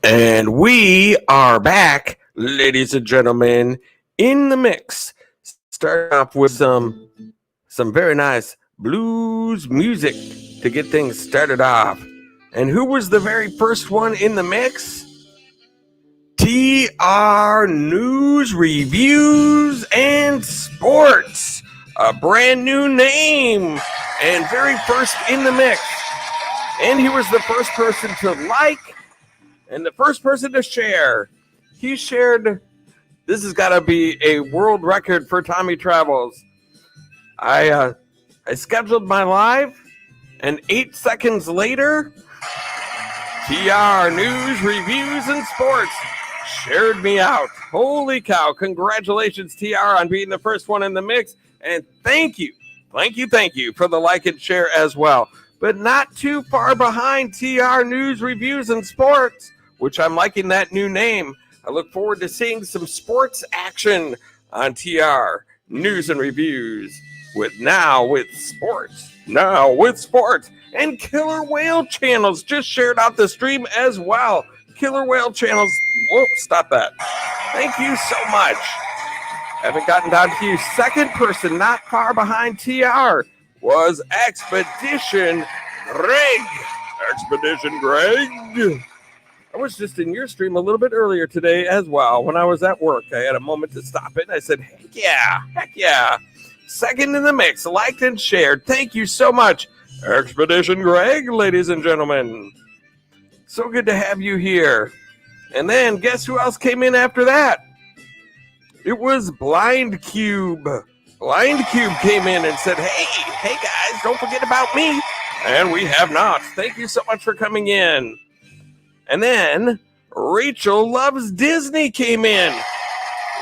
And we are back, ladies and gentlemen, in the mix. Starting off with some very nice blues music to get things started off. And who was the very first one in the mix? TR News, Reviews, and Sports. A brand new name and very first in the mix. And he was the first person to like and the first person to share. He shared, this has got to be a world record for Tommy Travels. I scheduled my live, and 8 seconds later, TR News, Reviews, and Sports shared me out. Holy cow. Congratulations, TR, on being the first one in the mix. And thank you for the like and share as well. But not too far behind TR News, Reviews, and Sports, which I'm liking that new name. I look forward to seeing some sports action on TR News and Reviews with Sports. And Killer Whale Channels just shared out the stream as well. Killer Whale Channels, whoop, stop that. Thank you so much. Haven't gotten down to you. Second person, not far behind TR, was Expedition Greg. I was just in your stream a little bit earlier today as well. When I was at work, I had a moment to stop it. And I said, heck yeah. Second in the mix, liked and shared. Thank you so much, Expedition Greg, ladies and gentlemen. So good to have you here. And then guess who else came in after that? It was Blind Cube. Blind Cube came in and said, hey guys, don't forget about me. And we have not. Thank you so much for coming in. And then Rachel Loves Disney came in.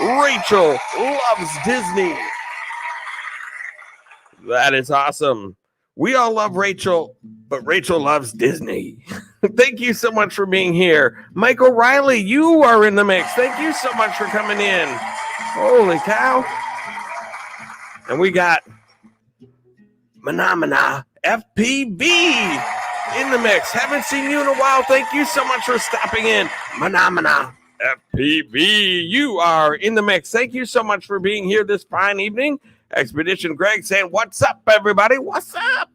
Rachel Loves Disney. That is awesome. We all love Rachel, but Rachel loves Disney. Thank you so much for being here. Mike O'Reilly, you are in the mix. Thank you so much for coming in. Holy cow. And we got Manamana FPV in the mix. Haven't seen you in a while. Thank you so much for stopping in. Manamana FPV, you are in the mix. Thank you so much for being here this fine evening. Expedition Greg saying, what's up, everybody? What's up?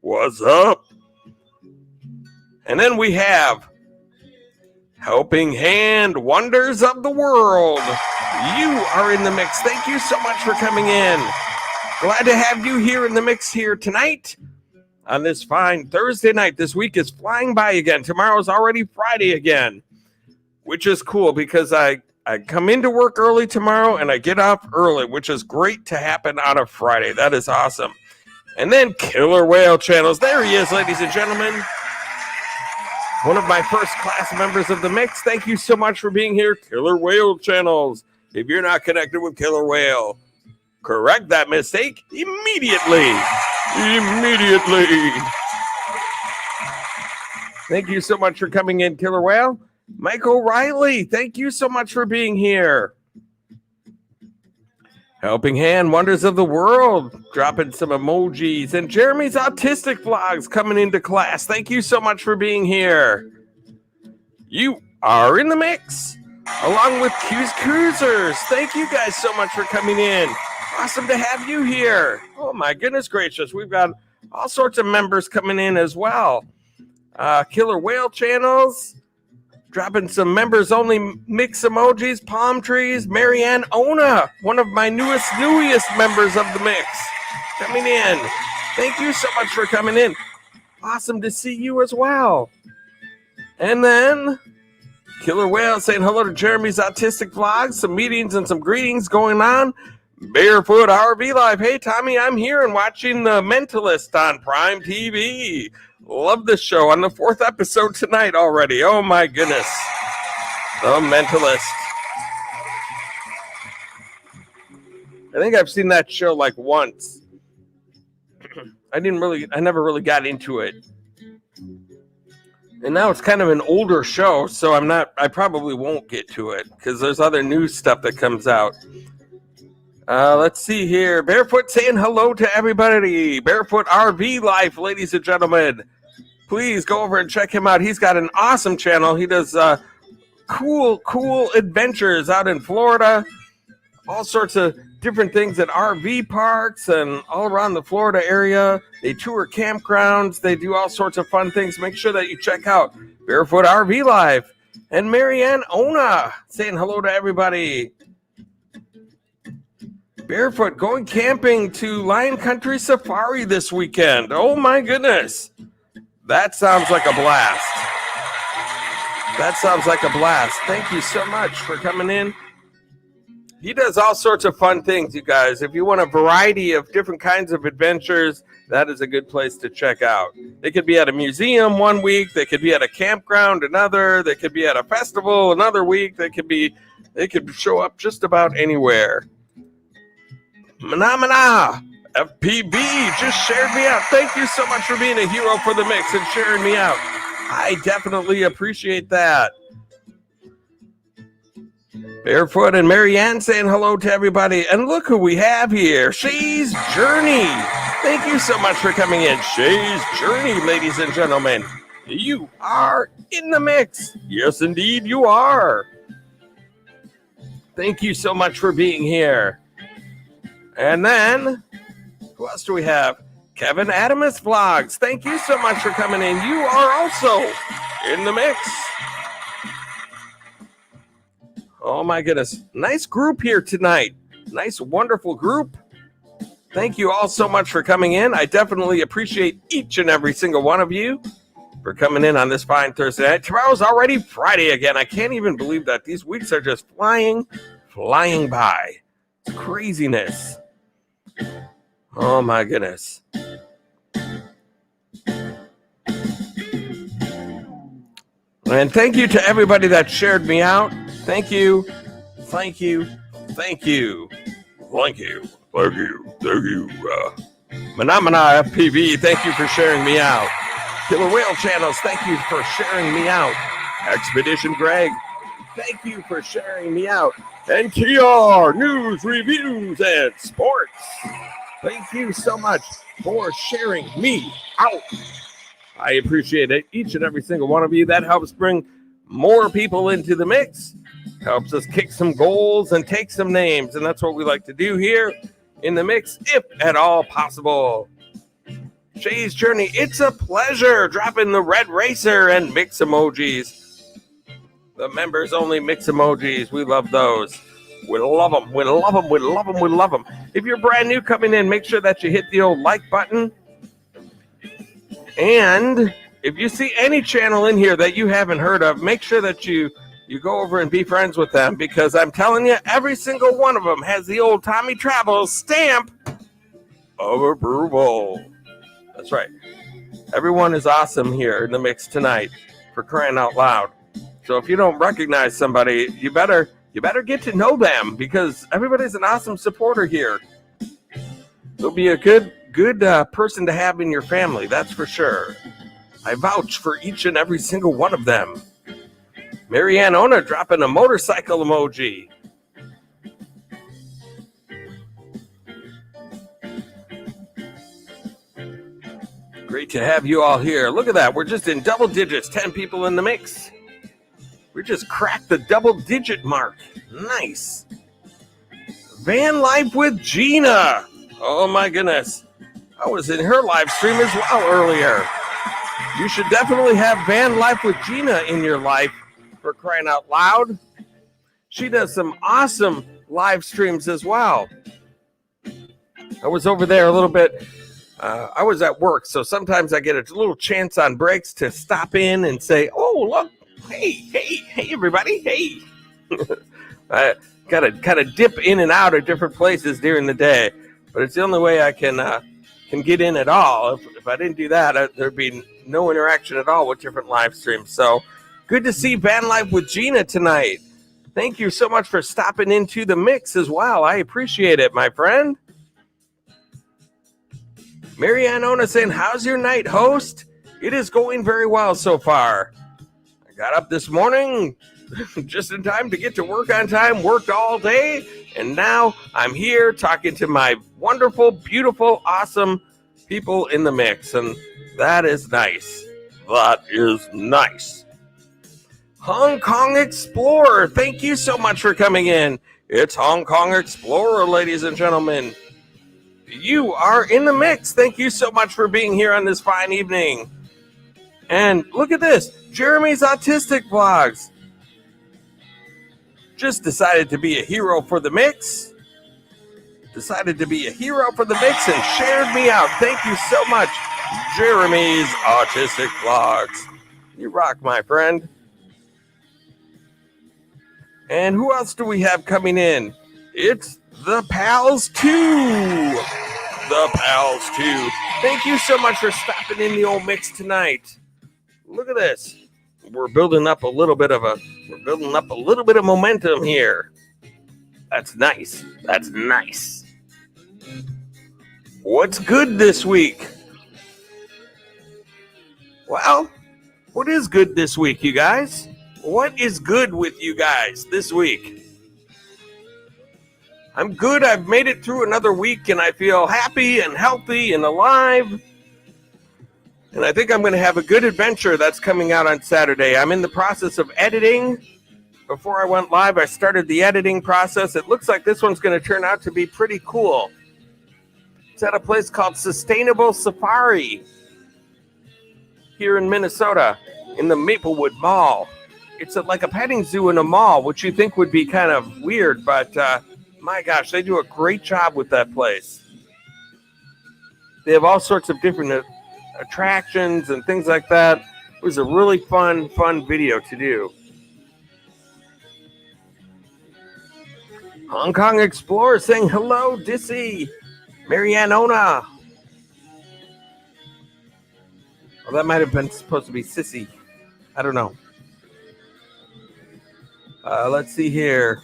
What's up? And then we have Helping Hand Wonders of the World. You are in the mix. Thank you so much for coming in. Glad to have you here in the mix here tonight on this fine Thursday night. This week is flying by again. Tomorrow's already Friday again, which is cool because I come into work early tomorrow and I get off early, which is great to happen on a Friday. That is awesome. And then Killer Whale Channels. There he is, ladies and gentlemen. One of my first class members of the mix. Thank you so much for being here, Killer Whale Channels. If you're not connected with Killer Whale, correct that mistake immediately. Thank you so much for coming in, Killer Whale. Mike O'Reilly, thank you so much for being here. Helping Hand Wonders of the World, dropping some emojis. And Jeremy's Autistic Vlogs coming into class. Thank you so much for being here. You are in the mix, along with Q's Cruisers. Thank you guys so much for coming in. Awesome to have you here. Oh my goodness gracious. We've got all sorts of members coming in as well. Killer Whale Channels, dropping some members only mix emojis, palm trees. Marianne Ona, one of my newest members of the mix, coming in. Thank you so much for coming in. Awesome to see you as well. And then Killer Whale saying hello to Jeremy's Autistic Vlogs, some meetings and some greetings going on. Barefoot RV Live. Hey, Tommy, I'm here and watching The Mentalist on Prime TV. Love this show. On the 4th episode tonight already. Oh, my goodness. The Mentalist. I think I've seen that show like once. I never really got into it. And now it's kind of an older show, so I probably won't get to it because there's other new stuff that comes out. Let's see here. Barefoot saying hello to everybody. Barefoot RV Life, ladies and gentlemen. Please go over and check him out. He's got an awesome channel. He does cool adventures out in Florida. All sorts of different things at RV parks and all around the Florida area. They tour campgrounds. They do all sorts of fun things. Make sure that you check out Barefoot RV Life. And Marianne Ona saying hello to everybody. Barefoot going camping to Lion Country Safari this weekend. Oh my goodness. That sounds like a blast. That sounds like a blast. Thank you so much for coming in. He does all sorts of fun things, you guys. If you want a variety of different kinds of adventures, that is a good place to check out. They could be at a museum one week. They could be at a campground another. They could be at a festival another week. They could show up just about anywhere. Mana FPB just shared me out. Thank you so much for being a hero for the mix and sharing me out. I definitely appreciate that. Barefoot and Marianne saying hello to everybody. And look who we have here. Shay's Journey. Thank you so much for coming in. Shay's Journey, ladies and gentlemen. You are in the mix. Yes, indeed, you are. Thank you so much for being here. And then, who else do we have? Kevin Adamus Vlogs. Thank you so much for coming in. You are also in the mix. Oh my goodness. Nice group here tonight. Nice, wonderful group. Thank you all so much for coming in. I definitely appreciate each and every single one of you for coming in on this fine Thursday night. Tomorrow's already Friday again. I can't even believe that. These weeks are just flying by. It's craziness. Oh my goodness. And thank you to everybody that shared me out. Thank you. Thank you. Thank you. Thank you. Thank you. Thank you. Manamana FPV, thank you for sharing me out. Killer Whale Channels, thank you for sharing me out. Expedition Greg, thank you for sharing me out. And TR News, Reviews, and Sports, thank you so much for sharing me out. I appreciate it, each and every single one of you. That helps bring more people into the mix, helps us kick some goals and take some names, and that's what we like to do here in the mix, if at all possible. Shay's Journey, it's a pleasure. Dropping the red racer and mix emojis. The members only mix emojis. We love those. We love them. We love them. We love them. We love them. If you're brand new coming in, make sure that you hit the old like button. And if you see any channel in here that you haven't heard of, make sure that you go over and be friends with them, because I'm telling you, every single one of them has the old Tommy Travels stamp of approval. That's right. Everyone is awesome here in the mix tonight, for crying out loud. So if you don't recognize somebody, you better get to know them, because everybody's an awesome supporter here. They'll be a good person to have in your family, that's for sure. I vouch for each and every single one of them. Marianne Ona dropping a motorcycle emoji. Great to have you all here. Look at that. We're just in double digits. 10 people in the mix. We just cracked the double digit mark. Nice. Van Life with Gina. Oh my goodness. I was in her live stream as well earlier. You should definitely have Van Life with Gina in your life, for crying out loud. She does some awesome live streams as well. I was over there a little bit. I was at work, so sometimes I get a little chance on breaks to stop in and say, oh, look, hey, everybody, hey. I got to kind of dip in and out of different places during the day, but it's the only way I can get in at all. If I didn't do that, there'd be no interaction at all with different live streams. So good to see Van Life with Gina tonight. Thank you so much for stopping into the mix as well. I appreciate it, my friend. Marianne Ona saying, how's your night, host? It is going very well so far. I got up this morning just in time to get to work on time, worked all day, and now I'm here talking to my wonderful, beautiful, awesome people in the mix, and that is nice. That is nice. Hong Kong Explorer, thank you so much for coming in. It's Hong Kong Explorer, ladies and gentlemen. You are in the mix. Thank you so much for being here on this fine evening. And look at this, Jeremy's Autistic Vlogs. Just decided to be a hero for the mix. Decided to be a hero for the mix and shared me out. Thank you so much, Jeremy's Autistic Vlogs. You rock, my friend. And who else do we have coming in? It's the Pals 2. The Pals 2. Thank you so much for stopping in the old mix tonight. Look at this. We're building up a little bit of momentum here. That's nice. That's nice. What's good this week? Well, what is good this week, you guys? What is good with you guys this week? I'm good. I've made it through another week and I feel happy and healthy and alive. And I think I'm going to have a good adventure that's coming out on Saturday. I'm in the process of editing. Before I went live, I started the editing process. It looks like this one's going to turn out to be pretty cool. It's at a place called Sustainable Safari here in Minnesota in the Maplewood Mall. It's like a petting zoo in a mall, which you think would be kind of weird, but my gosh, they do a great job with that place. They have all sorts of different attractions and things like that. It was a really fun video to do. Hong Kong Explorer saying hello, Dissy, Marianona. Well, that might have been supposed to be Sissy. I don't know. Let's see here.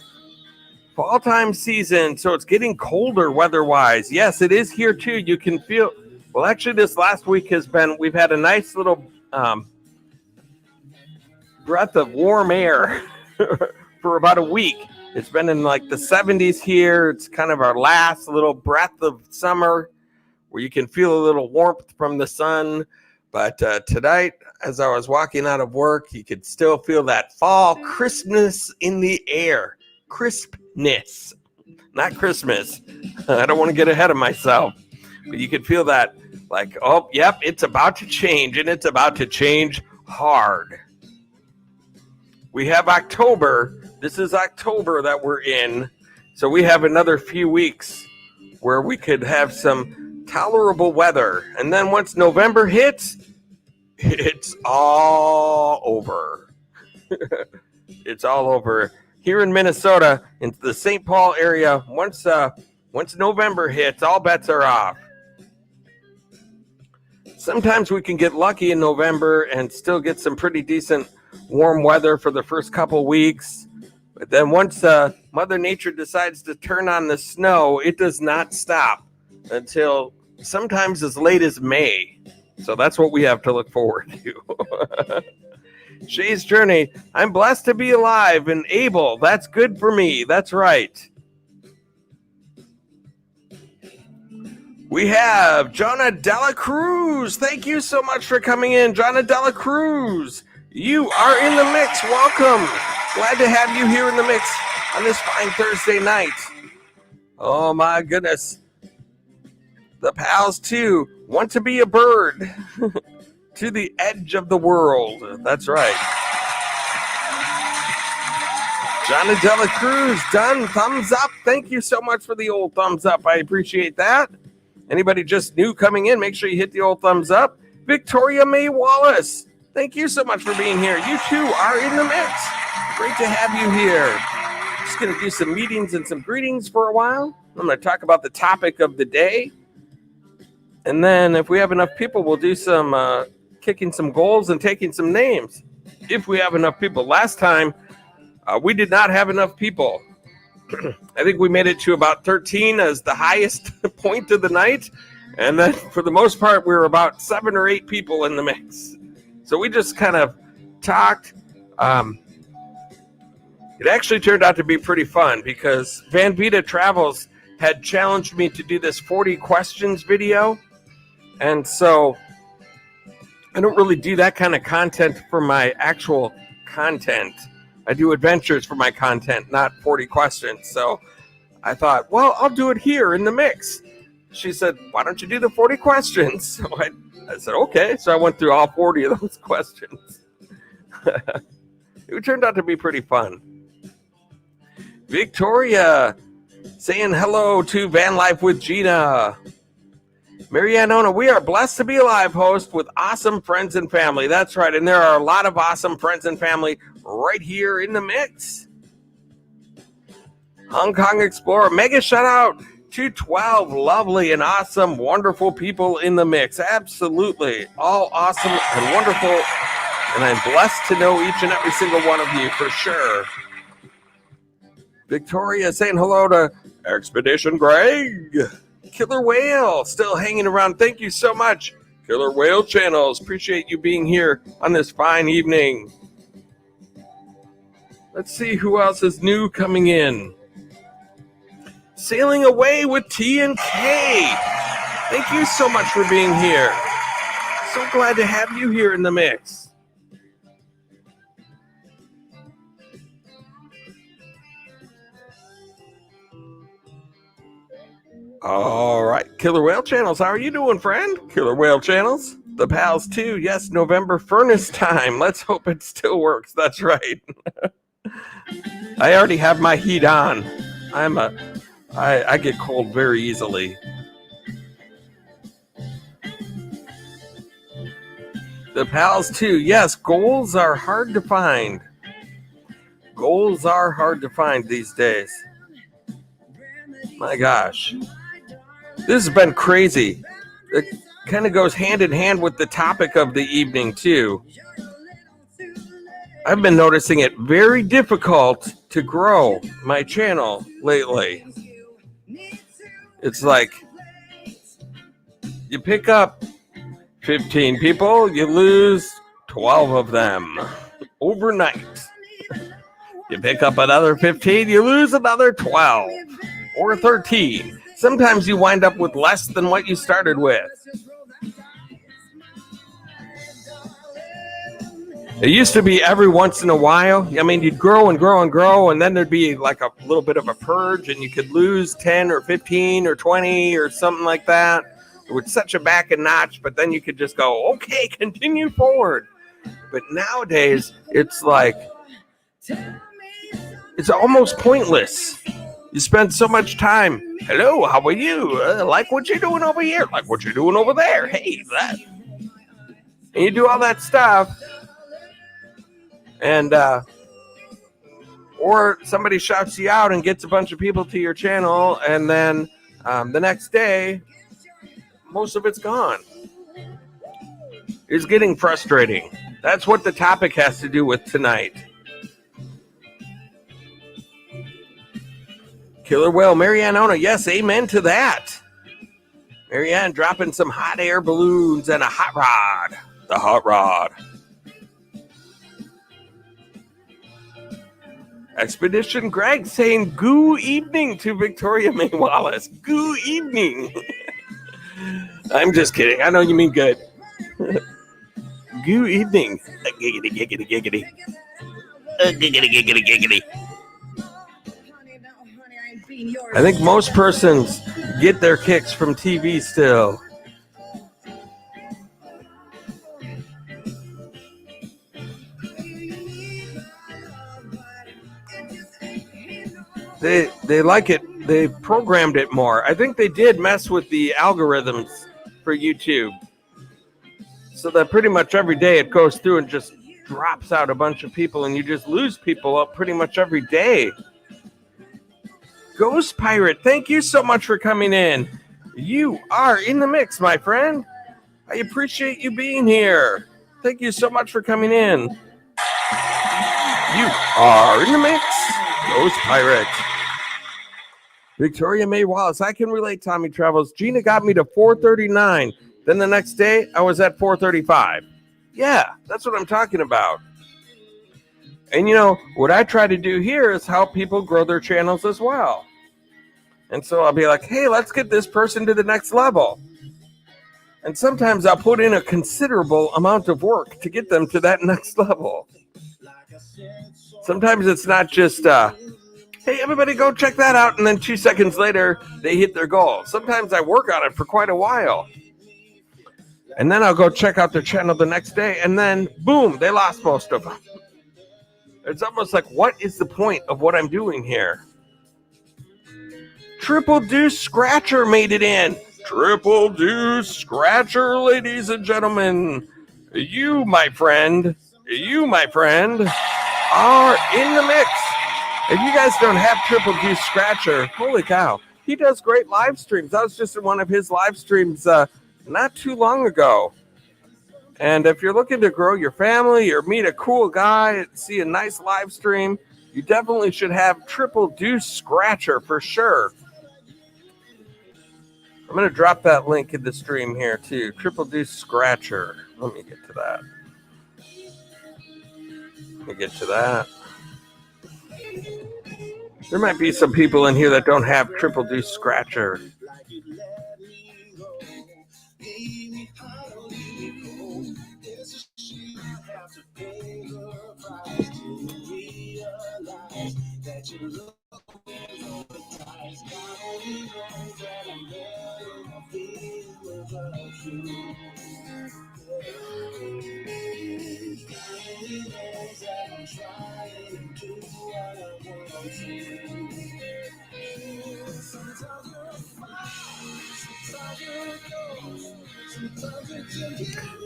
Fall time season, so it's getting colder weather-wise. Yes, it is here too. You can feel. Well, actually, this last week we've had a nice little breath of warm air for about a week. It's been in like the 70s here. It's kind of our last little breath of summer where you can feel a little warmth from the sun. But tonight, as I was walking out of work, you could still feel that fall crispness in the air. Crispness, not Christmas. I don't want to get ahead of myself. But you could feel that like, oh, yep, it's about to change, and it's about to change hard. We have October. This is October that we're in. So we have another few weeks where we could have some tolerable weather. And then once November hits, it's all over. It's all over. Here in Minnesota, in the St. Paul area, once November hits, all bets are off. Sometimes we can get lucky in November and still get some pretty decent warm weather for the first couple weeks. But then once Mother Nature decides to turn on the snow, it does not stop until sometimes as late as May. So that's what we have to look forward to. Shay's Journey. I'm blessed to be alive and able. That's good for me. That's right. We have Jonna Dela Cruz. Thank you so much for coming in, Jonna Dela Cruz. You are in the mix. Welcome. Glad to have you here in the mix on this fine Thursday night. Oh my goodness. The Pals 2 want to be a bird to the edge of the world. That's right. Jonna Dela Cruz, done. Thumbs up. Thank you so much for the old thumbs up. I appreciate that. Anybody just new coming in, make sure you hit the old thumbs up. Victoria May Wallace, thank you so much for being here. You too are in the mix. Great to have you here. Just going to do some meetings and some greetings for a while. I'm going to talk about the topic of the day. And then if we have enough people, we'll do some kicking some goals and taking some names. If we have enough people. Last time, we did not have enough people. I think we made it to about 13 as the highest point of the night. And then for the most part, we were about 7 or 8 people in the mix. So we just kind of talked. It actually turned out to be pretty fun because Van Vita Travels had challenged me to do this 40 questions video. And so I don't really do that kind of content for my actual content. I do adventures for my content, not 40 questions. So I thought, well, I'll do it here in the mix. She said, why don't you do the 40 questions? So I said, okay. So I went through all 40 of those questions. It turned out to be pretty fun. Victoria saying hello to Van Life with Gina. Marianne Ona, we are blessed to be a live host with awesome friends and family. That's right. And there are a lot of awesome friends and family right here in the mix. Hong Kong Explorer, mega shout out to 12 lovely and awesome, wonderful people in the mix. Absolutely. All awesome and wonderful. And I'm blessed to know each and every single one of you for sure. Victoria saying hello to Expedition Greg. Killer Whale still hanging around. Thank you so much, Killer Whale Channels. Appreciate you being here on this fine evening. Let's see who else is new coming in. Sailing Away with T and K. Thank you so much for being here. So glad to have you here in the mix. All right, Killer Whale Channels, how are you doing, friend? Killer Whale Channels, the pals too. Yes, November furnace time. Let's hope it still works. That's right. I already have my heat on. I get cold very easily. The pals too. Yes, goals are hard to find. Goals are hard to find these days. My gosh. This has been crazy. It kind of goes hand in hand with the topic of the evening, too. I've been noticing it very difficult to grow my channel lately. It's like you pick up 15 people, you lose 12 of them overnight. You pick up another 15, you lose another 12 or 13. Sometimes you wind up with less than what you started with. It used to be every once in a while. I mean, you'd grow and grow and grow, and then there'd be like a little bit of a purge, and you could lose 10 or 15 or 20 or something like that. It would set you back a notch, but then you could just go, okay, continue forward. But nowadays, it's like, it's almost pointless. You spend so much time. Hello, how are you? Like what you're doing over here. Like what you're doing over there. Hey, that. And you do all that stuff. And, or somebody shouts you out and gets a bunch of people to your channel. And then the next day, most of it's gone. It's getting frustrating. That's what the topic has to do with tonight. Killer Whale, Marianne Ona, yes, amen to that. Marianne dropping some hot air balloons and a hot rod. The hot rod. Expedition Greg saying goo evening to Victoria May Wallace. Goo evening. I'm just kidding. I know you mean good. Goo evening. Giggity, giggity, giggity. Giggity, giggity, giggity. I think most persons get their kicks from TV still. They like it. They programmed it more. I think they did mess with the algorithms for YouTube. So that pretty much every day it goes through and just drops out a bunch of people, and you just lose people up pretty much every day. Ghost Pirate, thank you so much for coming in. You are in the mix, my friend. I appreciate you being here. Thank you so much for coming in. You are in the mix, Ghost Pirate. Victoria May Wallace, I can relate, Tommy Travels. Gina got me to 439. Then the next day, I was at 435. Yeah, that's what I'm talking about. And, you know, what I try to do here is help people grow their channels as well. And so I'll be like, hey, let's get this person to the next level. And sometimes I'll put in a considerable amount of work to get them to that next level. Sometimes it's not just, hey, everybody go check that out, and then 2 seconds later, they hit their goal. Sometimes I work on it for quite a while. And then I'll go check out their channel the next day, and then, boom, they lost most of them. It's almost like, what is the point of what I'm doing here? Triple Deuce Scratcher made it in. Triple Deuce Scratcher, ladies and gentlemen. You, my friend, are in the mix. If you guys don't have Triple Deuce Scratcher, holy cow, he does great live streams. I was just in one of his live streams not too long ago. And if you're looking to grow your family or meet a cool guy, see a nice live stream, you definitely should have Triple Deuce Scratcher for sure. I'm going to drop that link in the stream here too. Triple Deuce Scratcher. Let me get to that. There might be some people in here that don't have Triple Deuce Scratcher.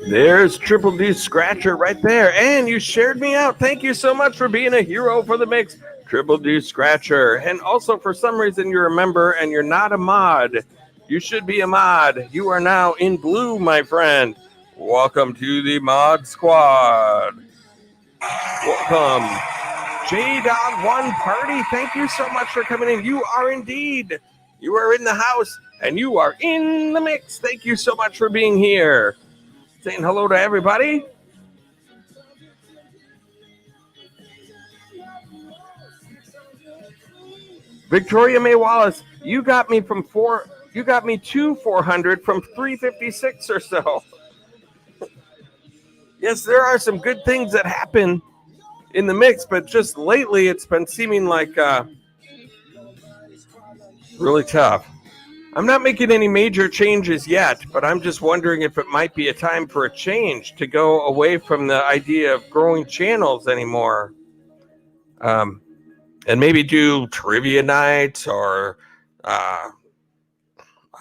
There's Triple Deuce Scratcher right there, and you shared me out. Thank you so much for being a hero for the mix, Triple Deuce Scratcher. And also, for some reason, you're a member and you're not a mod. You should be a mod. You are now in blue, my friend. Welcome to the mod squad. Welcome. J-Dog1 Party, thank you so much for coming in. You are indeed. You are in the house, and you are in the mix. Thank you so much for being here. Saying hello to everybody. Victoria May Wallace, you got me to 400 from 356 or so. Yes, there are some good things that happen in the mix, but just lately it's been seeming like really tough. I'm not making any major changes yet, but I'm just wondering if it might be a time for a change to go away from the idea of growing channels anymore. And maybe do trivia nights or, I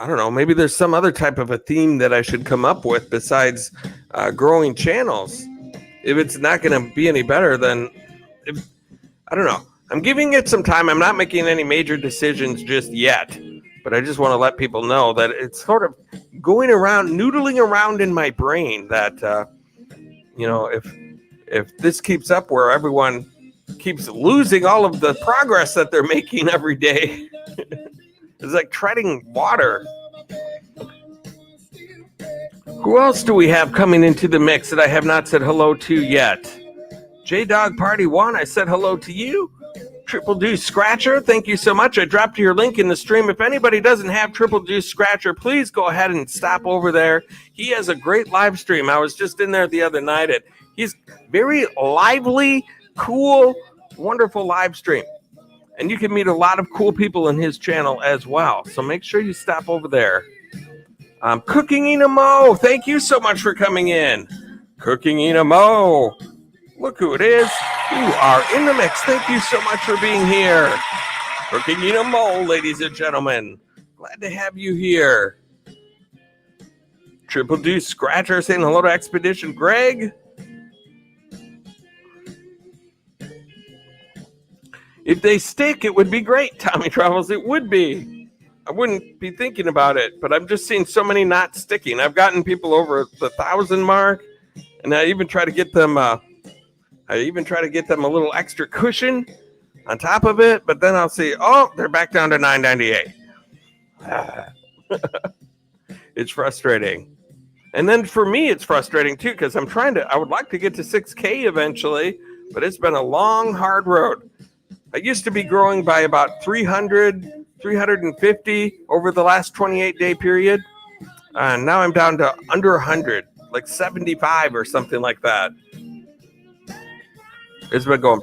don't know, maybe there's some other type of a theme that I should come up with besides growing channels. If it's not going to be any better, then I don't know. I'm giving it some time. I'm not making any major decisions just yet. But I just want to let people know that it's sort of going around, noodling around in my brain that, if this keeps up where everyone keeps losing all of the progress that they're making every day, it's like treading water. Who else do we have coming into the mix that I have not said hello to yet? J-Dog Party 1, I said hello to you. Triple Deuce Scratcher, thank you so much. I dropped your link in the stream. If anybody doesn't have Triple Deuce Scratcher, please go ahead and stop over there. He has a great live stream. I was just in there the other night. He's very lively, cool, wonderful live stream. And you can meet a lot of cool people in his channel as well. So make sure you stop over there. Cooking Ina Mo, thank you so much for coming in. Cooking Ina Mo. Look who it is. You are in the mix. Thank you so much for being here. Cooking Ina Mo, ladies and gentlemen. Glad to have you here. Triple Deuce Scratcher saying hello to Expedition Greg. If they stick, it would be great, Tommy Travels. It would be. I wouldn't be thinking about it, but I'm just seeing so many not sticking. I've gotten people over the 1,000 mark, and I even try to get them a little extra cushion on top of it, but then I'll see, oh, they're back down to 998. It's frustrating. And then for me, it's frustrating too, because I would like to get to 6K eventually, but it's been a long, hard road. I used to be growing by about 300, 350 over the last 28-day period. Now I'm down to under 100, like 75 or something like that. It's been going.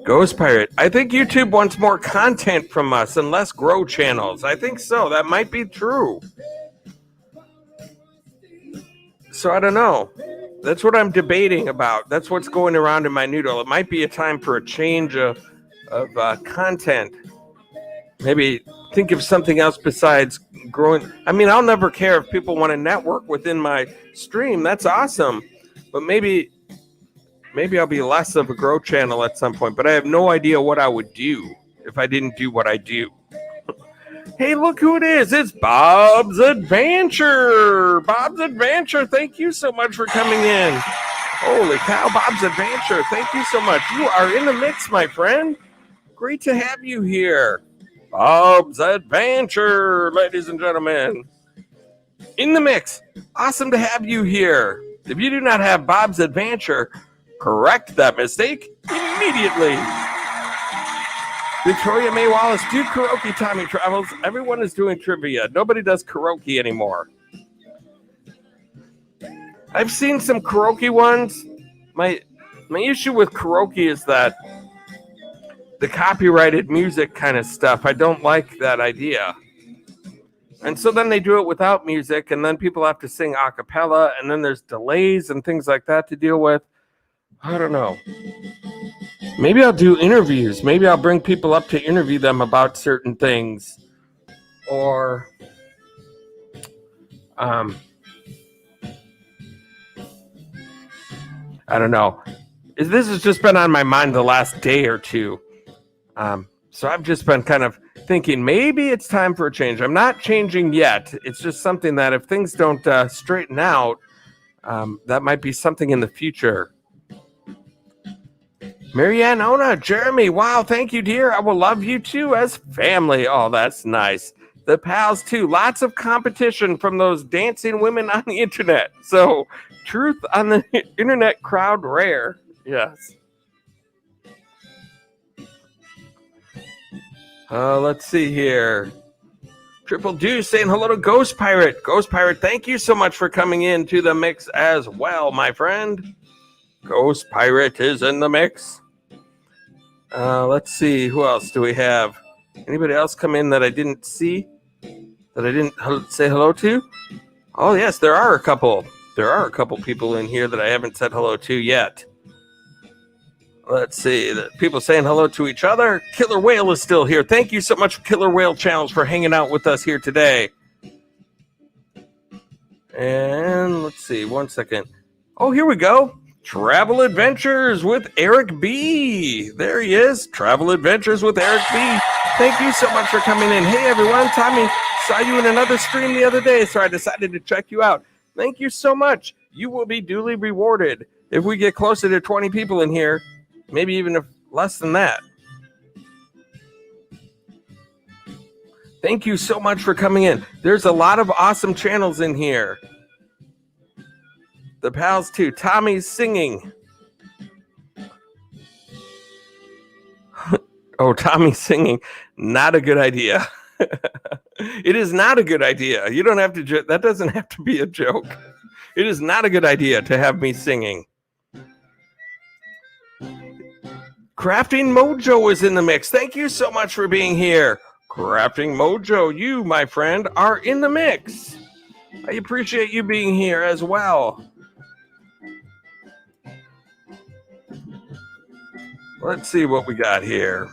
Ghost Pirate. I think YouTube wants more content from us and less grow channels. I think so. That might be true. So I don't know. That's what I'm debating about. That's what's going around in my noodle. It might be a time for a change of content. Maybe think of something else besides growing. I mean, I'll never care if people want to network within my stream. That's awesome. But maybe I'll be less of a grow channel at some point. But I have no idea what I would do if I didn't do what I do. Hey, look who it is. It's Bob's Adventure. Bob's Adventure, thank you so much for coming in. Holy cow, Bob's Adventure, thank you so much. You are in the mix, my friend. Great to have you here. Bob's Adventure, ladies and gentlemen. In the mix. Awesome to have you here. If you do not have Bob's Adventure, correct that mistake immediately. Victoria May Wallace, do karaoke, Tommy Travels. Everyone is doing trivia. Nobody does karaoke anymore. I've seen some karaoke ones. My issue with karaoke is that the copyrighted music kind of stuff, I don't like that idea. And so then they do it without music, and then people have to sing a cappella, and then there's delays and things like that to deal with. I don't know. Maybe I'll do interviews. Maybe I'll bring people up to interview them about certain things. Or, I don't know. This has just been on my mind the last day or two. So I've just been kind of thinking maybe it's time for a change. I'm not changing yet. It's just something that if things don't straighten out, that might be something in the future. Marianne, Ona, Jeremy, wow, thank you, dear. I will love you too as family. Oh, that's nice. The pals too. Lots of competition from those dancing women on the internet. So, truth on the internet crowd rare. Yes. Let's see here. Triple Deuce saying hello to Ghost Pirate. Ghost Pirate, thank you so much for coming in to the mix as well, my friend. Ghost Pirate is in the mix. Let's see. Who else do we have? Anybody else come in that I didn't see? That I didn't say hello to? Oh, yes, there are a couple. There are a couple people in here that I haven't said hello to yet. Let's see. The people saying hello to each other. Killer Whale is still here. Thank you so much, Killer Whale Challenge, for hanging out with us here today. And let's see. 1 second. Oh, here we go. Travel Adventures with Eric B. There he is. Travel Adventures with Eric B. Thank you so much for coming in. Hey, everyone. Tommy, saw you in another stream the other day, so I decided to check you out. Thank you so much. You will be duly rewarded. If we get closer to 20 people in here, maybe even less than that. Thank you so much for coming in. There's a lot of awesome channels in here. The pals too. Tommy's singing. Oh, Tommy's singing. Not a good idea. It is not a good idea. You don't have to. That doesn't have to be a joke. It is not a good idea to have me singing. Crafting Mojo is in the mix. Thank you so much for being here. Crafting Mojo, you, my friend, are in the mix. I appreciate you being here as well. Let's see what we got here.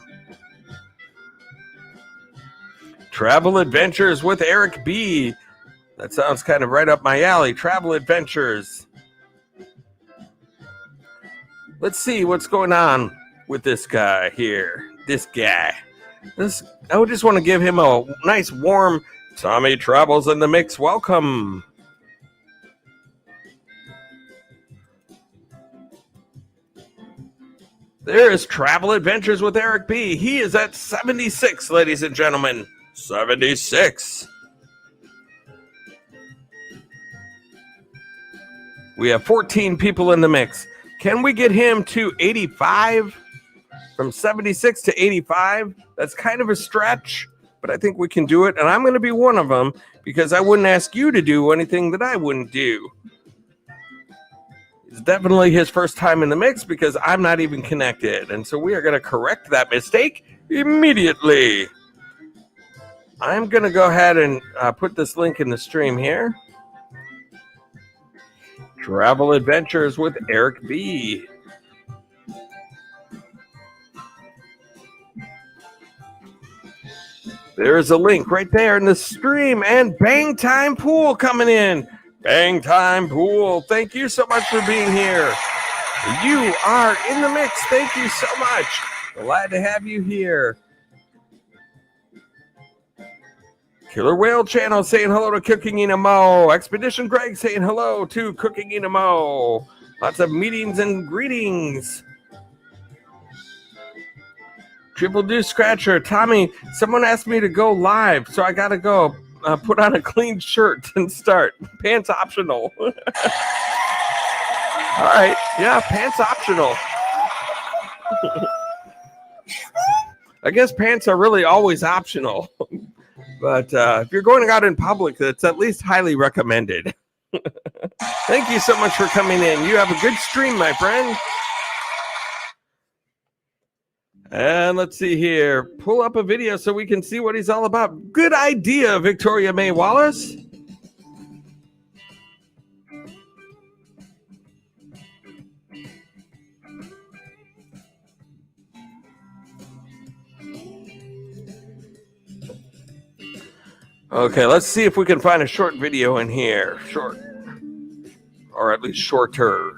Travel Adventures with Eric B. That sounds kind of right up my alley. Travel Adventures. Let's see what's going on with this guy here. This guy. I would just want to give him a nice warm Tommy Travels in the Mix welcome. There is Travel Adventures with Eric B. He is at 76, ladies and gentlemen. 76. We have 14 people in the mix. Can we get him to 85? From 76 to 85? That's kind of a stretch, but I think we can do it. And I'm going to be one of them because I wouldn't ask you to do anything that I wouldn't do. It's definitely his first time in the mix because I'm not even connected. And so we are going to correct that mistake immediately. I'm going to go ahead and put this link in the stream here. Travel Adventures with Eric B. There's a link right there in the stream, and Bang Time Pool coming in. Bang Time Pool, thank you so much for being here. You are in the mix. Thank you so much. Glad to have you here. Killer Whale Channel saying hello to Cooking in a Mo. Expedition Greg saying hello to Cooking in a Mo. Lots of meetings and greetings. Triple Deuce Scratcher. Tommy, someone asked me to go live, so I got to go put on a clean shirt and start. Pants optional. All right. Yeah, pants optional. I guess pants are really always optional. But if you're going out in public, it's at least highly recommended. Thank you so much for coming in. You have a good stream, my friend. And let's see here. Pull up a video so we can see what he's all about. Good idea, Victoria May Wallace. Okay, let's see if we can find a short video in here. Short. Or at least shorter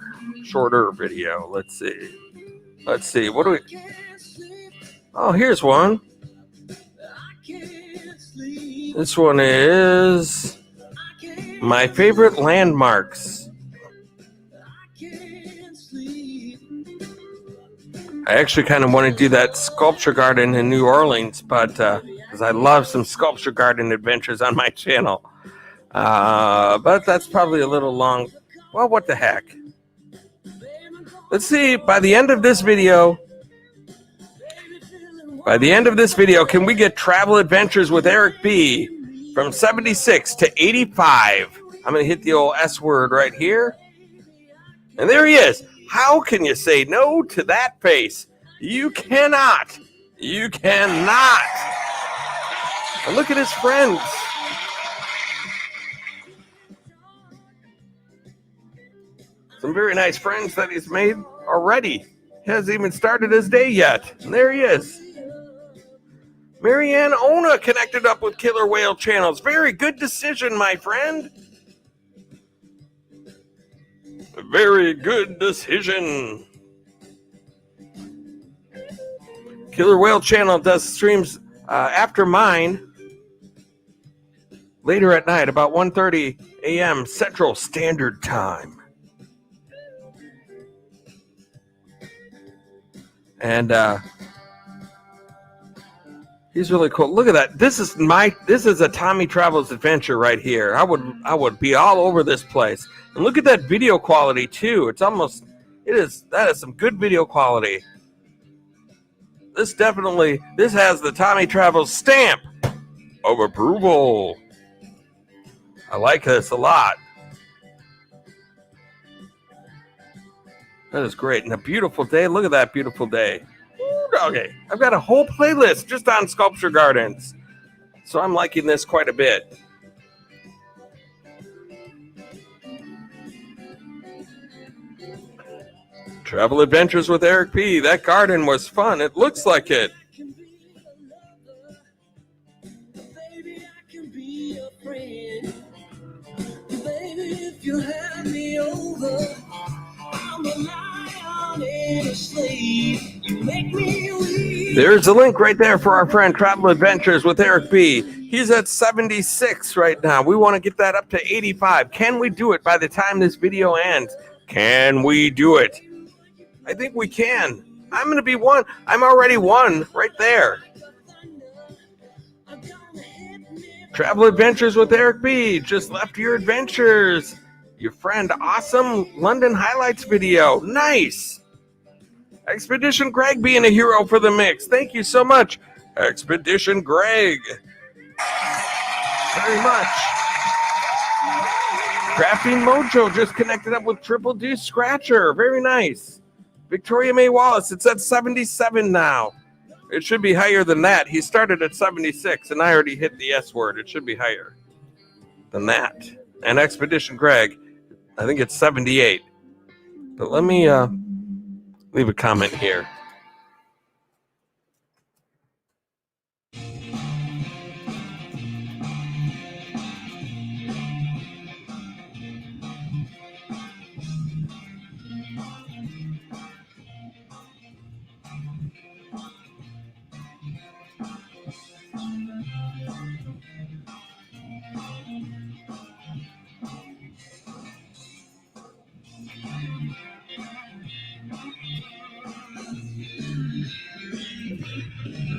video. Let's see. What do we... Oh, here's one. This one is my favorite landmarks. I actually kind of want to do that sculpture garden in New Orleans, but because I love some sculpture garden adventures on my channel. But that's probably a little long. Well, what the heck? Let's see, by the end of this video, can we get Travel Adventures with Eric B from 76 to 85? I'm going to hit the old S word right here. And there he is. How can you say no to that face? You cannot. You cannot. And look at his friends. Some very nice friends that he's made already. He hasn't even started his day yet. And there he is. Marianne Ona connected up with Killer Whale Channels. Very good decision, my friend. Very good decision. Killer Whale Channel does streams after mine later at night, about 1:30 a.m. Central Standard Time. And he's really cool. Look at that. This is a Tommy Travels adventure right here. I would be all over this place. And look at that video quality too. That is some good video quality. This has the Tommy Travels stamp of approval. I like this a lot. That is great. And a beautiful day. Look at that beautiful day. Ooh, doggy. I've got a whole playlist just on sculpture gardens. So I'm liking this quite a bit. Travel Adventures with Eric P. That garden was fun. It looks like it. There's a link right there for our friend Travel Adventures with Eric B. He's at 76 right now. We want to get that up to 85. Can we do it by the time this video ends? Can we do it? I think we can. I'm going to be one. I'm already one right there. Travel Adventures with Eric B. Just left your adventures. Your friend, awesome London highlights video. Nice. Expedition Greg being a hero for the mix. Thank you so much, Expedition Greg. Very much. Crafting Mojo just connected up with Triple D Scratcher. Very nice. Victoria May Wallace, it's at 77 now. It should be higher than that. He started at 76, and I already hit the S word. It should be higher than that. And Expedition Greg, I think it's 78. But let me leave a comment here.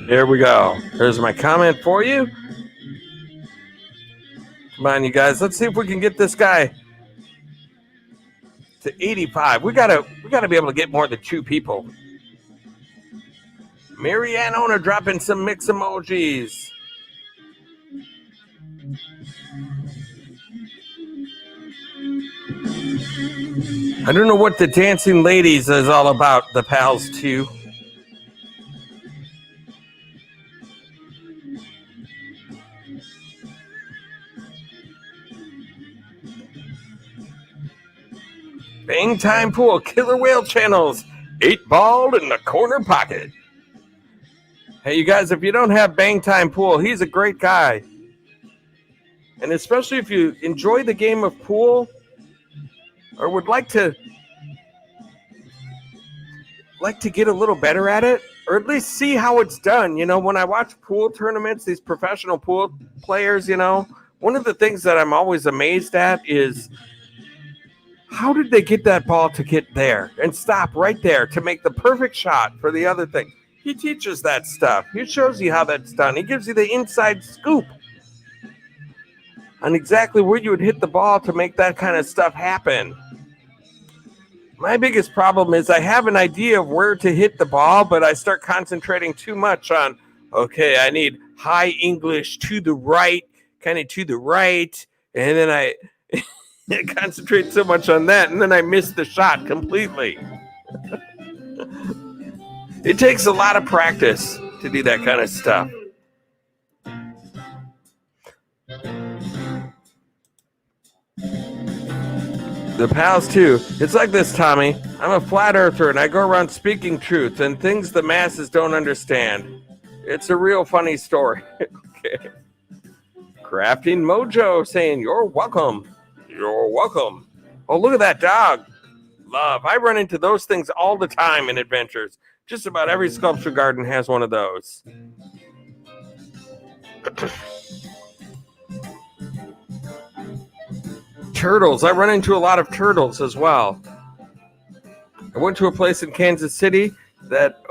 Here we go. Here's my comment for you. Come on, you guys. Let's see if we can get this guy to 85. We gotta be able to get more than 2 people. Marianne Owner dropping some mix emojis. I don't know what the Dancing Ladies is all about, the Pals 2. Bang Time Pool, Killer Whale Channels, 8-ball in the corner pocket. Hey, you guys, if you don't have Bang Time Pool, he's a great guy. And especially if you enjoy the game of pool or would like to get a little better at it, or at least see how it's done. You know, when I watch pool tournaments, these professional pool players, you know, one of the things that I'm always amazed at is how did they get that ball to get there and stop right there to make the perfect shot for the other thing? He teaches that stuff. He shows you how that's done. He gives you the inside scoop on exactly where you would hit the ball to make that kind of stuff happen. My biggest problem is I have an idea of where to hit the ball, but I start concentrating too much on, okay, I need high English to the right, kind of to the right, and then I concentrate so much on that, and then I miss the shot completely. It takes a lot of practice to do that kind of stuff. The Pals too. It's like this, Tommy. I'm a flat earther and I go around speaking truth and things the masses don't understand. It's a real funny story. Okay. Crafting Mojo saying, you're welcome. You're welcome. Oh, look at that dog. Love. I run into those things all the time in adventures. Just about every sculpture garden has one of those. Turtles. I run into a lot of turtles as well. I went to a place in Kansas City that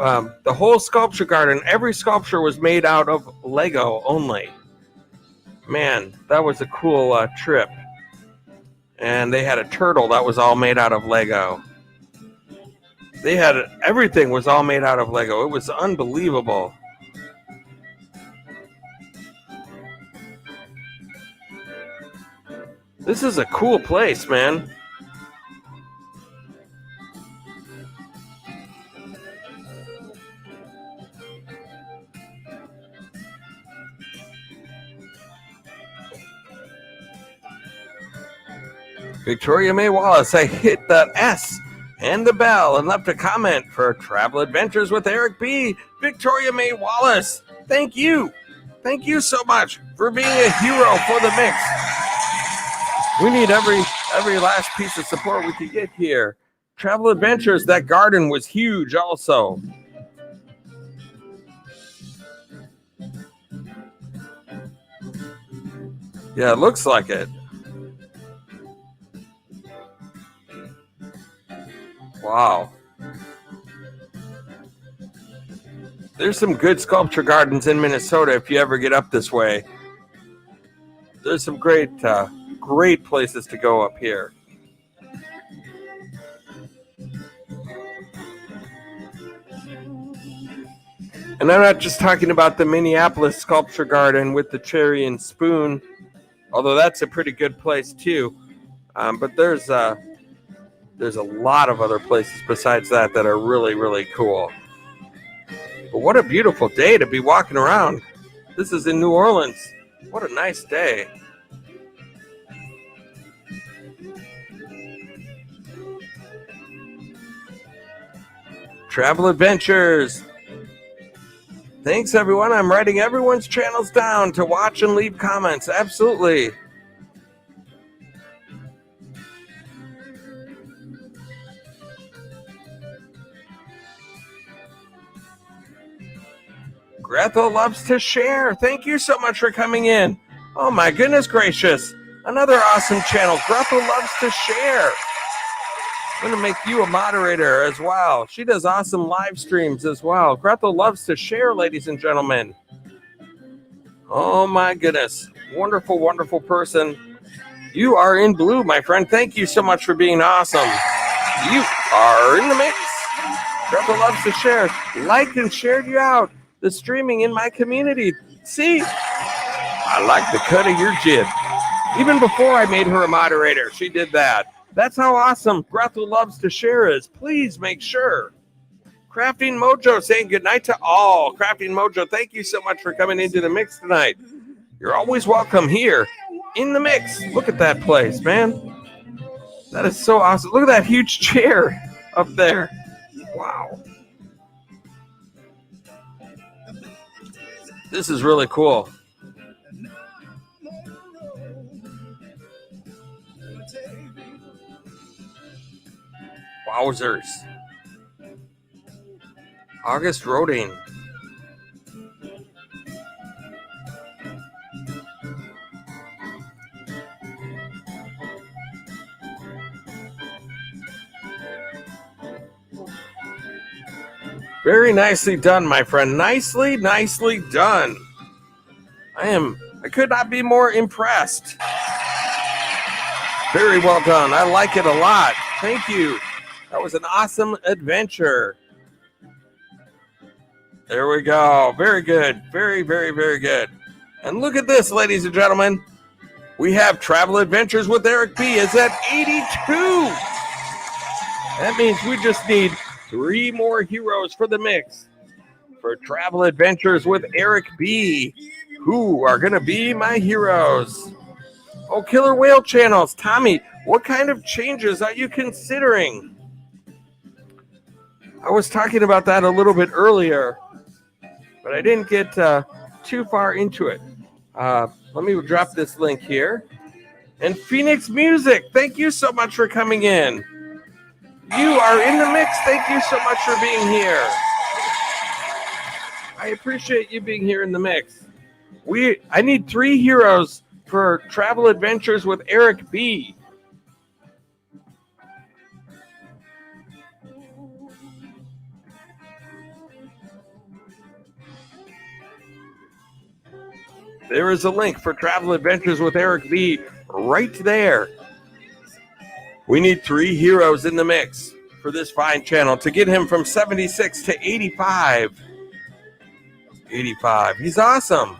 the whole sculpture garden, every sculpture was made out of Lego only. Man, that was a cool trip. And they had a turtle that was all made out of Lego. They had everything was all made out of Lego. It was unbelievable. This is a cool place, man. Victoria May Wallace, I hit that S and the bell and left a comment for Travel Adventures with Eric B. Victoria May Wallace, thank you. Thank you so much for being a hero for the mix. We need every last piece of support we could get here. Travel Adventures, that garden was huge also. Yeah, it looks like it. Wow. There's some good sculpture gardens in Minnesota if you ever get up this way. There's some great places to go up here. And I'm not just talking about the Minneapolis Sculpture Garden with the cherry and spoon, although that's a pretty good place too. But there's a lot of other places besides that are really, really cool. But what a beautiful day to be walking around. This is in New Orleans. What a nice day. Travel Adventures. Thanks, everyone. I'm writing everyone's channels down to watch and leave comments. Absolutely. Grethel loves to share. Thank you so much for coming in. Oh my goodness gracious. Another awesome channel. Grethel loves to share. I'm going to make you a moderator as well. She does awesome live streams as well. Grethel loves to share, ladies and gentlemen. Oh my goodness. Wonderful, wonderful person. You are in blue, my friend. Thank you so much for being awesome. You are in the mix. Grethel loves to share. Like and shared you out. The streaming in my community. See? I like the cut of your jib. Even before I made her a moderator, she did that. That's how awesome Grethel loves to share is. Please make sure. Crafting Mojo saying goodnight to all. Crafting Mojo, thank you so much for coming into the mix tonight. You're always welcome here in the mix. Look at that place, man. That is so awesome. Look at that huge chair up there. Wow. This is really cool. Wowzers. August Roding. Very nicely done, my friend. Nicely, nicely done. I could not be more impressed. Very well done. I like it a lot. Thank you. That was an awesome adventure. There we go. Very good. Very, very, very good. And look at this, ladies and gentlemen. We have Travel Adventures with Eric B. is at 82. That means we just need 3 more heroes for the mix for Travel Adventures with Eric B. Who are going to be my heroes? Oh, Killer Whale Channels. Tommy, what kind of changes are you considering? I was talking about that a little bit earlier, but I didn't get too far into it. Let me drop this link here. And Phoenix Music, thank you so much for coming in. You are in the mix. Thank you so much for being here. I appreciate you being here in the mix. I need 3 heroes for Travel Adventures with Eric B. There is a link for Travel Adventures with Eric B right there. We need 3 heroes in the mix for this fine channel to get him from 76 to 85. 85. He's awesome.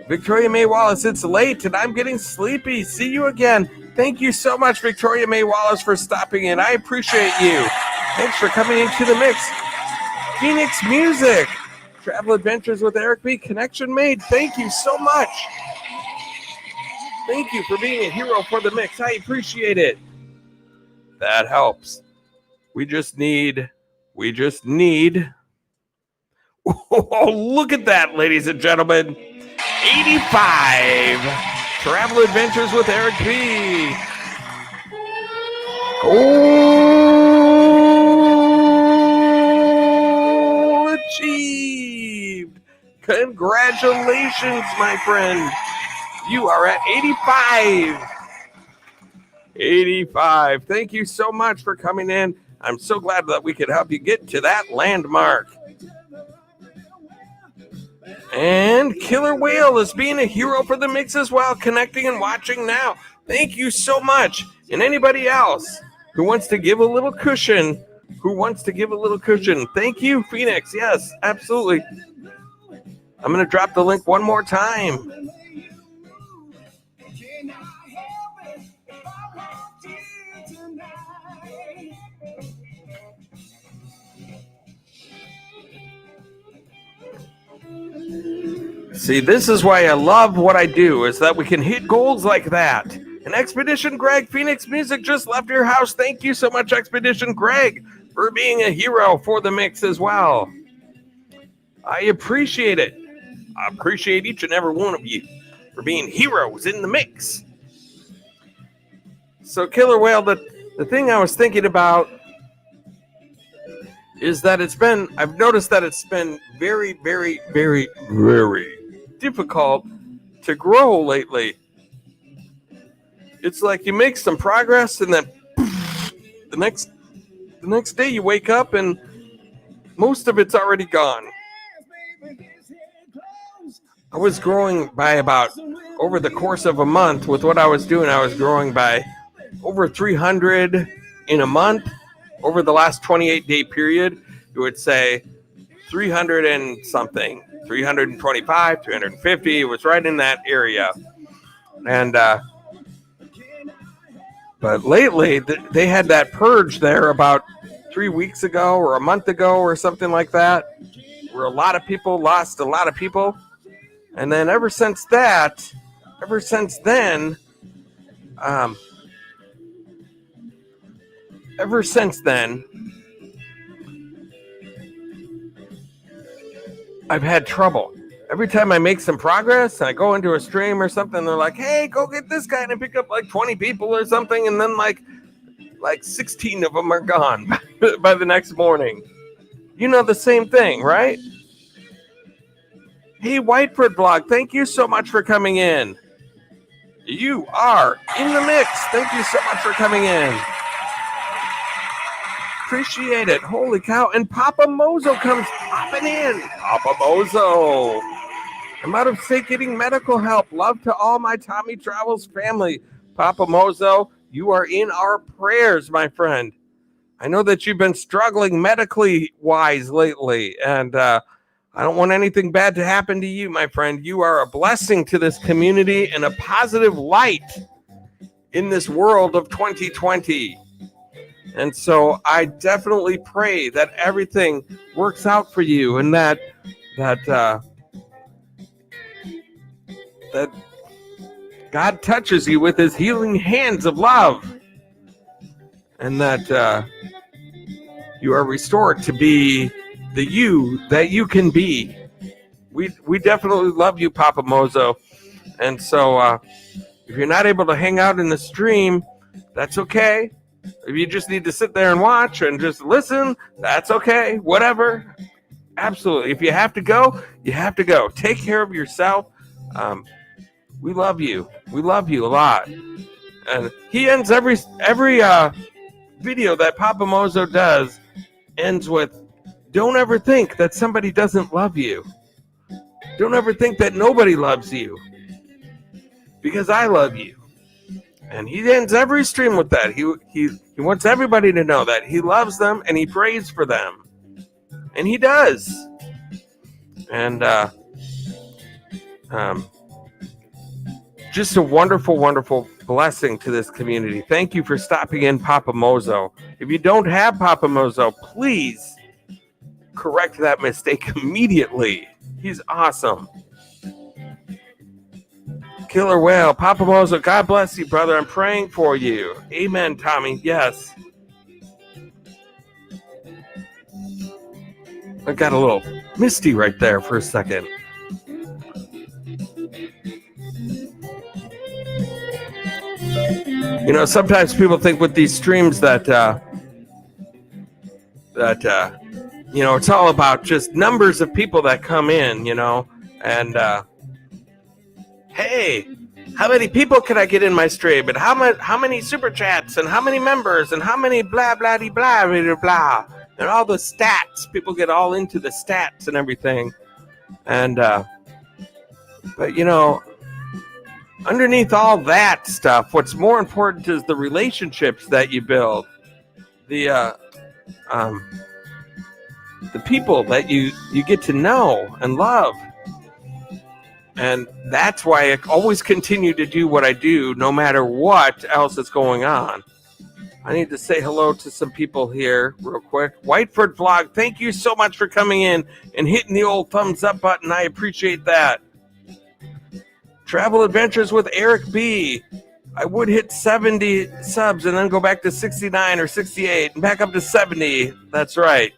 Victoria May Wallace, it's late and I'm getting sleepy. See you again. Thank you so much, Victoria May Wallace, for stopping in. I appreciate you. Thanks for coming into the mix. Phoenix Music. Travel Adventures with Eric B. Connection made. Thank you so much. Thank you for being a hero for the mix. I appreciate it. That helps. We just need. Oh, look at that, ladies and gentlemen. 85. Travel Adventures with Eric B. Goal achieved. Congratulations, my friend. You are at 85. 85. Thank you so much for coming in. I'm so glad that we could help you get to that landmark. And Killer Whale is being a hero for the mix as well, connecting and watching now. Thank you so much. And anybody else who wants to give a little cushion, thank you, Phoenix. Yes, absolutely. I'm going to drop the link one more time. See, this is why I love what I do, is that we can hit goals like that. And Expedition Greg, Phoenix Music just left your house. Thank you so much, Expedition Greg, for being a hero for the mix as well. I appreciate it. I appreciate each and every one of you for being heroes in the mix. So, Killer Whale, the thing I was thinking about is that I've noticed that it's been very, very, very, very difficult to grow lately. It's like you make some progress and then the next day you wake up and most of it's already gone. I was growing by about, over the course of a month with what I was doing, I was growing by over 300 in a month. Over the last 28-day period, you would say 300 and something, 325, 350. It was right in that area. And but lately, they had that purge there about 3 weeks ago or a month ago or something like that, where a lot of people lost a lot of people. And then ever since then, I've had trouble. Every time I make some progress, I go into a stream or something, they're like, hey, go get this guy, and I pick up like 20 people or something, and then like 16 of them are gone by the next morning. You know the same thing, right? Hey, Whiteford Blog, thank you so much for coming in. You are in the mix. Thank you so much for coming in. Appreciate it. Holy cow. And Papa Mozo comes popping in. Papa Mozo. I'm out of state getting medical help. Love to all my Tommy Travels family. Papa Mozo, you are in our prayers, my friend. I know that you've been struggling medically wise lately, and I don't want anything bad to happen to you, my friend. You are a blessing to this community and a positive light in this world of 2020. And so I definitely pray that everything works out for you and that God touches you with his healing hands of love, and that you are restored to be the you that you can be. We definitely love you, Papa Mozo. And so if you're not able to hang out in the stream, that's okay. If you just need to sit there and watch and just listen, that's okay. Whatever. Absolutely. If you have to go, you have to go. Take care of yourself. We love you. We love you a lot. And he ends every video that Papa Mozo does ends with, don't ever think that somebody doesn't love you. Don't ever think that nobody loves you, because I love you. And he ends every stream with that. He wants everybody to know that he loves them and he prays for them. And he does. And just a wonderful, wonderful blessing to this community. Thank you for stopping in, Papa Mozo. If you don't have Papa Mozo, please correct that mistake immediately. He's awesome. Killer Whale, Papa Mozo, God bless you, brother. I'm praying for you. Amen, Tommy. Yes. I got a little misty right there for a second. You know, sometimes people think with these streams that you know, it's all about just numbers of people that come in, you know, and hey, how many people can I get in my stream, and how many super chats, and how many members, and how many blah blah de blah blah blah, and all the stats. People get all into the stats and everything, and but you know, underneath all that stuff, what's more important is the relationships that you build, the people that you get to know and love. And that's why I always continue to do what I do, no matter what else is going on. I need to say hello to some people here real quick. Whiteford Vlog, thank you so much for coming in and hitting the old thumbs up button. I appreciate that. Travel Adventures with Eric B. I would hit 70 subs and then go back to 69 or 68 and back up to 70. That's right.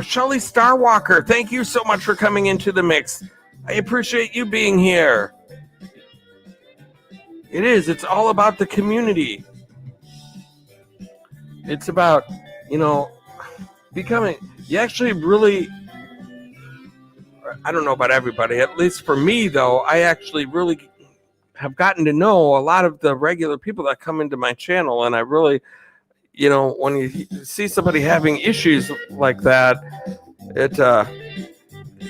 Shelly Starwalker, thank you so much for coming into the mix. I appreciate you being here. It's all about the community. It's about, becoming, you actually really, I don't know about everybody, at least for me though, I actually really have gotten to know a lot of the regular people that come into my channel, and I really, when you see somebody having issues like that, it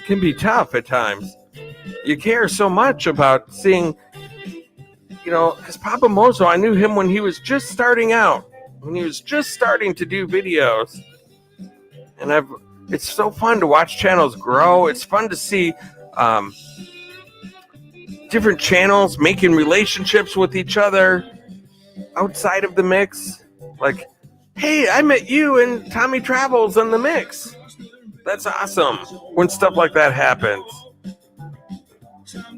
can be tough at times. You care so much about seeing, because Papa Mozo, I knew him when he was just starting out, when he was just starting to do videos. And it's so fun to watch channels grow. It's fun to see different channels making relationships with each other outside of the mix. Like, hey, I met you and Tommy Travels in the mix. That's awesome when stuff like that happens.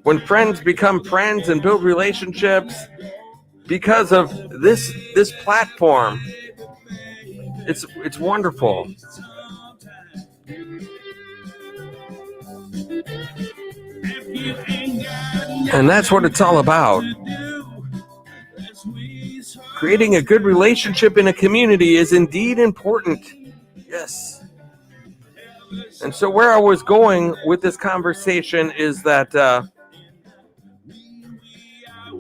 When friends become friends and build relationships because of this platform. It's wonderful. And that's what it's all about. Creating a good relationship in a community is indeed important. Yes. And so where I was going with this conversation is that,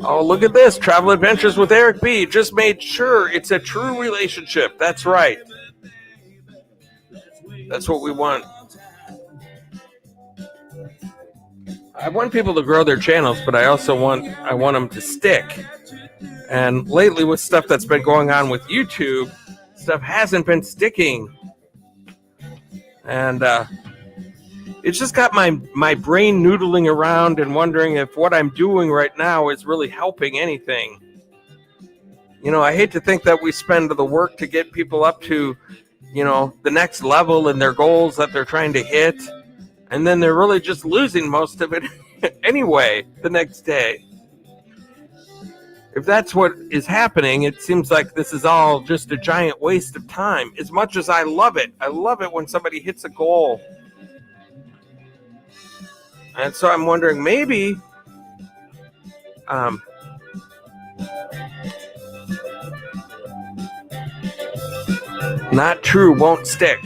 look at this. Travel Adventures with Eric B. just made sure it's a true relationship. That's right. That's what we want. I want people to grow their channels, but I want them to stick. And lately with stuff that's been going on with YouTube, stuff hasn't been sticking. And it's just got my brain noodling around and wondering if what I'm doing right now is really helping anything. I hate to think that we spend the work to get people up to, the next level in their goals that they're trying to hit. And then they're really just losing most of it anyway the next day. If that's what is happening, it seems like this is all just a giant waste of time. As much as I love it when somebody hits a goal. And so I'm wondering, maybe not true won't stick.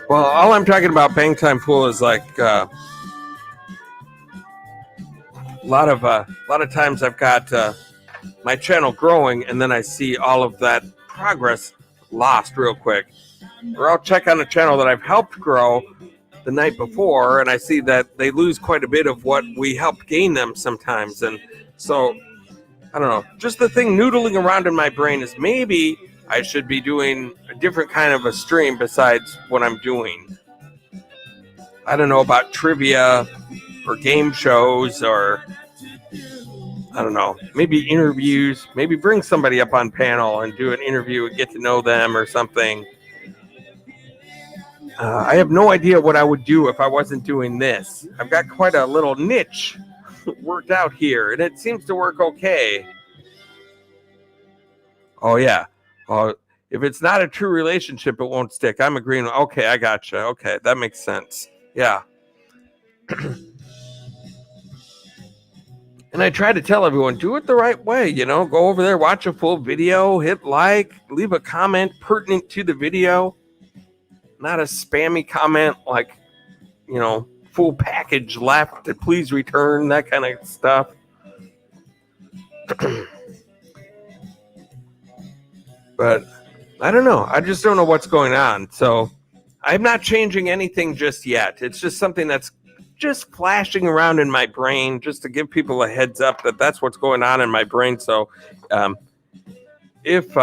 Well, all I'm talking about Bang Time Pool is like a lot of times I've got my channel growing, and then I see all of that progress lost real quick. Or I'll check on a channel that I've helped grow the night before, and I see that they lose quite a bit of what we helped gain them sometimes. And so, I don't know, just the thing noodling around in my brain is maybe I should be doing a different kind of a stream besides what I'm doing. I don't know about trivia or game shows or, I don't know, maybe interviews. Maybe bring somebody up on panel and do an interview and get to know them or something. I have no idea what I would do if I wasn't doing this. I've got quite a little niche worked out here, and it seems to work okay. Oh, yeah. If it's not a true relationship, it won't stick. I'm agreeing. Okay, I gotcha. Okay, that makes sense. Yeah. And I try to tell everyone, do it the right way. Go over there, watch a full video, hit like, leave a comment pertinent to the video. Not a spammy comment like, full package left, please return, that kind of stuff. But I don't know. I just don't know what's going on. So I'm not changing anything just yet. It's just something that's just flashing around in my brain just to give people a heads up that that's what's going on in my brain. So if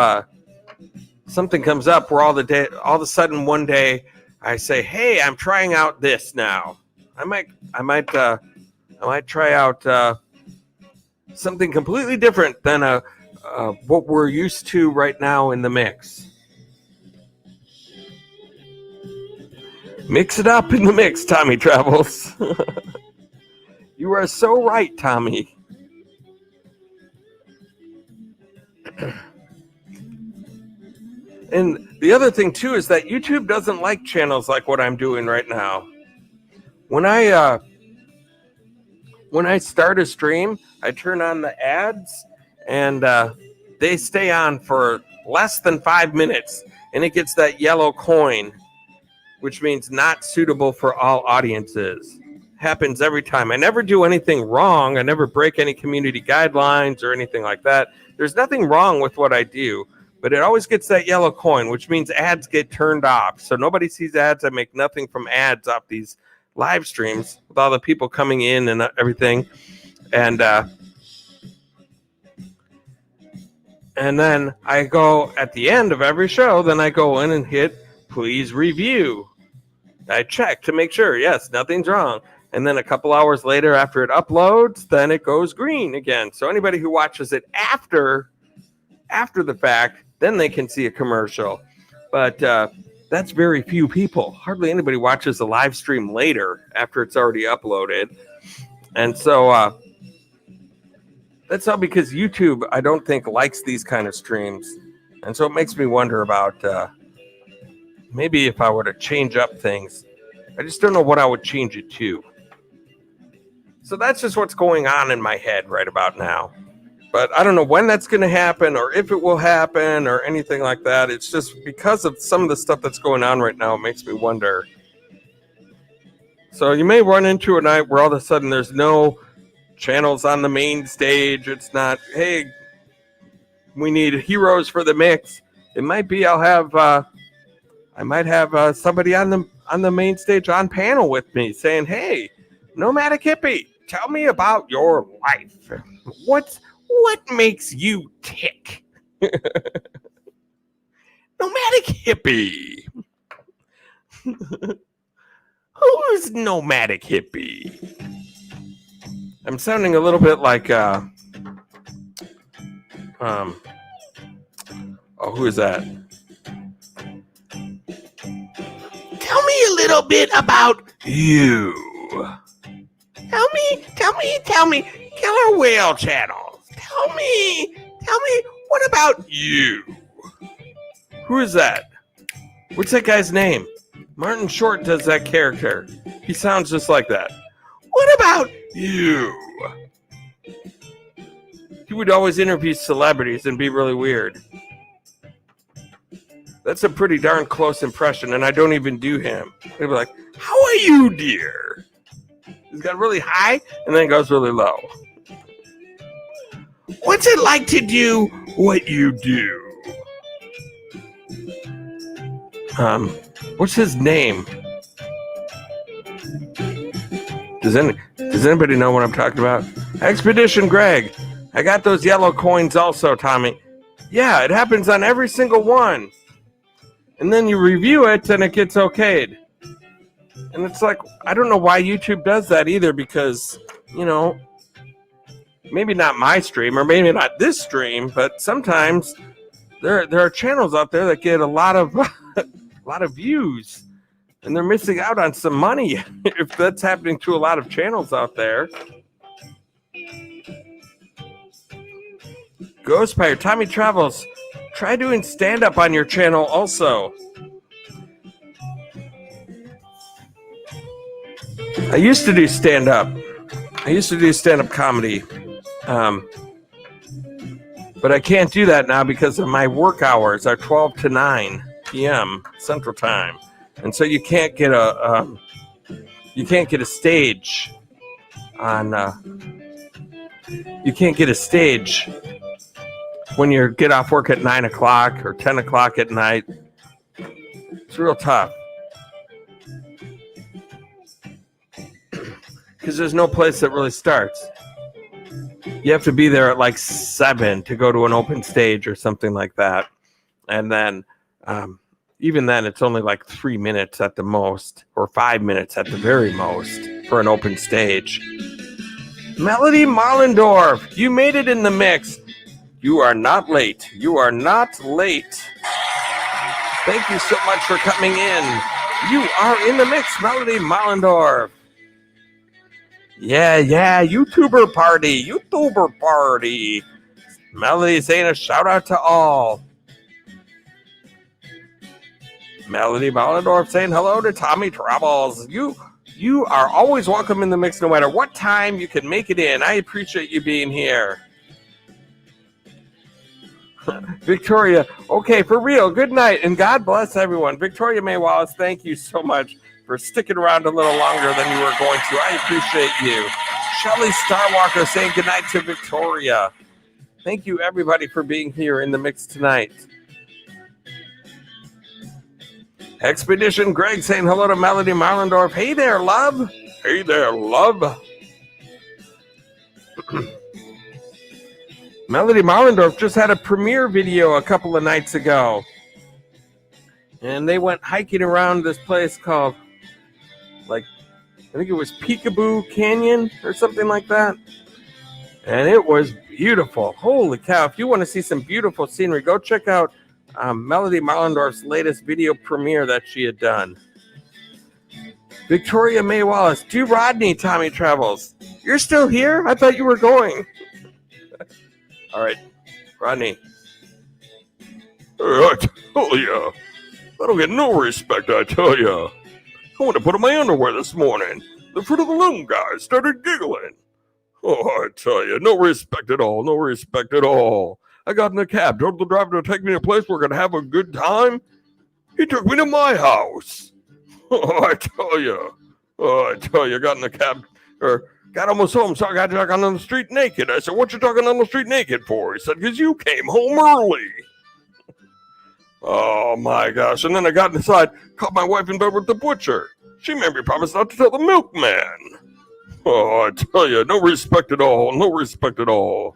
something comes up where all of a sudden one day I say, hey, I'm trying out this now. I might try out something completely different than what we're used to right now in the mix. Mix it up in the mix, Tommy Travels. You are so right, Tommy. And the other thing, too, is that YouTube doesn't like channels like what I'm doing right now. When I start a stream, I turn on the ads, and they stay on for less than 5 minutes, and it gets that yellow coin, which means not suitable for all audiences. Happens every time. I never do anything wrong. I never break any community guidelines or anything like that. There's nothing wrong with what I do, but it always gets that yellow coin, which means ads get turned off. So nobody sees ads. I make nothing from ads off these live streams with all the people coming in and everything. And then I go at the end of every show, then I go in and hit please review. I check to make sure, yes, nothing's wrong. And then a couple hours later after it uploads, then it goes green again. So anybody who watches it after the fact, then they can see a commercial. But that's very few people. Hardly anybody watches the live stream later after it's already uploaded. And so that's all because YouTube, I don't think, likes these kind of streams. And so it makes me wonder about maybe if I were to change up things. I just don't know what I would change it to. So that's just what's going on in my head right about now. But I don't know when that's going to happen or if it will happen or anything like that. It's just because of some of the stuff that's going on right now, it makes me wonder. So you may run into a night where all of a sudden there's no channels on the main stage. It's not, hey, we need heroes for the mix. It might be I might have somebody on the main stage on panel with me saying, hey, Nomadic Hippie, tell me about your life. What makes you tick? Nomadic Hippie. Who's Nomadic Hippie? I'm sounding a little bit like who is that? Tell me a little bit about you. Tell me, Killer Whale Channel. Tell me, what about you? Who is that? What's that guy's name? Martin Short does that character. He sounds just like that. What about you? He would always interview celebrities and be really weird. That's a pretty darn close impression, and I don't even do him. He'd be like, how are you, dear? He's got really high, and then it goes really low. What's it like to do what you do? What's his name? Does anybody know what I'm talking about? Expedition Greg. I got those yellow coins also, Tommy. Yeah, it happens on every single one. And then you review it, and it gets okayed. And it's like, I don't know why YouTube does that either, because, you know, maybe not my stream, or maybe not this stream, but sometimes there are channels out there that get a lot of views, and they're missing out on some money if that's happening to a lot of channels out there. Ghostfire, Tommy Travels, try doing stand-up on your channel also. I used to do stand-up. I used to do stand-up comedy. But I can't do that now because of my work hours are 12 to 9 p.m. Central Time. And so you can't get a stage on you can't get a stage when you get off work at 9 o'clock or 10 o'clock at night. It's real tough. Because there's no place that really starts. You have to be there at like 7 to go to an open stage or something like that. And then even then, it's only like 3 minutes at the most, or 5 minutes at the very most for an open stage. Melody Marlendorf, you made it in the mix. You are not late. You are not late. Thank you so much for coming in. You are in the mix, Melody Mollendorf. Yeah, YouTuber party. Melody saying a shout out to all. Melody Mollendorf saying hello to Tommy Troubles. You are always welcome in the mix no matter what time you can make it in. I appreciate you being here. Victoria, okay, for real, good night, and God bless everyone. Victoria May Wallace, thank you so much for sticking around a little longer than you were going to. I appreciate you. Shelly Starwalker saying good night to Victoria. Thank you, everybody, for being here in the mix tonight. Expedition Greg saying hello to Melody Mollendorf. Hey there, love. Hey there, love. Melody Mollendorf just had a premiere video a couple of nights ago. And they went hiking around this place called, I think it was Peekaboo Canyon or something like that. And it was beautiful. Holy cow. If you want to see some beautiful scenery, go check out Melody Mollendorf's latest video premiere that she had done. Victoria May Wallace. Do Rodney, Tommy Travels. You're still here? I thought you were going. All right, Rodney. I tell ya, I don't get no respect, I tell ya. I went to put on my underwear this morning. The Fruit of the Loom guy started giggling. Oh, I tell ya, no respect at all, no respect at all. I got in a cab, told the driver to take me to a place where we're going to have a good time. He took me to my house. Oh, I tell ya, got in the cab, got almost home, so I got talking on the street naked. I said, what you talking on the street naked for? He said, because you came home early. Oh, my gosh. And then I got inside, caught my wife in bed with the butcher. She made me promise not to tell the milkman. Oh, I tell you, no respect at all, no respect at all.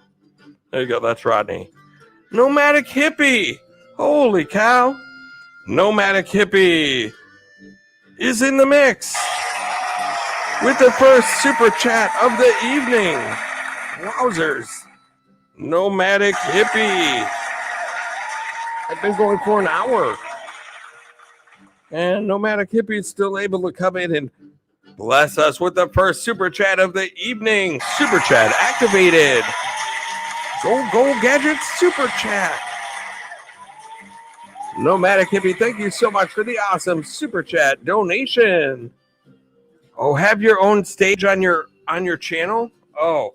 There you go, that's Rodney. Nomadic Hippie. Holy cow. Nomadic Hippie is in the mix with the first super chat of the evening. Wowzers. Nomadic Hippie. I've been going for an hour. And Nomadic Hippie is still able to come in and bless us with the first super chat of the evening. Super chat activated. Go Gadgets super chat. Nomadic Hippie, thank you so much for the awesome super chat donation. Oh, have your own stage on your channel? Oh.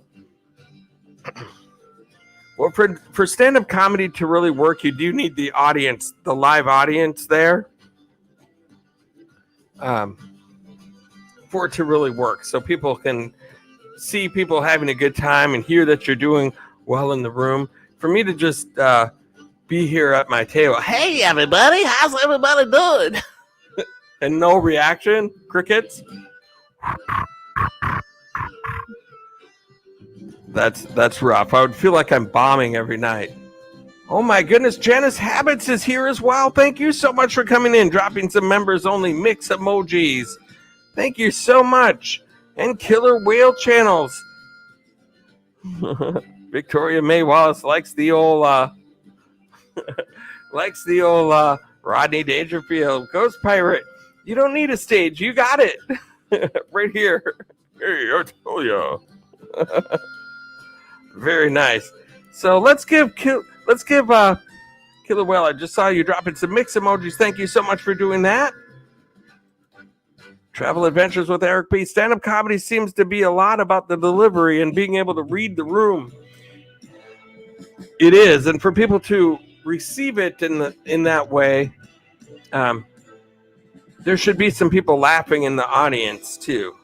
Well, for stand-up comedy to really work, you do need the audience, the live audience there. For it to really work. So people can see people having a good time and hear that you're doing well in the room. For me to just be here at my table, hey everybody, how's everybody doing? And no reaction, crickets. That's rough. I would feel like I'm bombing every night. Oh my goodness, Janice Habits is here as well. Thank you so much for coming in, dropping some members only mix emojis. Thank you so much. And Killer Whale Channels. Victoria May Wallace likes the old Rodney Dangerfield. Ghost Pirate, you don't need a stage. You got it. Right here. Hey, I tell ya. Very nice. So let's give Killer Whale. I just saw you dropping some mix emojis. Thank you so much for doing that. Travel Adventures with Eric B. Stand-up comedy seems to be a lot about the delivery and being able to read the room. It is, and for people to receive it in that way, there should be some people laughing in the audience too.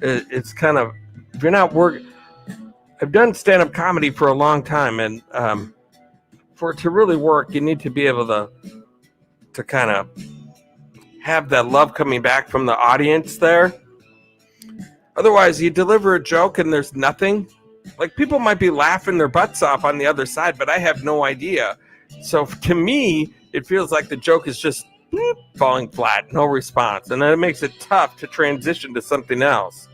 It's kind of, if you're not working. I've done stand-up comedy for a long time, and for it to really work, you need to be able to kind of have that love coming back from the audience there. Otherwise, you deliver a joke and there's nothing. Like, people might be laughing their butts off on the other side, but I have no idea. So to me, it feels like the joke is just falling flat, no response. And then it makes it tough to transition to something else.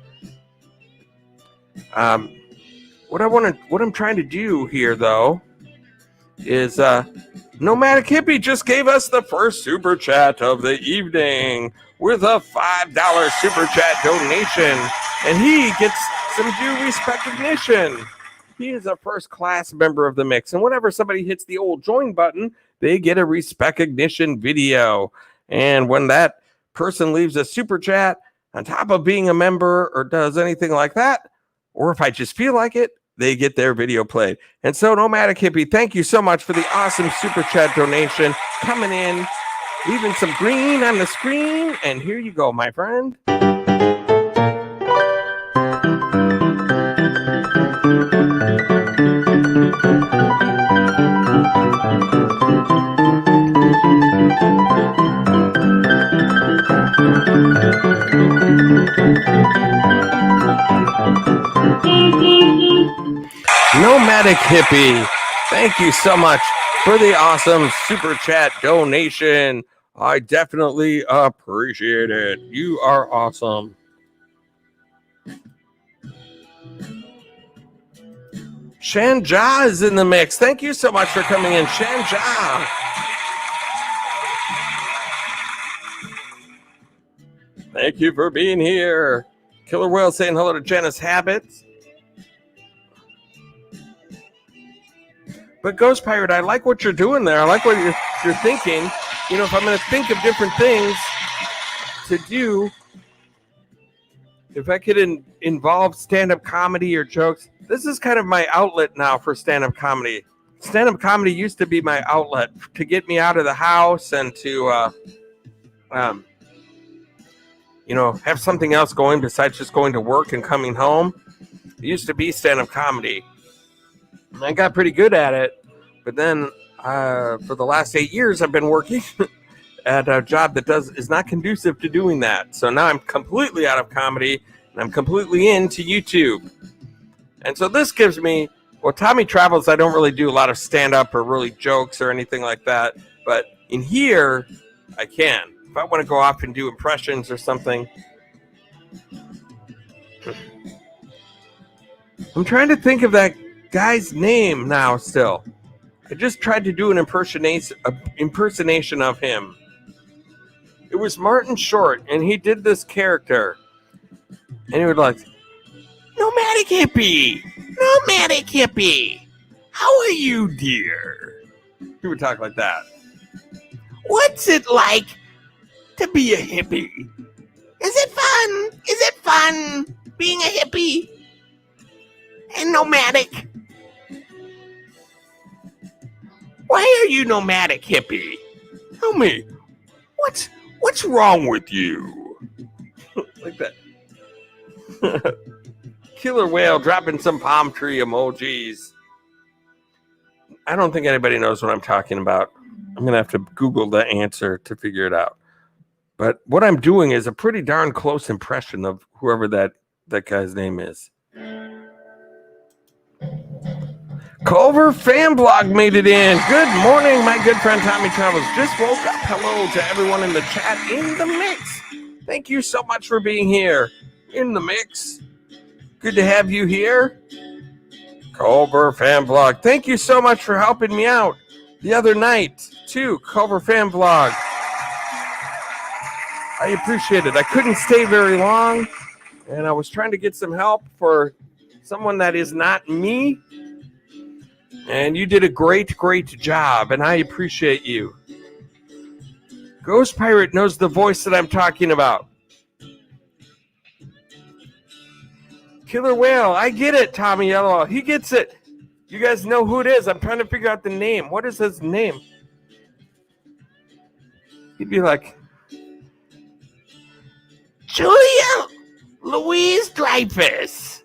What I'm trying to do here, though, is Nomadic Hippie just gave us the first super chat of the evening with a $5 super chat donation, and he gets some due recognition. He is a first-class member of the mix, and whenever somebody hits the old join button, they get a recognition video. And when that person leaves a super chat, on top of being a member or does anything like that, or if I just feel like it, they get their video played. And so, Nomadic Hippie, thank you so much for the awesome super chat donation coming in, leaving some green on the screen. And here you go, my friend. Nomadic Hippie, thank you so much for the awesome super chat donation. I definitely appreciate it. You are awesome. Shanja is in the mix. Thank you so much for coming in, Shanja. Thank you for being here. Killer Whale saying hello to Janice Habits. But Ghost Pirate, I like what you're doing there. I like what you're thinking. You know, if I'm going to think of different things to do, if I could involve stand-up comedy or jokes, this is kind of my outlet now for stand-up comedy. Stand-up comedy used to be my outlet to get me out of the house and to, you know, have something else going besides just going to work and coming home. It used to be stand-up comedy. I got pretty good at it, but then for the last 8 years, I've been working at a job that is not conducive to doing that. So now I'm completely out of comedy, and I'm completely into YouTube. And so this gives me, well, Tommy Travels, I don't really do a lot of stand-up or really jokes or anything like that, but in here, I can. If I want to go off and do impressions or something. I'm trying to think of that guy's name now still. I just tried to do an impersonation of him. It was Martin Short, and he did this character. And he would like, Nomadic Hippie! Nomadic Hippie! How are you, dear? He would talk like that. What's it like to be a hippie? Is it fun? Is it fun being a hippie? And nomadic? Why are you nomadic, hippie? Tell me, what's wrong with you? Like that. Killer Whale dropping some palm tree emojis. I don't think anybody knows what I'm talking about. I'm going to have to Google the answer to figure it out. But what I'm doing is a pretty darn close impression of whoever that guy's name is. Culver Fan Blog made it in. Good morning, my good friend Tommy Travels. Just woke up. Hello to everyone in the chat in the mix. Thank you so much for being here in the mix. Good to have you here. Culver Fan Blog. Thank you so much for helping me out the other night, too. Culver Fan Blog. I appreciate it. I couldn't stay very long, and I was trying to get some help for someone that is not me. And you did a great, great job, and I appreciate you. Ghost Pirate knows the voice that I'm talking about. Killer Whale, I get it, Tommy Yellow. He gets it. You guys know who it is. I'm trying to figure out the name. What is his name? He'd be like, Julia Louise Dreyfus.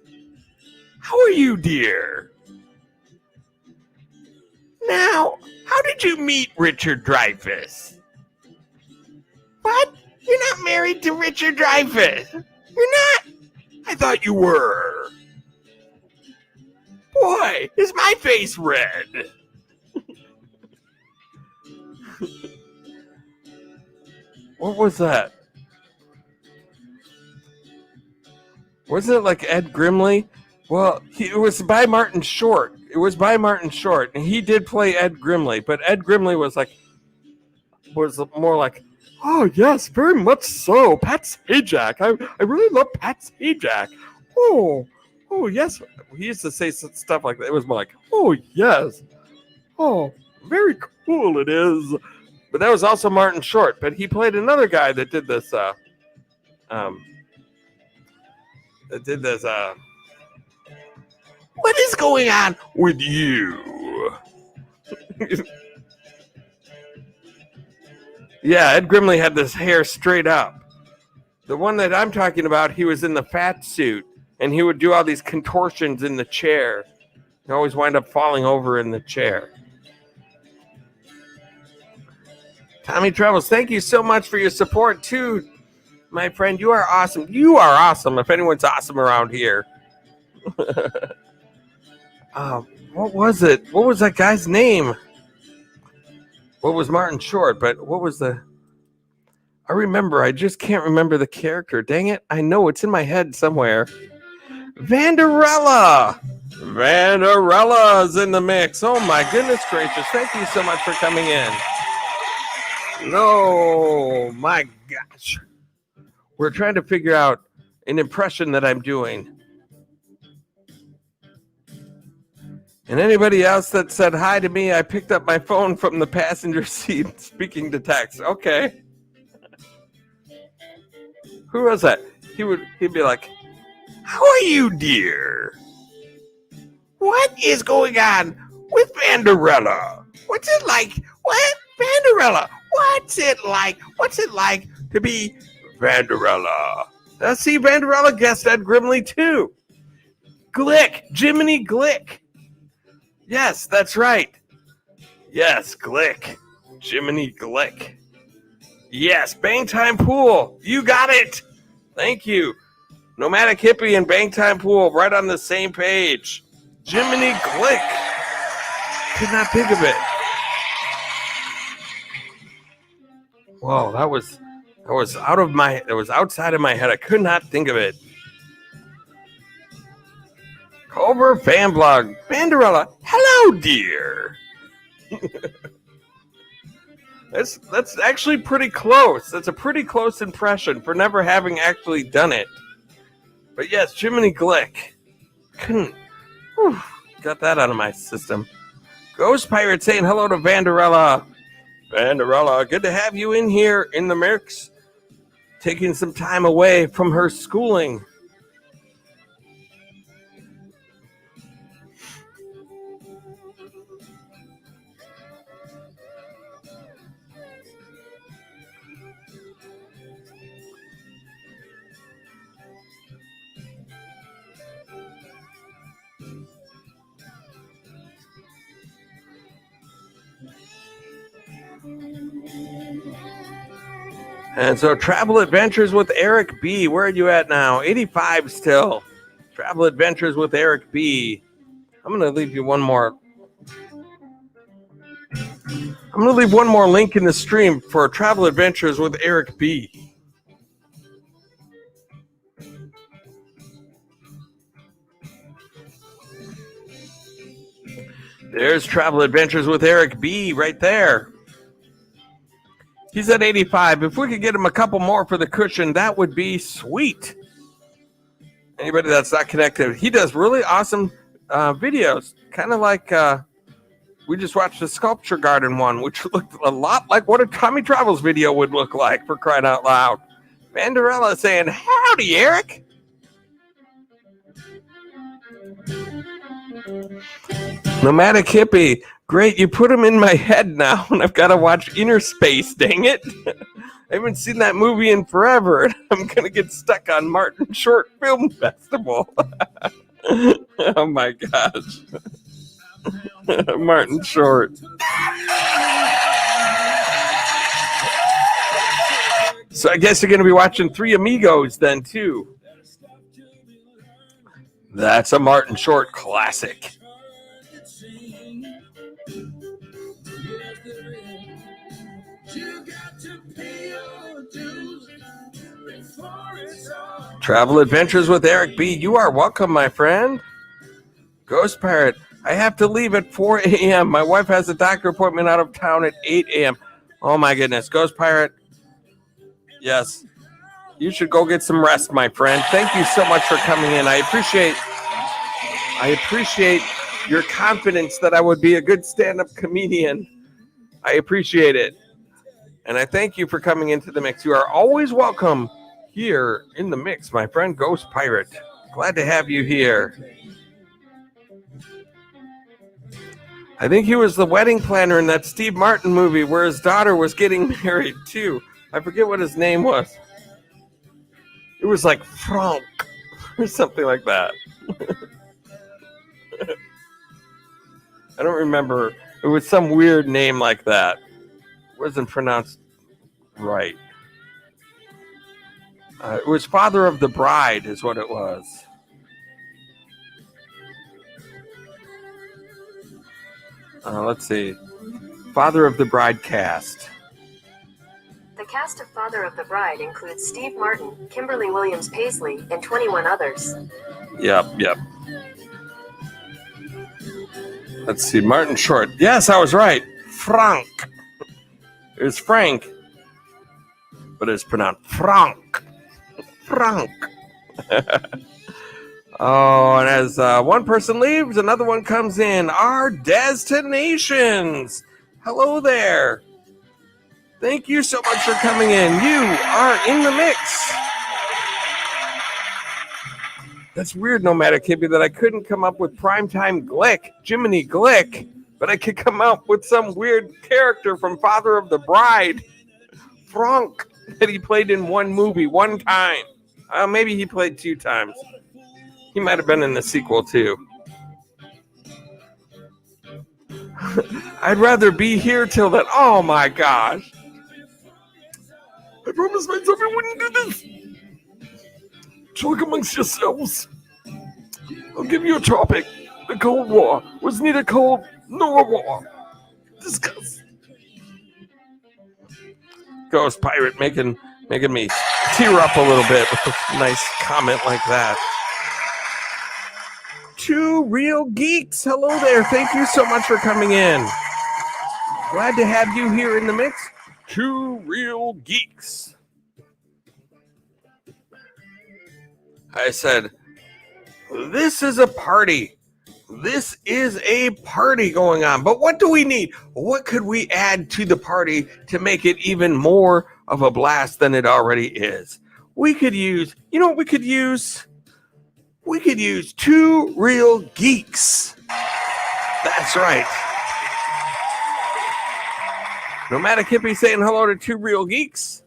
How are you, dear? Now, how did you meet Richard Dreyfuss? What? You're not married to Richard Dreyfuss? You're not? I thought you were. Boy, is my face red. What was that? Wasn't it like Ed Grimley? Well, it was by Martin Short. It was by Martin Short, and he did play Ed Grimley, but Ed Grimley was more like, oh yes, very much so, Pat Sajak. I really love Pat Sajak. Oh yes. He used to say stuff like that. It was more like, oh yes, oh very cool it is. But that was also Martin Short. But he played another guy that did this. What is going on with you? Yeah, Ed Grimley had this hair straight up. The one that I'm talking about, he was in the fat suit, and he would do all these contortions in the chair. He always wind up falling over in the chair. Tommy Travels, thank you so much for your support, too, my friend. You are awesome. You are awesome, if anyone's awesome around here. What was it? What was that guy's name? What was Martin Short? But what was the... I remember. I just can't remember the character. Dang it. I know. It's in my head somewhere. Vanderella. Vanderella's in the mix. Oh, my goodness gracious. Thank you so much for coming in. No, my gosh. We're trying to figure out an impression that I'm doing. And anybody else that said hi to me, I picked up my phone from the passenger seat speaking to text. Okay. Who was that? He'd be like, how are you, dear? What is going on with Vanderella? What's it like? What? Vanderella. What's it like? What's it like to be Vanderella? Let's see, Vanderella guessed Ed Grimley too. Glick. Jiminy Glick. Yes, that's right. Yes, Glick. Jiminy Glick. Yes, Bang Time Pool. You got it. Thank you. Nomadic Hippie and Bang Time Pool right on the same page. Jiminy Glick. Could not think of it. Whoa, that was outside of my head. I could not think of it. Culver Fan Blog. Vanderella. Hello, dear. That's actually pretty close. That's a pretty close impression for never having actually done it. But yes, Jiminy Glick. Got that out of my system. Ghost Pirate saying hello to Vanderella. Vanderella, good to have you in here in the mix. Taking some time away from her schooling. And so Travel Adventures with Eric B. Where are you at now? 85 still. Travel Adventures with Eric B. I'm going to leave you one more. I'm going to leave one more link in the stream for Travel Adventures with Eric B. There's Travel Adventures with Eric B. right there. He's at 85. If we could get him a couple more for the cushion, that would be sweet. Anybody that's not connected, he does really awesome videos. Kind of like we just watched the Sculpture Garden one, which looked a lot like what a Tommy Travels video would look like, for crying out loud. Vanderella saying, howdy, Eric. Nomadic Hippie. Great, you put him in my head now, and I've got to watch Inner Space, dang it. I haven't seen that movie in forever, and I'm going to get stuck on Martin Short Film Festival. Oh, my gosh. Martin Short. So I guess you're going to be watching Three Amigos then, too. That's a Martin Short classic. Travel Adventures with Eric B. You are welcome, my friend. Ghost Pirate. I have to leave at 4 a.m. My wife has a doctor appointment out of town at 8 a.m. Oh my goodness. Ghost Pirate. Yes. You should go get some rest, my friend. Thank you so much for coming in. I appreciate your confidence that I would be a good stand-up comedian. I appreciate it. And I thank you for coming into the mix. You are always welcome here in the mix, my friend Ghost Pirate. Glad to have you here. I think he was the wedding planner in that Steve Martin movie where his daughter was getting married too. I forget what his name was. It was like Frank or something like that. I don't remember. It was some weird name like that. It wasn't pronounced right. It was Father of the Bride is what it was. Let's see. Father of the Bride cast. The cast of Father of the Bride includes Steve Martin, Kimberly Williams Paisley, and 21 others. Yep. Let's see. Martin Short. Yes, I was right. Frank. It was Frank. But it's pronounced Frank. Frank. Oh, and as one person leaves, another one comes in. Our destinations. Hello there. Thank you so much for coming in. You are in the mix. That's weird, Nomadic Hippie, that I couldn't come up with Primetime Glick, Jiminy Glick, but I could come up with some weird character from Father of the Bride, Frank, that he played in one movie one time. Maybe he played 2 times. He might have been in the sequel, too. I'd rather be here till that. Oh, my gosh. I promised myself I wouldn't do this. Talk amongst yourselves. I'll give you a topic. The Cold War. Was neither cold nor a war. Discuss. Ghost Pirate making me tear up a little bit with a nice comment like that. 2 Real Geeks. Hello there. Thank you so much for coming in. Glad to have you here in the mix. 2 Real Geeks. I said, this is a party. This is a party going on. But what do we need? What could we add to the party to make it even more of a blast than it already is? We could use, you know what we could use? We could use 2 Real Geeks. That's right. Nomadic Hippie saying hello to 2 Real Geeks.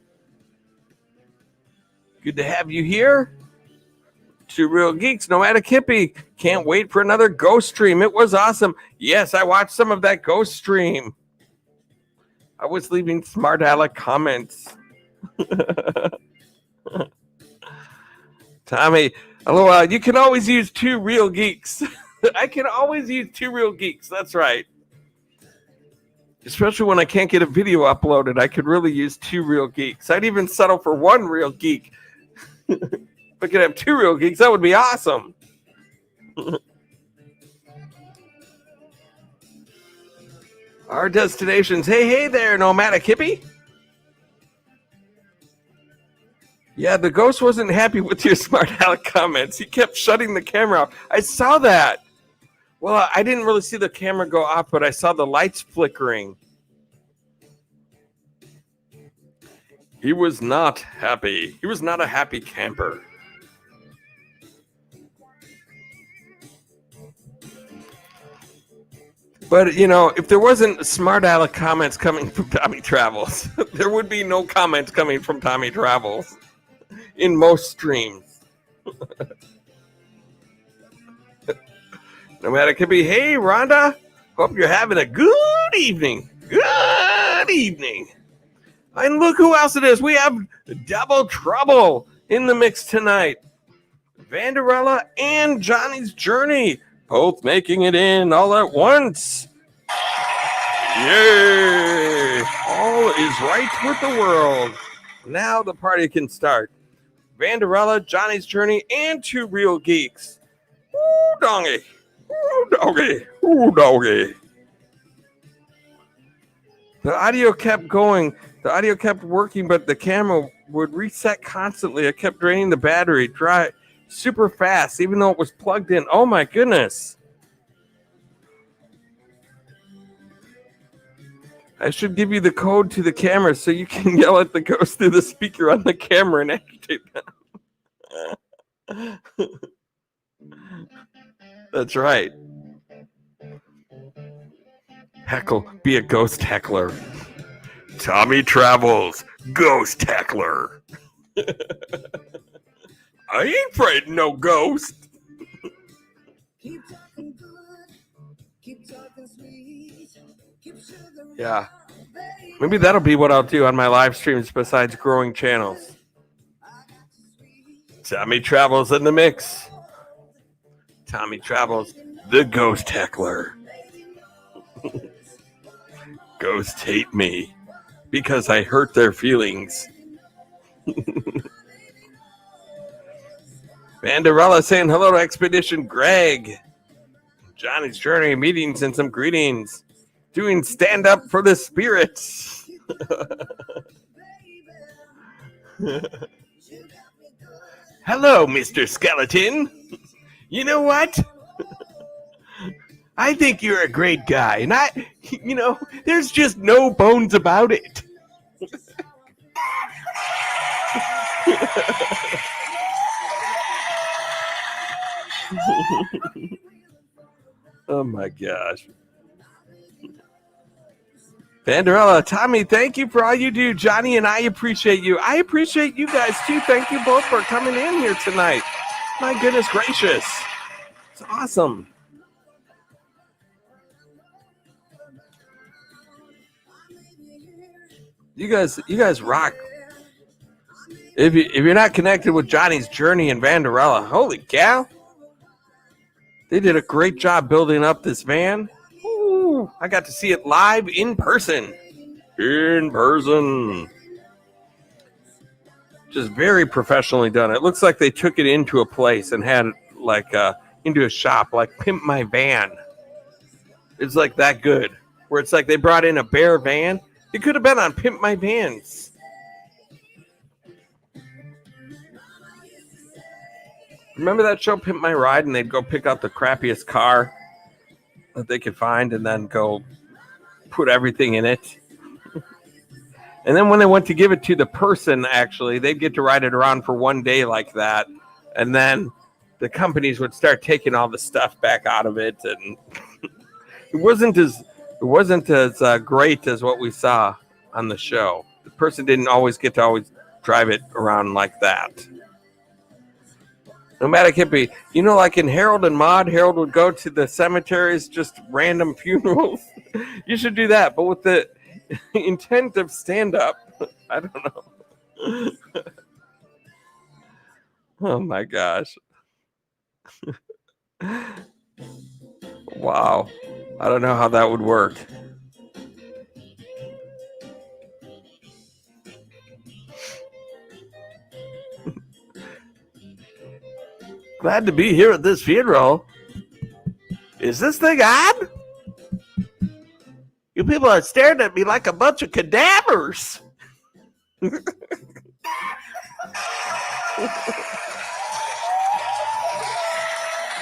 Good to have you here. 2 Real Geeks, Nomadic Hippie. Can't wait for another ghost stream. It was awesome. Yes, I watched some of that ghost stream. I was leaving smart aleck comments. Tommy, hello. You can always use 2 Real Geeks. I can always use 2 Real Geeks. That's right. Especially when I can't get a video uploaded, I could really use 2 Real Geeks. I'd even settle for 1 Real Geek. If I could have 2 Real Geeks, that would be awesome. Our destinations. Hey there, Nomadic Hippie. Yeah, the ghost wasn't happy with your smart aleck comments. He kept shutting the camera off. I saw that. Well, I didn't really see the camera go off, but I saw the lights flickering. He was not happy. He was not a happy camper. But, you know, if there wasn't smart aleck comments coming from Tommy Travels, there would be no comments coming from Tommy Travels in most streams. Nomadic Hippie, hey, Rhonda. Hope you're having a good evening. Good evening. And look who else it is. We have Double Trouble in the mix tonight. Vanderella and Johnny's Journey. Both making it in all at once. Yay! All is right with the world. Now the party can start. Vanderella, Johnny's Journey, and 2 Real Geeks. Woo, dongy. Ooh, doggy. Ooh, doggy. The audio kept going. The audio kept working, but the camera would reset constantly. I kept draining the battery dry super fast, even though it was plugged in. Oh my goodness. I should give you the code to the camera so you can yell at the ghost through the speaker on the camera and agitate them. That's right. Heckle, be a ghost heckler. Tommy Travels, ghost heckler. I ain't afraid of no ghost. Yeah. Maybe that'll be what I'll do on my live streams besides growing channels. Tommy Travels in the mix. Tommy Travels, the ghost heckler. Ghosts hate me because I hurt their feelings. Vanderella saying hello to Expedition Greg. Johnny's Journey, meetings and some greetings. Doing stand up for the spirits. Hello, Mr. Skeleton. You know what? I think you're a great guy, and there's just no bones about it. Oh my gosh. Vanderella, Tommy, thank you for all you do. Johnny and I appreciate you. I appreciate you guys too. Thank you both for coming in here tonight. My goodness gracious. It's awesome. You guys rock. If you're not connected with Johnny's Journey and Vanderella, holy cow. They did a great job building up this van. Ooh, I got to see it live in person. In person. Just very professionally done. It looks like they took it into a place and had into a shop like Pimp My Van. It's like that good. Where it's like they brought in a bare van. It could have been on Pimp My Vans. Remember that show, Pimp My Ride, and they'd go pick out the crappiest car that they could find and then go put everything in it. And then when they went to give it to the person, actually, they'd get to ride it around for one day like that. And then the companies would start taking all the stuff back out of it. And it wasn't as great as what we saw on the show. The person didn't always get to always drive it around like that. Nomadic Hippie, like in Harold and Maude, Harold would go to the cemeteries, just random funerals. You should do that, but with the intent of stand-up. I don't know. Oh my gosh. Wow. I don't know how that would work. Glad to be here at this funeral. Is this thing on? You people are staring at me like a bunch of cadavers.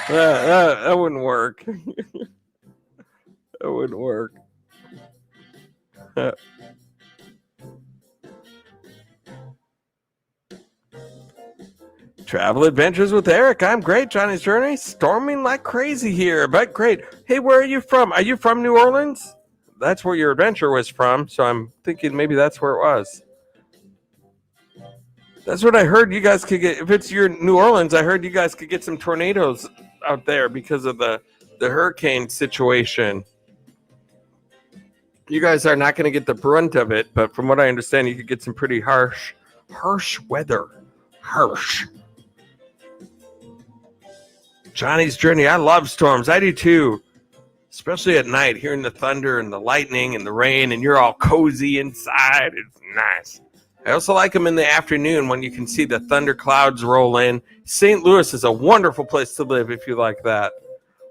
That wouldn't work. That wouldn't work. Travel adventures with Eric. I'm great. Johnny's Journey. Storming like crazy here, but great. Hey, where are you from? Are you from New Orleans? That's where your adventure was from, so I'm thinking maybe that's where it was. That's what I heard you guys could get. If it's your New Orleans, I heard you guys could get some tornadoes out there because of the hurricane situation. You guys are not going to get the brunt of it, but from what I understand, you could get some pretty harsh weather. Harsh. Johnny's Journey. I love storms. I do too. Especially at night, hearing the thunder and the lightning and the rain, and you're all cozy inside. It's nice. I also like them in the afternoon when you can see the thunder clouds roll in. St. Louis is a wonderful place to live if you like that.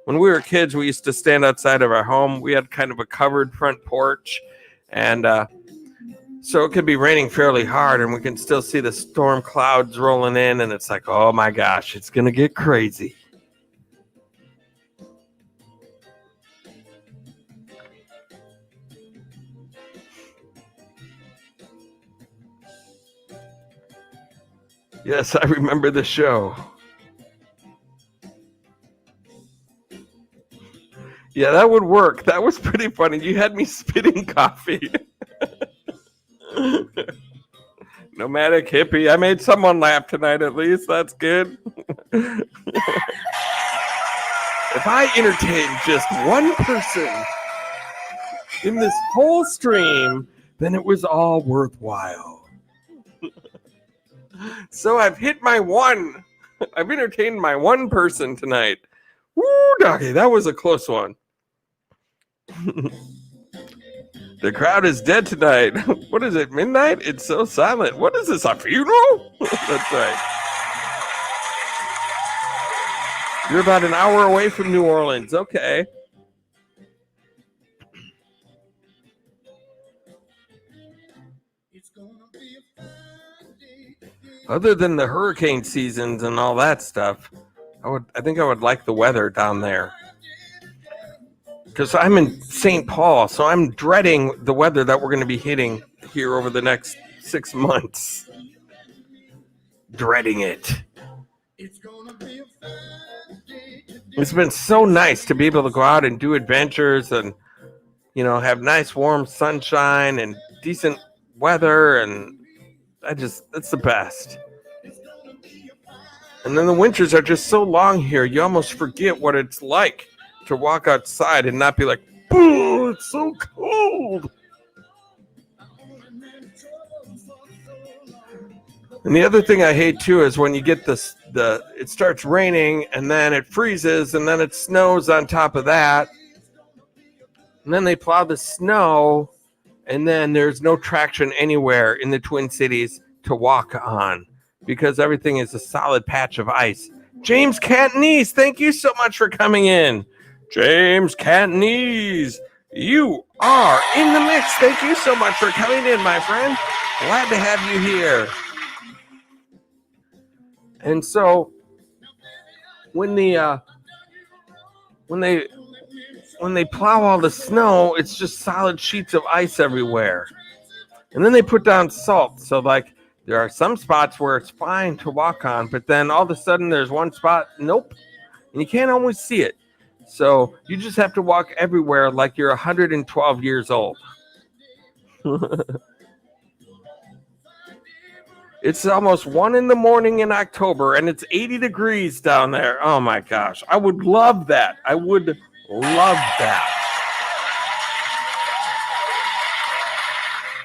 When we were kids, we used to stand outside of our home. We had kind of a covered front porch, and so it could be raining fairly hard, and we can still see the storm clouds rolling in, and it's like, oh my gosh, it's going to get crazy. Yes, I remember the show. Yeah, that would work. That was pretty funny. You had me spitting coffee. Nomadic hippie. I made someone laugh tonight at least. That's good. If I entertained just one person in this whole stream, then it was all worthwhile. So I've hit my one. I've entertained my one person tonight. Woo, doggy, that was a close one. The crowd is dead tonight. What is it, midnight? It's so silent. What is this, a funeral? That's right. You're about an hour away from New Orleans. Okay. Other than the hurricane seasons and all that stuff, I think I would like the weather down there. Because I'm in St. Paul, so I'm dreading the weather that we're going to be hitting here over the next 6 months. Dreading it. It's been so nice to be able to go out and do adventures and, have nice warm sunshine and decent weather, and it's the best. And then the winters are just so long here, you almost forget what it's like to walk outside and not be like, "Boo, it's so cold." And the other thing I hate too is when you get it starts raining and then it freezes and then it snows on top of that. And then they plow the snow and then there's no traction anywhere in the Twin Cities to walk on because everything is a solid patch of ice. James Cantonese, thank you so much for coming in. James Cantonese, you are in the mix. Thank you so much for coming in, my friend. Glad to have you here. And so when they plow all the snow, it's just solid sheets of ice everywhere. And then they put down salt. So there are some spots where it's fine to walk on, but then all of a sudden there's one spot, nope. And you can't always see it. So you just have to walk everywhere like you're 112 years old. It's almost 1 a.m. in October, and it's 80 degrees down there. Oh, my gosh. I would love that. I would love that.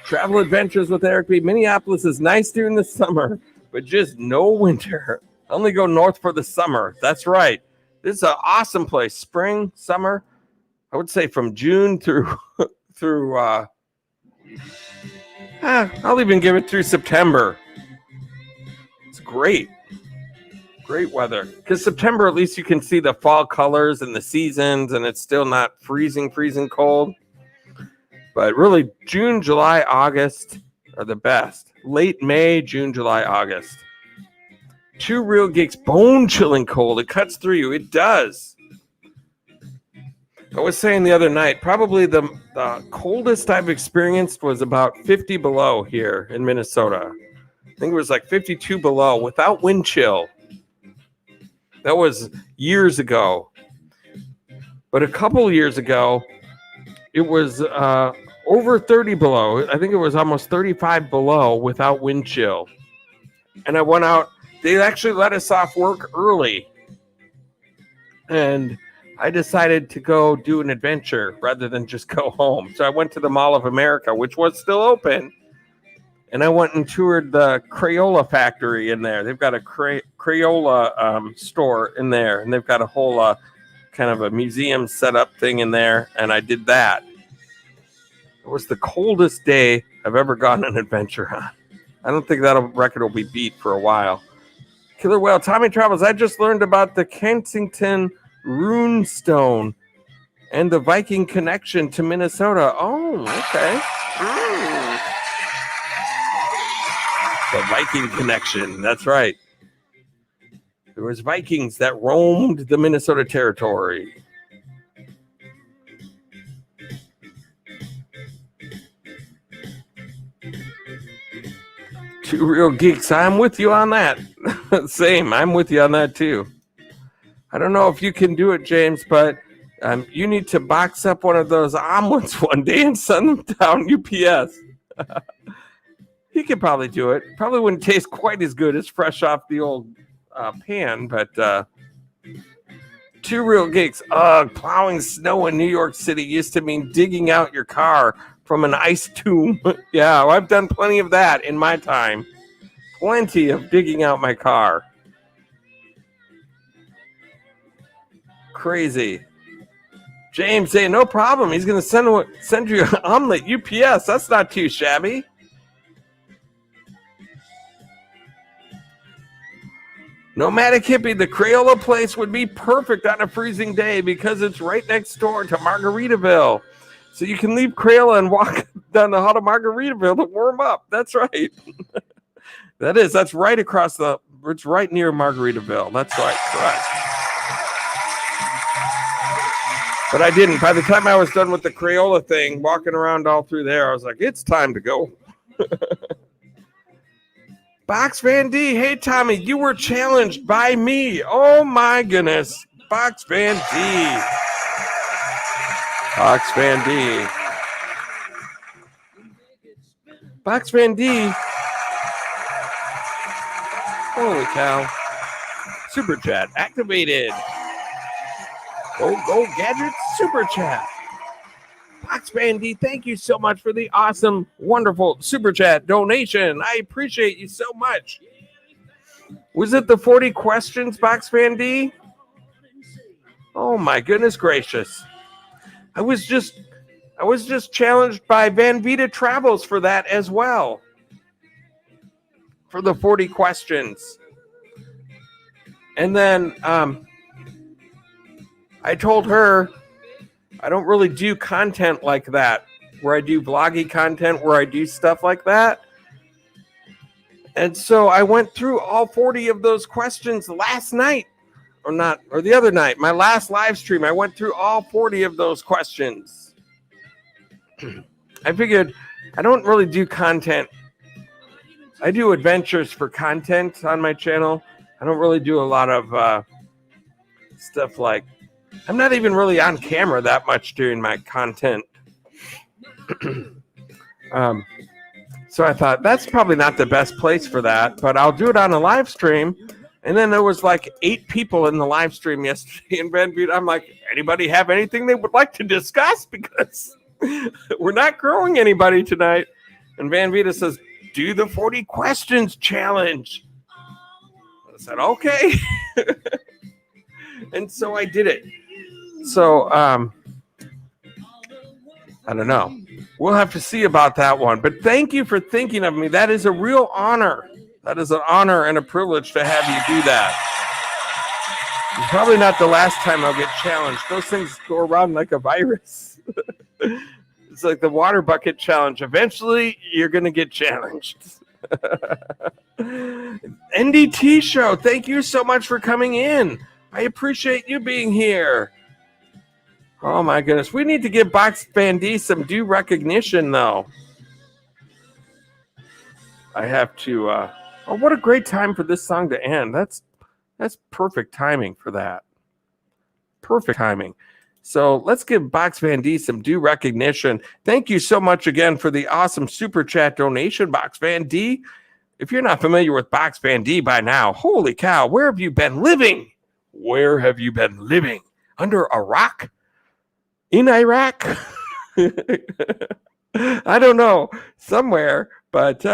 Travel Adventures with Eric B. Minneapolis is nice during the summer, but just no winter. Only go north for the summer. That's right. This is an awesome place. Spring, summer, I would say from June through I'll even give it through September. It's great weather. Because September, at least you can see the fall colors and the seasons, and it's still not freezing cold. But really, June, July, August are the best. Late May, June, July, August. 2 Real Geeks, bone-chilling cold. It cuts through you. It does. I was saying the other night, probably the coldest I've experienced was about 50 below here in Minnesota. I think it was like 52 below without wind chill. That was years ago. But a couple years ago, it was over 30 below. I think it was almost 35 below without wind chill. And I went out. They actually let us off work early. And I decided to go do an adventure rather than just go home. So I went to the Mall of America, which was still open. And I went and toured the Crayola factory in there. They've got a Crayola store in there. And they've got a whole kind of a museum setup thing in there. And I did that. It was the coldest day I've ever gone on an adventure on. I don't think that record will be beat for a while. Killer Whale, Tommy Travels. I just learned about the Kensington runestone, and the Viking connection to Minnesota. Oh, okay. The Viking connection. That's right. There was Vikings that roamed the Minnesota territory. Two real geeks. I'm with you on that. Same. I'm with you on that too. I don't know if you can do it, James, but you need to box up one of those omelets one day and send them down UPS. He could probably do it. Probably wouldn't taste quite as good as fresh off the old pan, but two real geeks. Plowing snow in New York City used to mean digging out your car from an ice tomb. Yeah, well, I've done plenty of that in my time. Plenty of digging out my car. Crazy. James saying, no problem. He's going to send you an omelet UPS. That's not too shabby. Nomadic Hippie, the Crayola place would be perfect on a freezing day because it's right next door to Margaritaville. So you can leave Crayola and walk down the hall to Margaritaville to warm up. That's right. That's right across it's right near Margaritaville. That's right. Correct. But I didn't. By the time I was done with the Crayola thing, walking around all through there, I was like, it's time to go. Box Van D, hey Tommy, you were challenged by me. Oh my goodness. Box Van D. Box Van D. Box Van D. Holy cow. Super chat activated. Go Gadget Super Chat. Box Bandy, thank you so much for the awesome, wonderful Super Chat donation. I appreciate you so much. Was it the 40 questions, Box Bandy? Oh my goodness gracious. I was just challenged by Van Vita Travels for that as well. For the 40 questions. And then I told her I don't really do content like that, where I do vloggy content, where I do stuff like that. And so I went through all 40 of those questions last night, or the other night, my last live stream. I went through all 40 of those questions. I figured I don't really do content. I do adventures for content on my channel. I don't really do a lot of stuff like, I'm not even really on camera that much during my content. So I thought that's probably not the best place for that, but I'll do it on a live stream. And then there was like 8 people in the live stream yesterday in Van Vita. I'm like, anybody have anything they would like to discuss? Because we're not growing anybody tonight. And Van Vita says, do the 40 questions challenge. I said, okay. And so I did it. So, I don't know. We'll have to see about that one. But thank you for thinking of me. That is a real honor. That is an honor and a privilege to have you do that. It's probably not the last time I'll get challenged. Those things go around like a virus. It's like the water bucket challenge. Eventually, you're going to get challenged. NDT show, thank you so much for coming in. I appreciate you being here. Oh my goodness. We need to give Box Bandy some due recognition, though. I have to oh, what a great time for this song to end. That's perfect timing for that. Perfect timing. So let's give Box Van D some due recognition. Thank you so much again for the awesome super chat donation, Box Van D. If you're not familiar with Box Van D by now, holy cow, where have you been living? Where have you been living? Under a rock? In Iraq? I don't know. Somewhere. But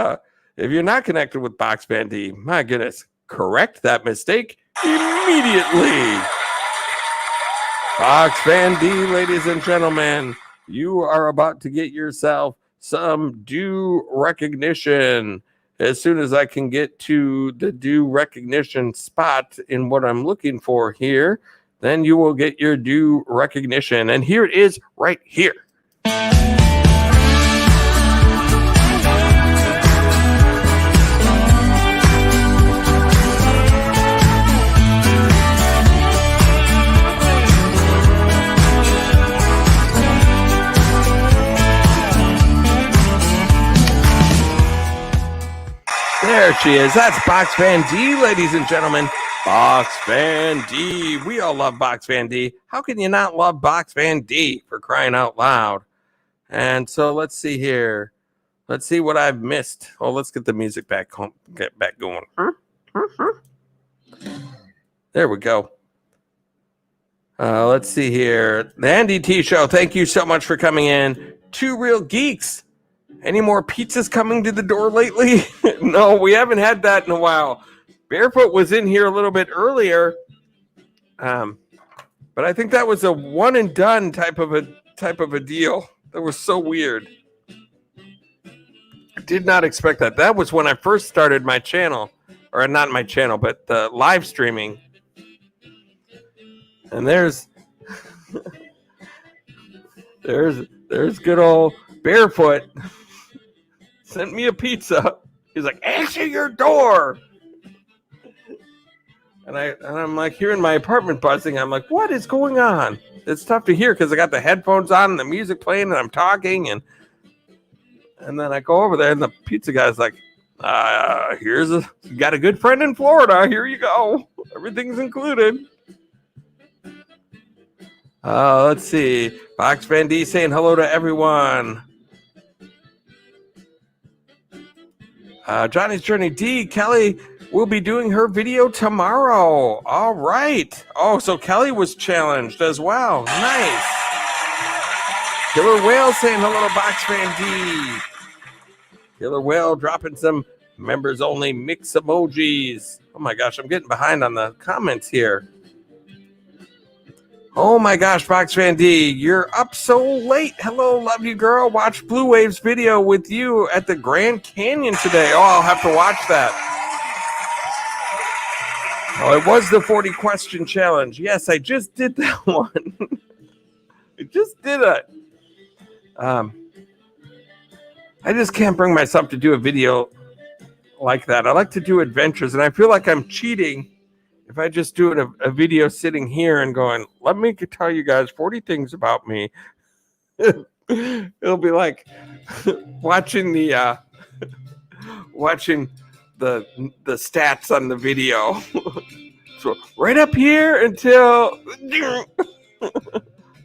if you're not connected with Box Van D, my goodness, correct that mistake immediately. Box Van D, ladies and gentlemen, you are about to get yourself some due recognition. As soon as I can get to the due recognition spot in what I'm looking for here, then you will get your due recognition. And here it is right here. There she is. That's Box Fan D, ladies and gentlemen. Box Fan D. We all love Box Fan D. How can you not love Box Fan D, for crying out loud? And so let's see here. Let's see what I've missed. Oh, let's get the music back home. Get back going. There we go. Let's see here. The Andy T Show. Thank you so much for coming in. Two Real Geeks. Any more pizzas coming to the door lately? No, we haven't had that in a while. Barefoot was in here a little bit earlier, but I think that was a one and done type of a deal. That was so weird. I did not expect that. That was when I first started my channel, or not my channel, but the live streaming. And there's good old Barefoot. Sent me a pizza. He's like, answer your door. And I'm like hearing my apartment buzzing. I'm like, what is going on? It's tough to hear because I got the headphones on and the music playing and I'm talking and then I go over there and the pizza guy's like, you got a good friend in Florida. Here you go. Everything's included. Let's see. Box Van D saying hello to everyone. Johnny's Journey D. Kelly will be doing her video tomorrow. All right. Oh, so Kelly was challenged as well. Nice. Killer Whale saying hello to Box Fan D. Killer Whale dropping some members only mix emojis. Oh my gosh, I'm getting behind on the comments here. Oh my gosh, Box Fan D, you're up so late. Hello, love you, girl. Watch Blue Wave's video with you at the Grand Canyon today. Oh, I'll have to watch that. Oh, it was the 40 question challenge. Yes, I just did that one. I just did it. I just can't bring myself to do a video like that. I like to do adventures, and I feel like I'm cheating if I just do a video sitting here and going, let me tell you guys 40 things about me. It'll be like watching the stats on the video. So right up here until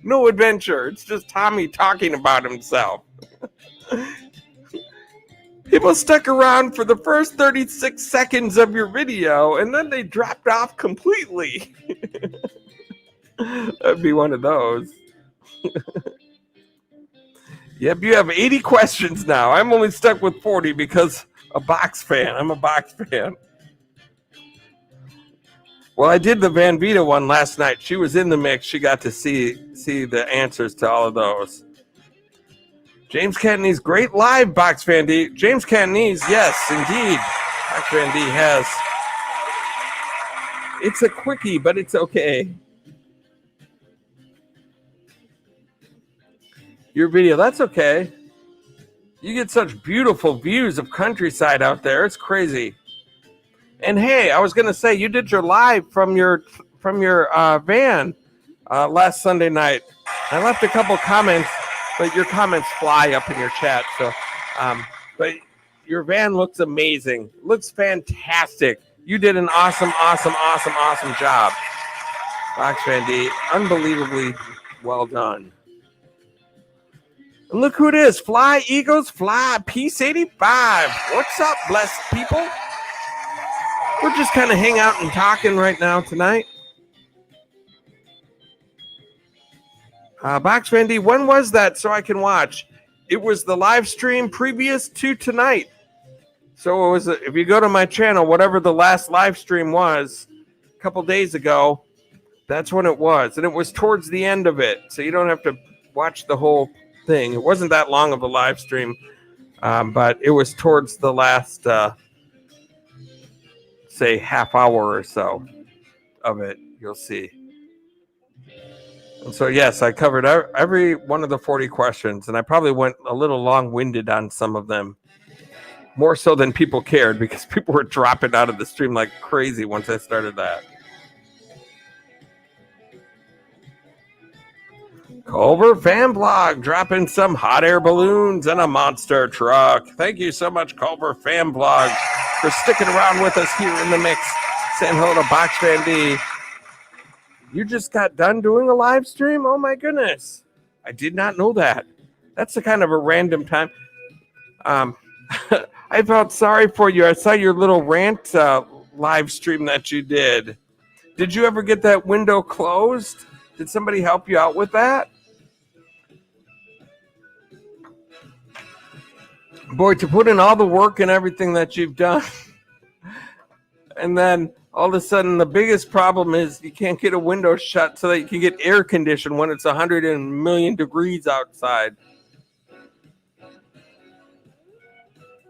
no adventure. It's just Tommy talking about himself. People stuck around for the first 36 seconds of your video, and then they dropped off completely. That'd be one of those. Yep, you have 80 questions now. I'm only stuck with 40 because a box fan. I'm a box fan. Well, I did the Van Vita one last night. She was in the mix. She got to see the answers to all of those. James Cantonese, great live, Box Fan D. James Cantonese, yes, indeed. Box Fan D has. It's a quickie, but it's okay. Your video, that's okay. You get such beautiful views of countryside out there. It's crazy. And hey, I was gonna say, you did your live from your van last Sunday night. I left a couple comments. But your comments fly up in your chat. So, but your van looks amazing. Looks fantastic. You did an awesome job. Box Van D, unbelievably well done. And look who it is. Fly Eagles Fly, Peace 85. What's up, blessed people? We're just kind of hanging out and talking right now tonight. Box Van D, when was that so I can watch? It was the live stream previous to tonight. So it was, if you go to my channel, whatever the last live stream was a couple days ago, that's when it was. And it was towards the end of it. So you don't have to watch the whole thing. It wasn't that long of a live stream, but it was towards the last, say, half hour or so of it. You'll see. And so, yes, I covered every one of the 40 questions, and I probably went a little long-winded on some of them. More so than people cared, because people were dropping out of the stream like crazy once I started that. Culver Fan Blog dropping some hot air balloons and a monster truck. Thank you so much, Culver Fan Blog, for sticking around with us here in the mix. Saying hello to Box Fan D. You just got done doing a live stream? Oh my goodness. I did not know that. That's a kind of a random time. I felt sorry for you. I saw your little rant live stream that you did. Did you ever get that window closed? Did somebody help you out with that? Boy, to put in all the work and everything that you've done, and then all of a sudden the biggest problem is you can't get a window shut so that you can get air conditioned when it's 100 million degrees outside.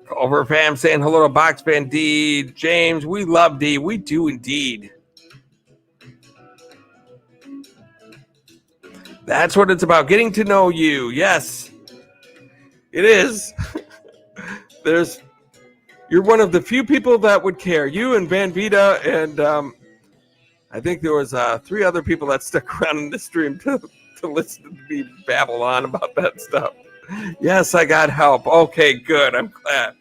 Culver fam saying hello to Box Fan D. James, we love D. We do indeed. That's what it's about, getting to know you. Yes, it is. You're one of the few people that would care. You and Van Vita, and I think there was 3 other people that stuck around in the stream to listen to me babble on about that stuff. Yes, I got help. Okay, good. I'm glad.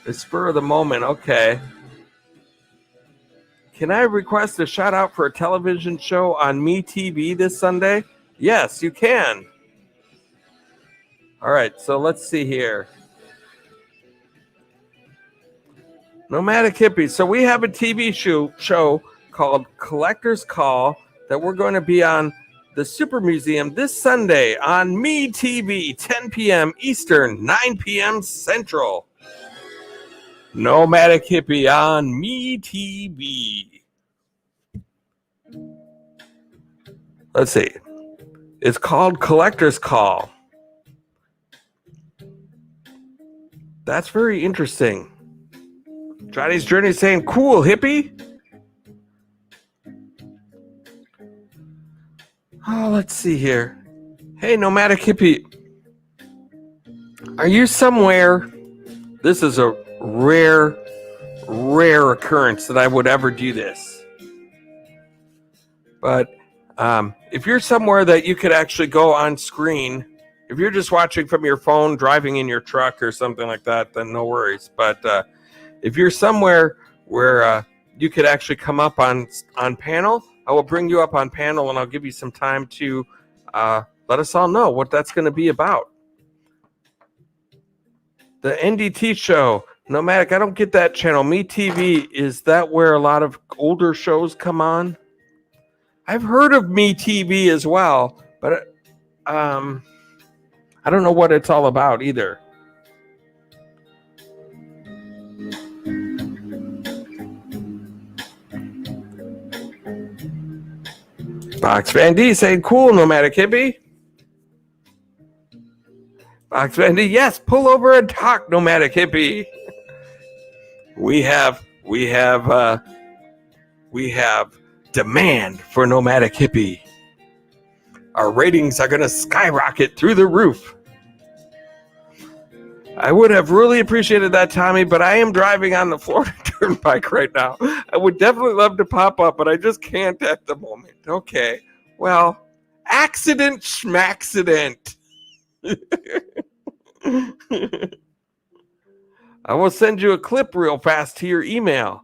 The spur of the moment. Okay. Can I request a shout out for a television show on MeTV this Sunday? Yes, you can. All right, so let's see here. Nomadic Hippies. So we have a TV show called Collector's Call that we're going to be on the Super Museum this Sunday on MeTV, 10 p.m. Eastern, 9 p.m. Central. Nomadic Hippie on MeTV. Let's see. It's called Collector's Call. That's very interesting. Johnny's Journey saying, cool, hippie. Oh, let's see here. Hey, Nomadic Hippie. Are you somewhere? This is a rare occurrence that I would ever do this. But if you're somewhere that you could actually go on screen, if you're just watching from your phone, driving in your truck or something like that, then no worries. But if you're somewhere where you could actually come up on panel, I will bring you up on panel and I'll give you some time to let us all know what that's going to be about. The NDT show, Nomadic, I don't get that channel. MeTV, is that where a lot of older shows come on? I've heard of MeTV as well, but I don't know what it's all about either. Box Van D saying, cool, Nomadic Hippie. Box Van D, yes, pull over and talk, Nomadic Hippie. We have demand for Nomadic Hippie. Our ratings are going to skyrocket through the roof. I would have really appreciated that, Tommy, but I am driving on the Florida Turnpike right now. I would definitely love to pop up, but I just can't at the moment. Okay, well, accident schmaxident. I will send you a clip real fast to your email.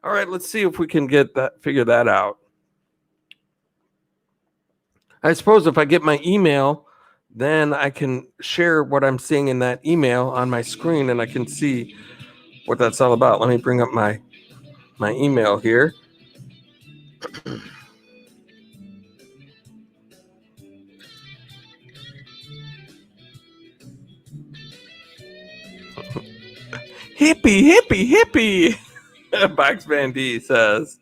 All right, let's see if we can figure that out. I suppose if I get my email, then I can share what I'm seeing in that email on my screen and I can see what that's all about. Let me bring up my email here. Hippie. Box Van D says.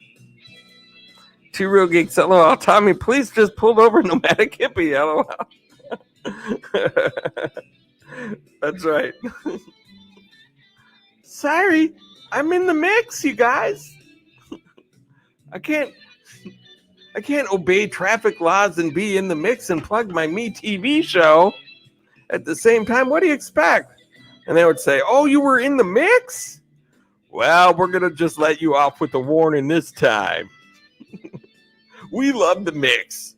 Two Real Geeks, LOL. Tommy, please just pull over Nomadic Hippie, LOL. That's right. Sorry, I'm in the mix, you guys. I can't obey traffic laws and be in the mix and plug my Me TV show at the same time. What do you expect? And they would say, oh, you were in the mix? Well, we're going to just let you off with a warning this time. We love the mix.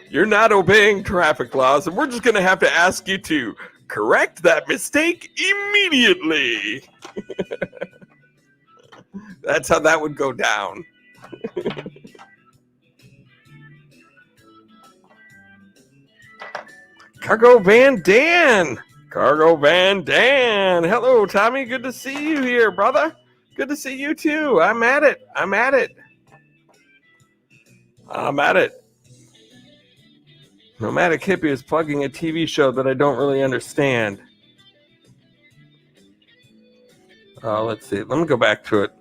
You're not obeying traffic laws, and we're just going to have to ask you to correct that mistake immediately. That's how that would go down. Cargo Van Dan. Cargo Van Dan. Hello, Tommy. Good to see you here, brother. Good to see you too. I'm at it. Nomadic Hippie is plugging a TV show that I don't really understand. Let's see. Let me go back to it.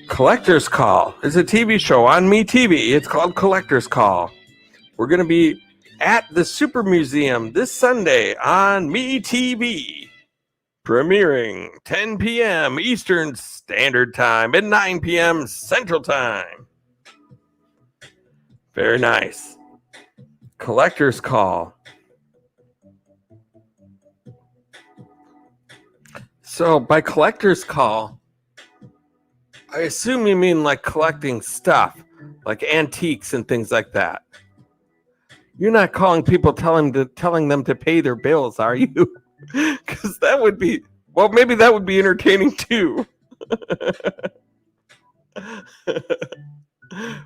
Collector's Call is a TV show on Me TV. It's called Collector's Call. We're going to be at the Super Museum this Sunday on Me TV. Premiering 10 p.m. Eastern Standard Time and 9 p.m. Central Time. Very nice. Collector's Call. So by Collector's Call, I assume you mean like collecting stuff, like antiques and things like that. You're not calling people telling them to pay their bills, are you? Because that would be, well, maybe that would be entertaining too.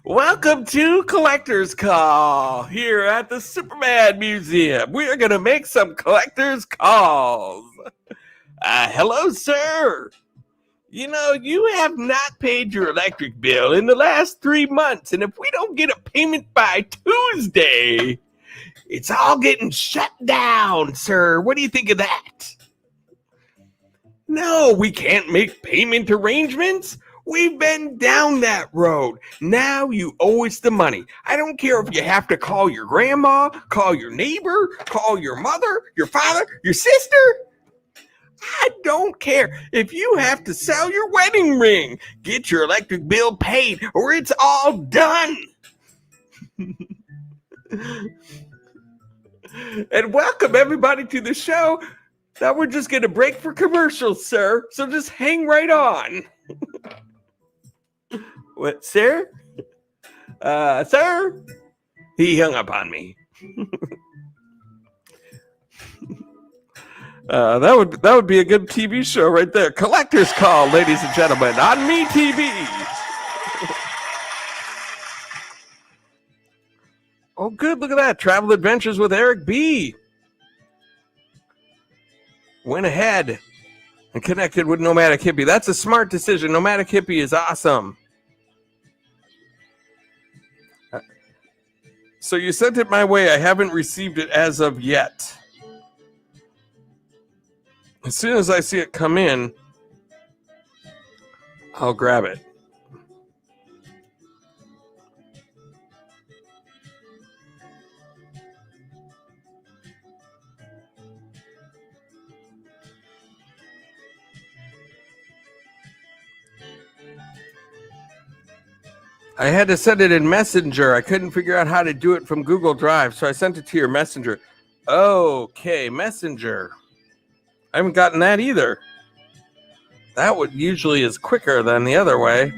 Welcome to Collector's Call here at the Superman Museum. We are going to make some collector's calls. Hello, sir. You know, you have not paid your electric bill in the last 3 months, and if we don't get a payment by Tuesday, it's all getting shut down, sir. What do you think of that? No, we can't make payment arrangements. We've been down that road. Now you owe us the money. I don't care if you have to call your grandma, call your neighbor, call your mother, your father, your sister. I don't care if you have to sell your wedding ring. Get your electric bill paid or it's all done. And welcome everybody to the show. Now we're just going to break for commercials, sir. So just hang right on. What, sir? Sir? He hung up on me. That would be a good TV show right there. Collector's Call, ladies and gentlemen, on Me TV. Oh, good. Look at that. Travel Adventures with Eric B. Went ahead and connected with Nomadic Hippie. That's a smart decision. Nomadic Hippie is awesome. So you sent it my way. I haven't received it as of yet. As soon as I see it come in, I'll grab it. I had to send it in Messenger. I couldn't figure out how to do it from Google Drive, so I sent it to your Messenger. Okay, Messenger. I haven't gotten that either. That would usually is quicker than the other way.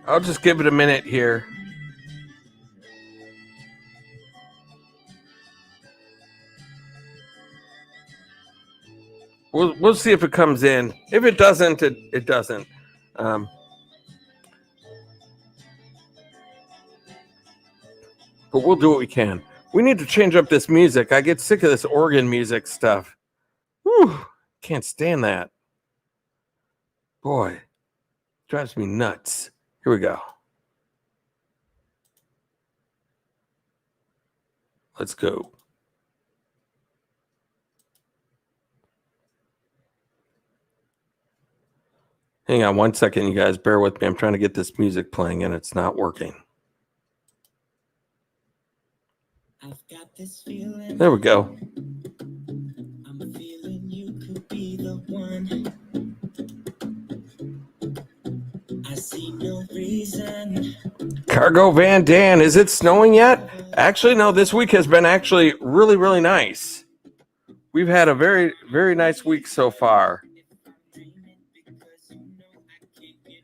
I'll just give it a minute here. We'll see if it comes in. If it doesn't, it doesn't. But we'll do what we can. We need to change up this music. I get sick of this organ music stuff. Whew, can't stand that. Boy, drives me nuts. Here we go. Let's go. Hang on one second, you guys. Bear with me. I'm trying to get this music playing, and it's not working. I've got this feeling. There we go. I'm feeling you could be the one. I see no reason. Cargo Van Dan, is it snowing yet? Actually, no. This week has been actually really, really nice. We've had a very, very nice week so far.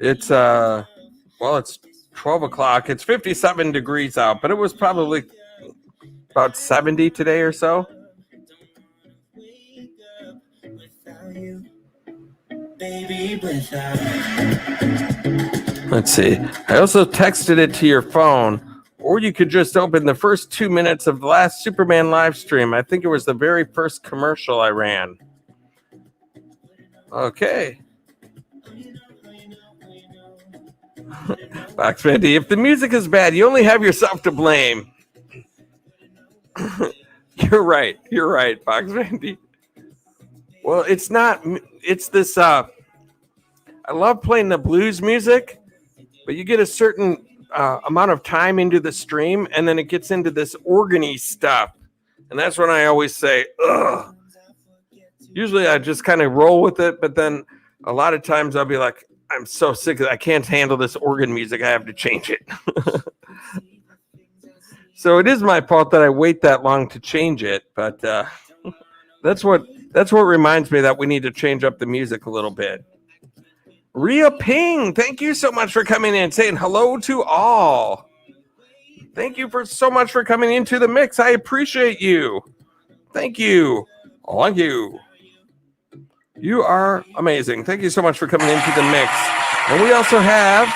It's it's 12 o'clock. It's 57 degrees out, but it was probably about 70 today or so. Let's see. I also texted it to your phone, or you could just open the first 2 minutes of the last Superman live stream. I think it was the very first commercial I ran. Okay. Box Vandy, if the music is bad, you only have yourself to blame. You're right, Box Vandy. Well, it's not. It's this. I love playing the blues music, but you get a certain amount of time into the stream, and then it gets into this organy stuff, and that's when I always say, ugh. Usually I just kind of roll with it, but then a lot of times I'll be like, I'm so sick of it. I can't handle this organ music. I have to change it. So it is my fault that I wait that long to change it, but that's what reminds me that we need to change up the music a little bit. Rhea Ping, thank you so much for coming in, saying hello to all. Thank you so much for coming into the mix. I appreciate you. Thank you. Thank you. You are amazing. Thank you so much for coming into the mix. And we also have,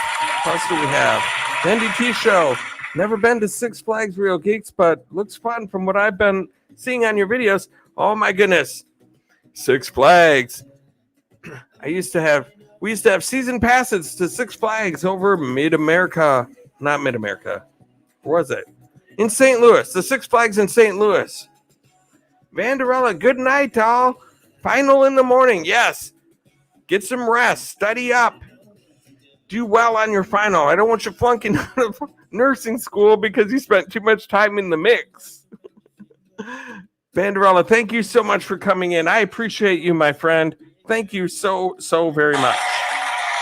what else do we have? The NDT show. Never been to Six Flags Real Geeks, but looks fun from what I've been seeing on your videos. Oh my goodness. Six Flags. We used to have season passes to Six Flags over Mid-America. Not Mid-America. Where was it? In St. Louis. The Six Flags in St. Louis. Vanderella, good night, all. Final in the morning. Yes. Get some rest. Study up. Do well on your final. I don't want you flunking out of nursing school because you spent too much time in the mix. Vanderella, thank you so much for coming in. I appreciate you, my friend. Thank you so, so very much.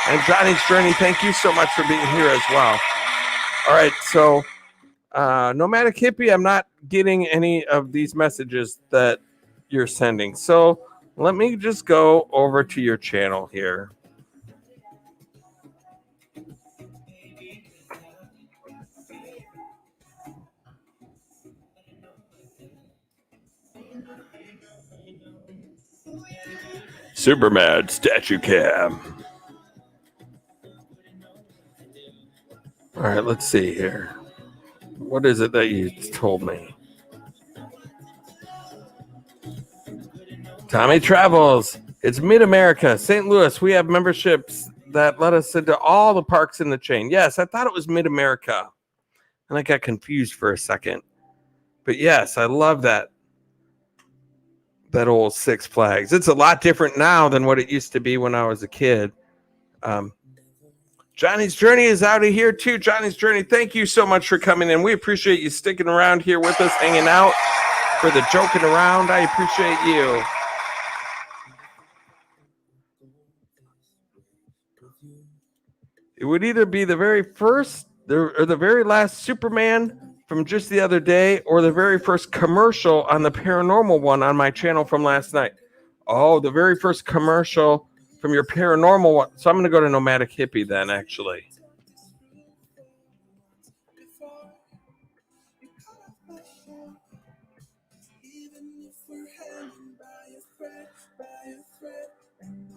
And Johnny's Journey, thank you so much for being here as well. All right, so Nomadic Hippie, I'm not getting any of these messages that you're sending. So let me just go over to your channel here. Superman statue cam. All right, let's see here. What is it that you told me? Tommy Travels. It's Mid-America, St. Louis. We have memberships that let us into all the parks in the chain. Yes, I thought it was Mid-America. And I got confused for a second. But yes, I love that old Six Flags. It's a lot different now than what it used to be when I was a kid. Johnny's Journey is out of here too. Johnny's Journey, thank you so much for coming in. We appreciate you sticking around here with us, hanging out for the joking around. I appreciate you. It would either be the very first or the very last Superman from just the other day, or the very first commercial on the paranormal one on my channel from last night. Oh, the very first commercial from your paranormal one. So I'm going to go to Nomadic Hippie then, actually.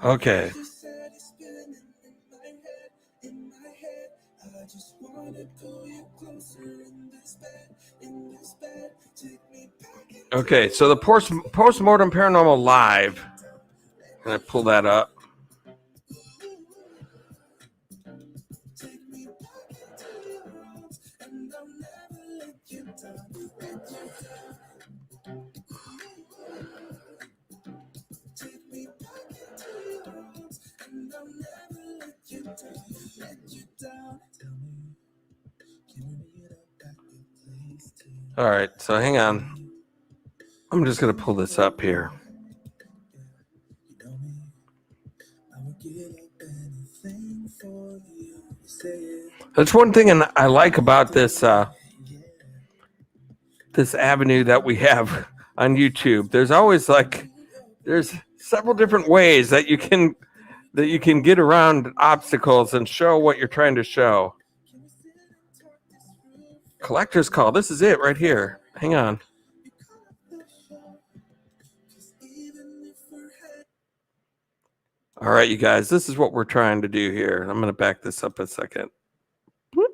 Okay. Okay, so the Postmortem Paranormal Live. Can I pull that up? All right, so hang on. I'm just going to pull this up here. That's one thing I like about this this avenue that we have on YouTube. There's always there's several different ways that you can get around obstacles and show what you're trying to show. Collector's call. This is it right here. Hang on. All right, you guys, this is what we're trying to do here. I'm going to back this up a second. Whoop.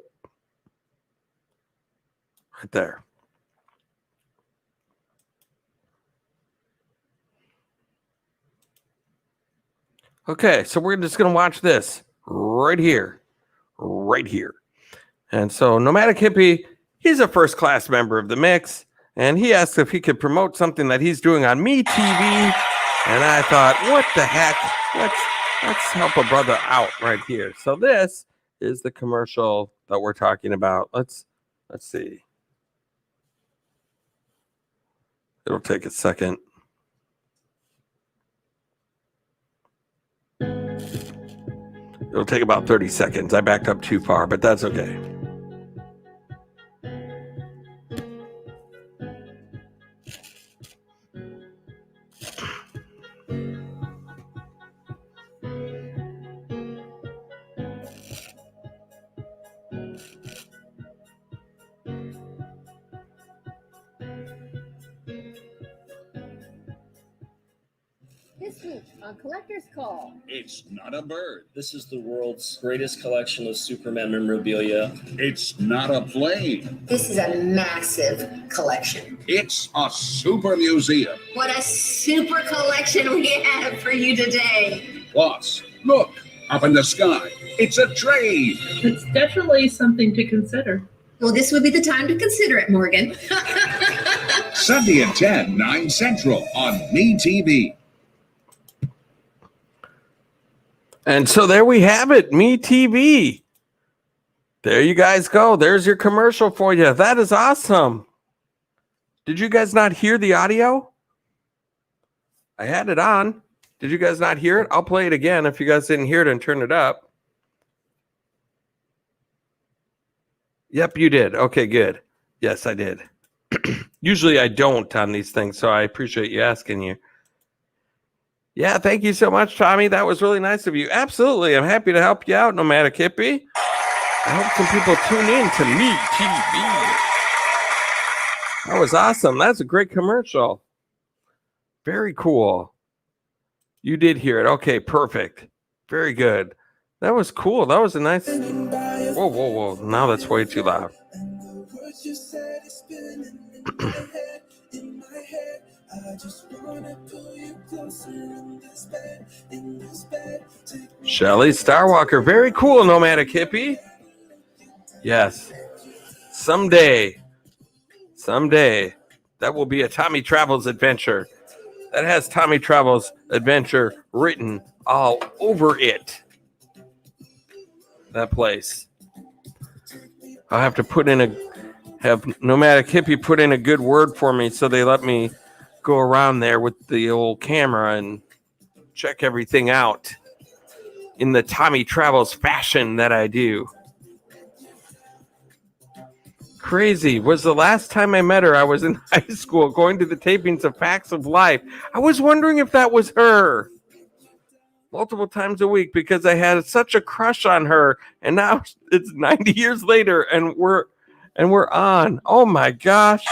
Right there. Okay, so we're just going to watch this right here. Right here. And so Nomadic Hippie, he's a first-class member of the mix, and he asked if he could promote something that he's doing on Me TV. And I thought, what the heck? Let's help a brother out right here. So this is the commercial that we're talking about. Let's see. It'll take a second. It'll take about 30 seconds. I backed up too far, but that's okay. This week on Collector's Call. It's not a bird. This is the world's greatest collection of Superman memorabilia. It's not a plane. This is a massive collection. It's a super museum. What a super collection we have for you today. Plus, look, up in the sky. It's a train. It's definitely something to consider. Well, this would be the time to consider it, Morgan. Sunday at 10, 9 Central on Me TV. And so there we have it, Me TV. There you guys go. There's your commercial for you. That is awesome. Did you guys not hear the audio? I had it on. Did you guys not hear it? I'll play it again if you guys didn't hear it and turn it up. Yep, you did. Okay, good. Yes, I did. Usually I don't on these things, so I appreciate you asking you. Yeah, thank you so much, Tommy. That was really nice of you. Absolutely. I'm happy to help you out, Nomadic Hippie. I hope some people tune in to Me TV. That was awesome. That's a great commercial. Very cool. You did hear it. Okay, perfect. Very good. That was cool. That was a nice... Whoa, whoa, whoa. Now that's way too loud. Shelly Starwalker. Very cool, Nomadic Hippie. Yes. Someday, that will be a Tommy Travels adventure. That has Tommy Travels adventure written all over it. That place. I'll have to have Nomadic Hippie put in a good word for me so they let me go around there with the old camera and check everything out in the Tommy Travels fashion that I do. Crazy. Was the last time I met her, I was in high school going to the tapings of Facts of Life. I was wondering if that was her. Multiple times a week because I had such a crush on her, and now it's 90 years later and we're on. Oh my gosh.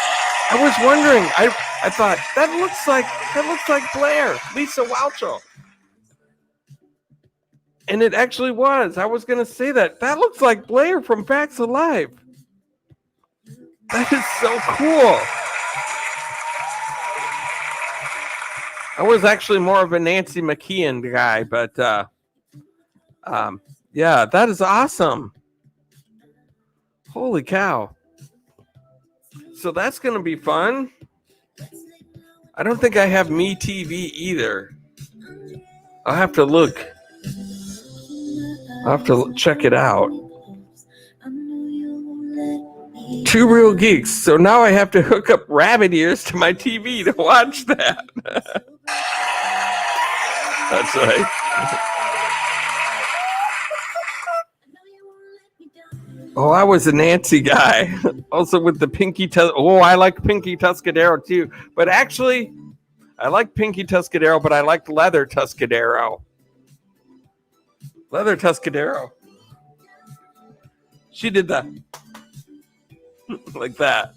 I was wondering. I thought that looks like Blair, Lisa Wauchow. And it actually was. I was going to say that. That looks like Blair from Facts of Life. That is so cool. I was actually more of a Nancy McKeon guy, but yeah, that is awesome. Holy cow. So that's going to be fun. I don't think I have Me TV either. I'll have to look. I'll have to check it out. Two Real Geeks. So now I have to hook up rabbit ears to my TV to watch that. That's right. Oh, I was a Nancy guy. Also with the Pinky I like Pinky Tuscadero too. But actually, I like Pinky Tuscadero, but I like Leather Tuscadero. Leather Tuscadero. She did that. Like that.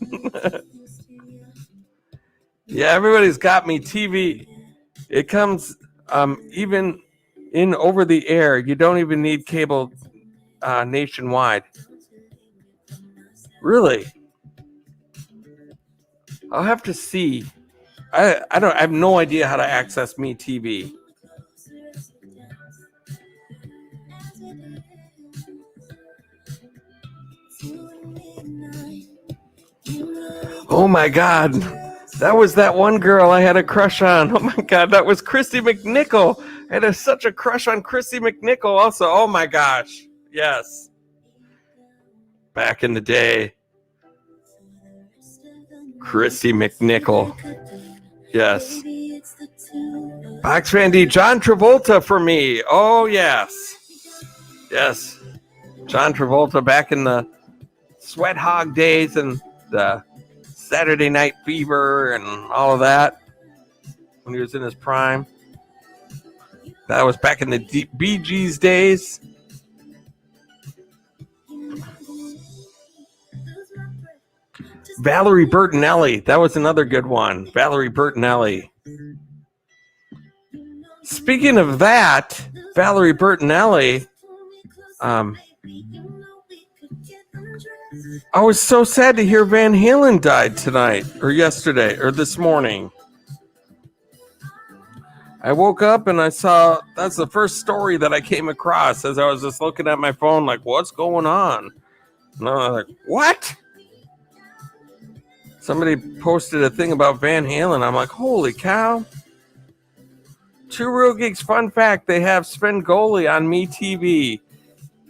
Yeah, everybody's got Me TV. It comes even in over the air. You don't even need cable nationwide. Really? I'll have to see. I have no idea how to access Me TV. Oh my God. That was that one girl I had a crush on. Oh my God, that was Christy McNichol. I had such a crush on Christy McNichol also. Oh my gosh. Yes. Back in the day. Christy McNichol. Yes. Box Fan D, John Travolta for me. Oh yes. Yes. John Travolta back in the Sweat Hog days and the Saturday Night Fever and all of that when he was in his prime. That was back in the Bee Gees days. Valerie Bertinelli. That was another good one. Valerie Bertinelli. Speaking of that, Valerie Bertinelli, I was so sad to hear Van Halen died tonight, or yesterday, or this morning. I woke up and I saw, that's the first story that I came across as I was just looking at my phone like, what's going on? And I was like, what? Somebody posted a thing about Van Halen. I'm like, holy cow. Two Real Geeks, fun fact, they have Svengoolie on Me TV.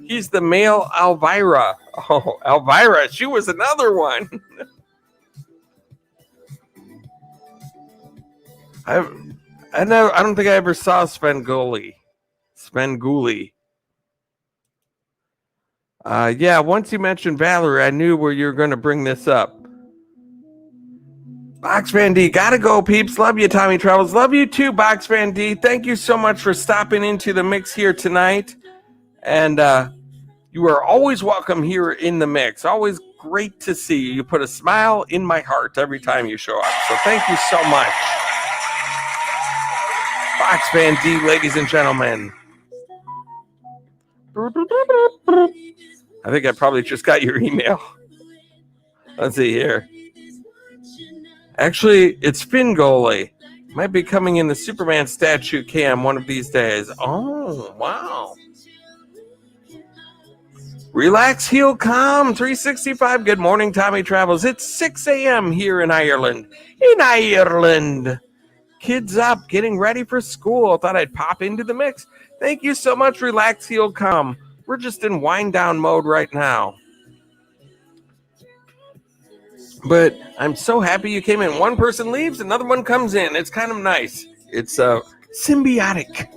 He's the male Elvira. Oh, Elvira, she was another one. I don't think I ever saw Svengoolie. Yeah, once you mentioned Valerie, I knew where you were going to bring this up. Box Fan D, gotta go, peeps. Love you, Tommy Travels. Love you too, Box Fan D. Thank you so much for stopping into the mix here tonight. And you are always welcome here in the mix. Always great to see you. You put a smile in my heart every time you show up. So thank you so much. Box Fan D, ladies and gentlemen. I think I probably just got your email. Let's see here. Actually, it's Svengoolie. Might be coming in the Superman statue cam one of these days. Oh, wow. Relax, heal, calm. 365. Good morning, Tommy Travels. It's 6 a.m. here in Ireland. Kids up, getting ready for school. Thought I'd pop into the mix. Thank you so much, Relax, heal, calm. We're just in wind down mode right now. But I'm so happy you came in. One person leaves, another one comes in. It's kind of nice. It's symbiotic.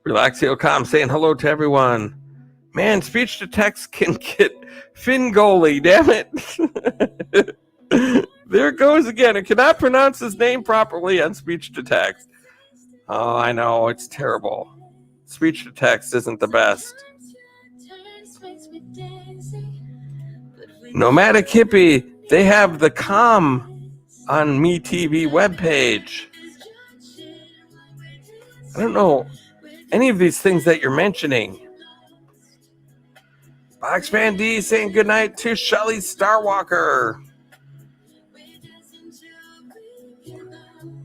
Relax, heal, calm, saying hello to everyone. Man, speech to text can get Svengoolie, damn it. There it goes again. I cannot pronounce his name properly on speech to text. Oh, I know. It's terrible. Speech to text isn't the best. Nomadic Hippie, they have the calm on Me TV webpage. I don't know any of these things that you're mentioning. Box Fan D saying goodnight to Shelly Starwalker.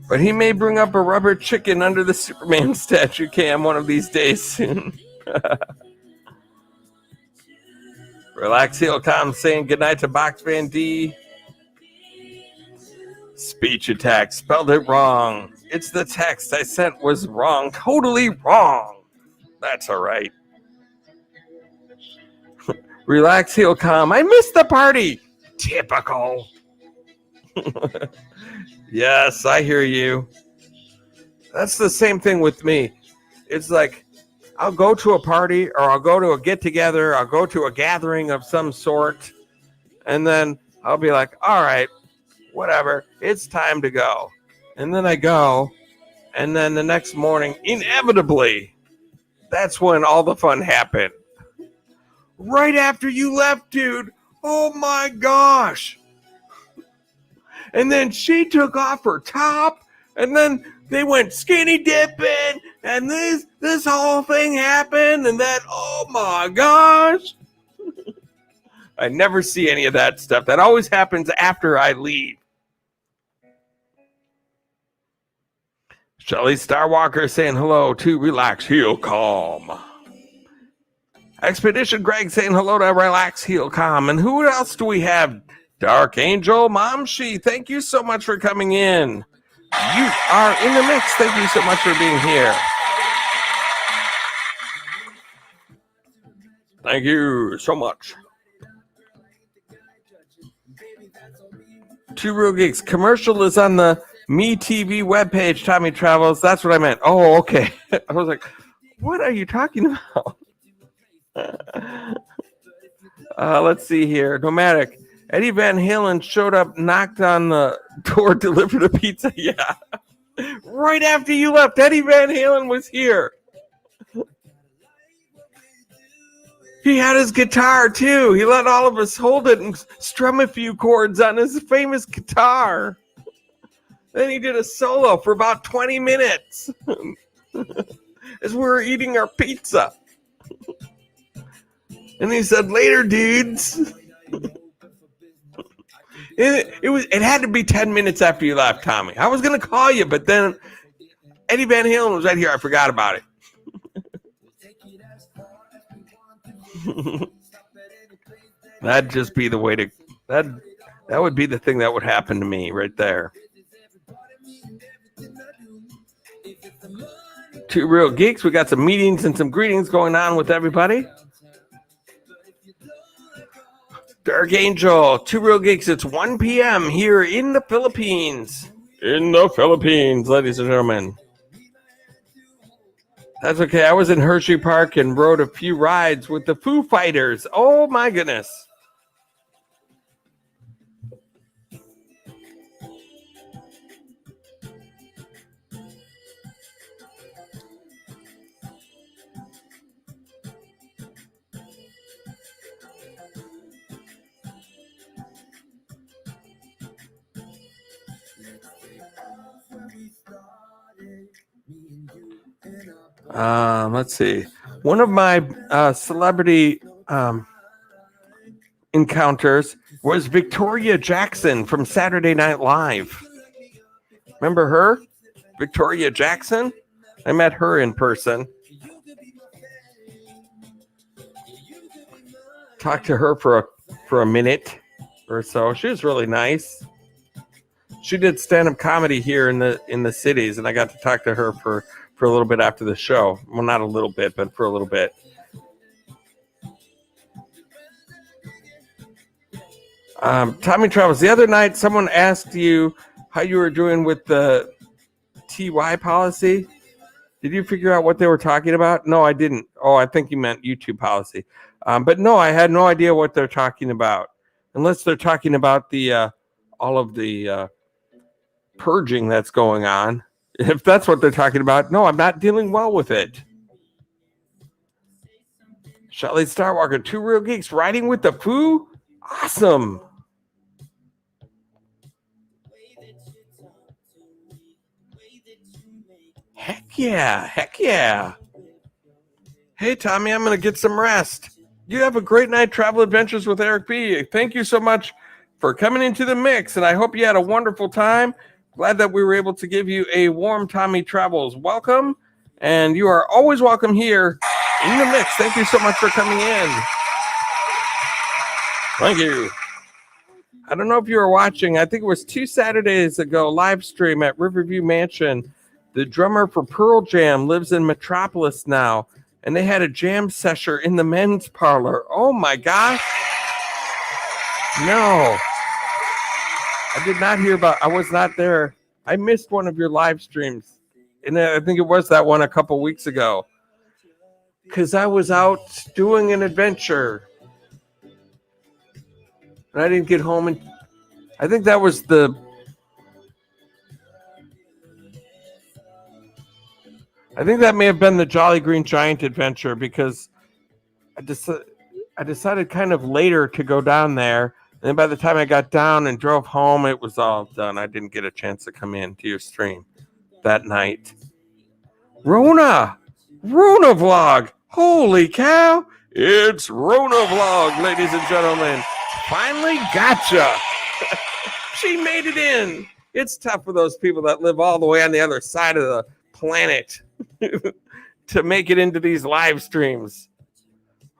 But he may bring up a rubber chicken under the Superman statue cam one of these days soon. Relax Heel.com saying goodnight to Box Van D. Speech attack, spelled it wrong. It's the text I sent was wrong, totally wrong. That's all right. Relax Heel.com, I missed the party. Typical. Yes, I hear you. That's the same thing with me. It's like, I'll go to a party or I'll go to a get-together, I'll go to a gathering of some sort, and then I'll be like, all right, whatever, it's time to go. And then I go, and then the next morning, inevitably, that's when all the fun happened. Right after you left, dude. Oh my gosh. And then she took off her top, and then they went skinny dipping, and this whole thing happened, and that, oh my gosh. I never see any of that stuff. That always happens after I leave. Shelly Starwalker saying hello to Relax Heel Calm. Expedition Greg saying hello to Relax Heel Calm. And who else do we have? Dark Angel Momshi, thank you so much for coming in. You are in the mix. Thank you so much for being here. Thank you so much. Two Real Geeks. Commercial is on the Me TV webpage, Tommy Travels. That's what I meant. Oh, okay. I was like, what are you talking about? Let's see here. Nomadic. Eddie Van Halen showed up, knocked on the door, delivered a pizza. Yeah. Right after you left, Eddie Van Halen was here. He had his guitar, too. He let all of us hold it and strum a few chords on his famous guitar. Then he did a solo for about 20 minutes as we were eating our pizza. And he said, later, dudes. It had to be 10 minutes after you left, Tommy. I was going to call you, but then Eddie Van Halen was right here. I forgot about it. That'd just be the way to... That would be the thing that would happen to me right there. Two Real Geeks. We got some meetings and some greetings going on with everybody. Dark Angel, Two Real Geeks. It's 1 p.m. here in the Philippines. In the Philippines, ladies and gentlemen. That's okay. I was in Hershey Park and rode a few rides with the Foo Fighters. Oh, my goodness. Let's see. One of my celebrity encounters was Victoria Jackson from Saturday Night Live. Remember her? Victoria Jackson? I met her in person. Talked to her for a minute or so. She was really nice. She did stand-up comedy here in the cities, and I got to talk to her for a little bit after the show. Well, not a little bit, but for a little bit. Tommy Travels, the other night someone asked you how you were doing with the TY policy. Did you figure out what they were talking about? No, I didn't. Oh, I think you meant YouTube policy. But no, I had no idea what they're talking about. Unless they're talking about the all of the purging that's going on. If that's what they're talking about, no, I'm not dealing well with it. Shelly Starwalker, Two Real Geeks, riding with the Foo? Awesome. Heck yeah, heck yeah. Hey, Tommy, I'm going to get some rest. You have a great night, Travel Adventures with Eric B. Thank you so much for coming into the mix, and I hope you had a wonderful time. Glad that we were able to give you a warm Tommy Travels welcome, and you are always welcome here in the mix. Thank you so much for coming in. Thank you. I don't know if you were watching. I think it was 2 Saturdays ago, live stream at Riverview Mansion. The drummer for Pearl Jam lives in Metropolis now, and they had a jam session in the men's parlor. Oh my gosh. No. I did not hear about. I was not there. I missed one of your live streams. And I think it was that one a couple weeks ago. Because I was out doing an adventure. And I didn't get home. And I think that was the... I think that may have been the Jolly Green Giant adventure, because I decided kind of later to go down there. And then by the time I got down and drove home, it was all done. I didn't get a chance to come in to your stream that night. Rona vlog. Holy cow. It's Rona vlog, ladies and gentlemen. Finally gotcha. She made it in. It's tough for those people that live all the way on the other side of the planet to make it into these live streams.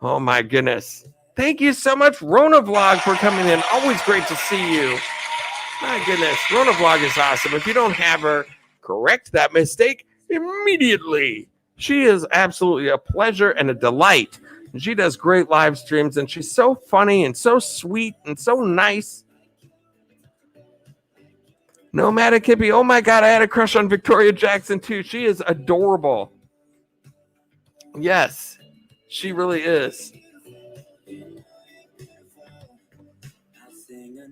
Oh my goodness. Thank you so much, Rona Vlog, for coming in. Always great to see you. My goodness, Rona Vlog is awesome. If you don't have her, correct that mistake immediately. She is absolutely a pleasure and a delight. And she does great live streams, and she's so funny and so sweet and so nice. Nomadic Hippie. Oh my God, I had a crush on Victoria Jackson too. She is adorable. Yes, she really is.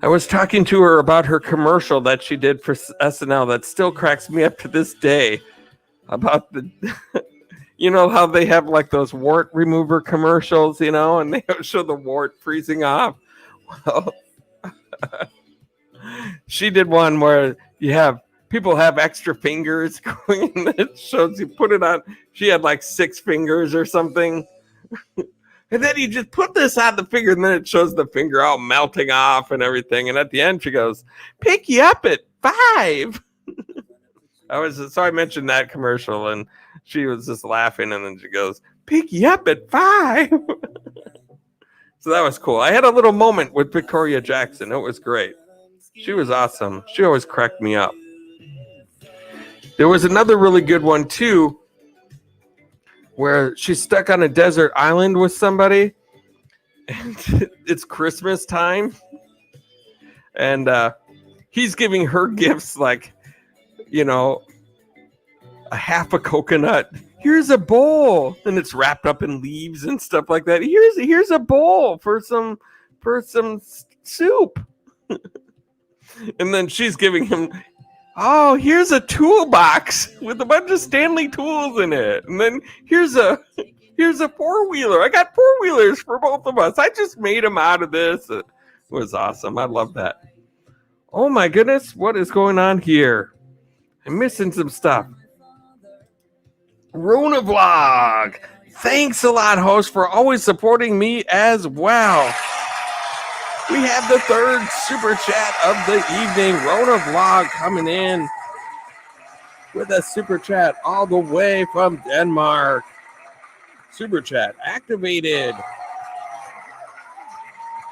I was talking to her about her commercial that she did for SNL that still cracks me up to this day. About the, you know how they have like those wart remover commercials, you know, and they show the wart freezing off. Well, she did one where you have people have extra fingers going, and it shows you put it on. She had like 6 fingers or something. And then you just put this on the finger, and then it shows the finger all melting off and everything. And at the end, she goes, "Pick you up at 5." So I mentioned that commercial, and she was just laughing, and then she goes, "Pick you up at 5." So that was cool. I had a little moment with Victoria Jackson. It was great. She was awesome. She always cracked me up. There was another really good one too, where she's stuck on a desert island with somebody, and it's Christmas time, and he's giving her gifts like, you know, a half a coconut. Here's a bowl, and it's wrapped up in leaves and stuff like that. Here's a bowl for some soup. And then she's giving him, oh, here's a toolbox with a bunch of Stanley tools in it. And then here's a 4-wheeler. I got 4-wheelers for both of us. I just made them out of this. It was awesome. I love that. Oh my goodness, what is going on here? I'm missing some stuff. Rona Vlog. Thanks a lot, host, for always supporting me as well. We have the 3rd super chat of the evening. Rona Vlog coming in with a super chat all the way from Denmark. Super chat activated.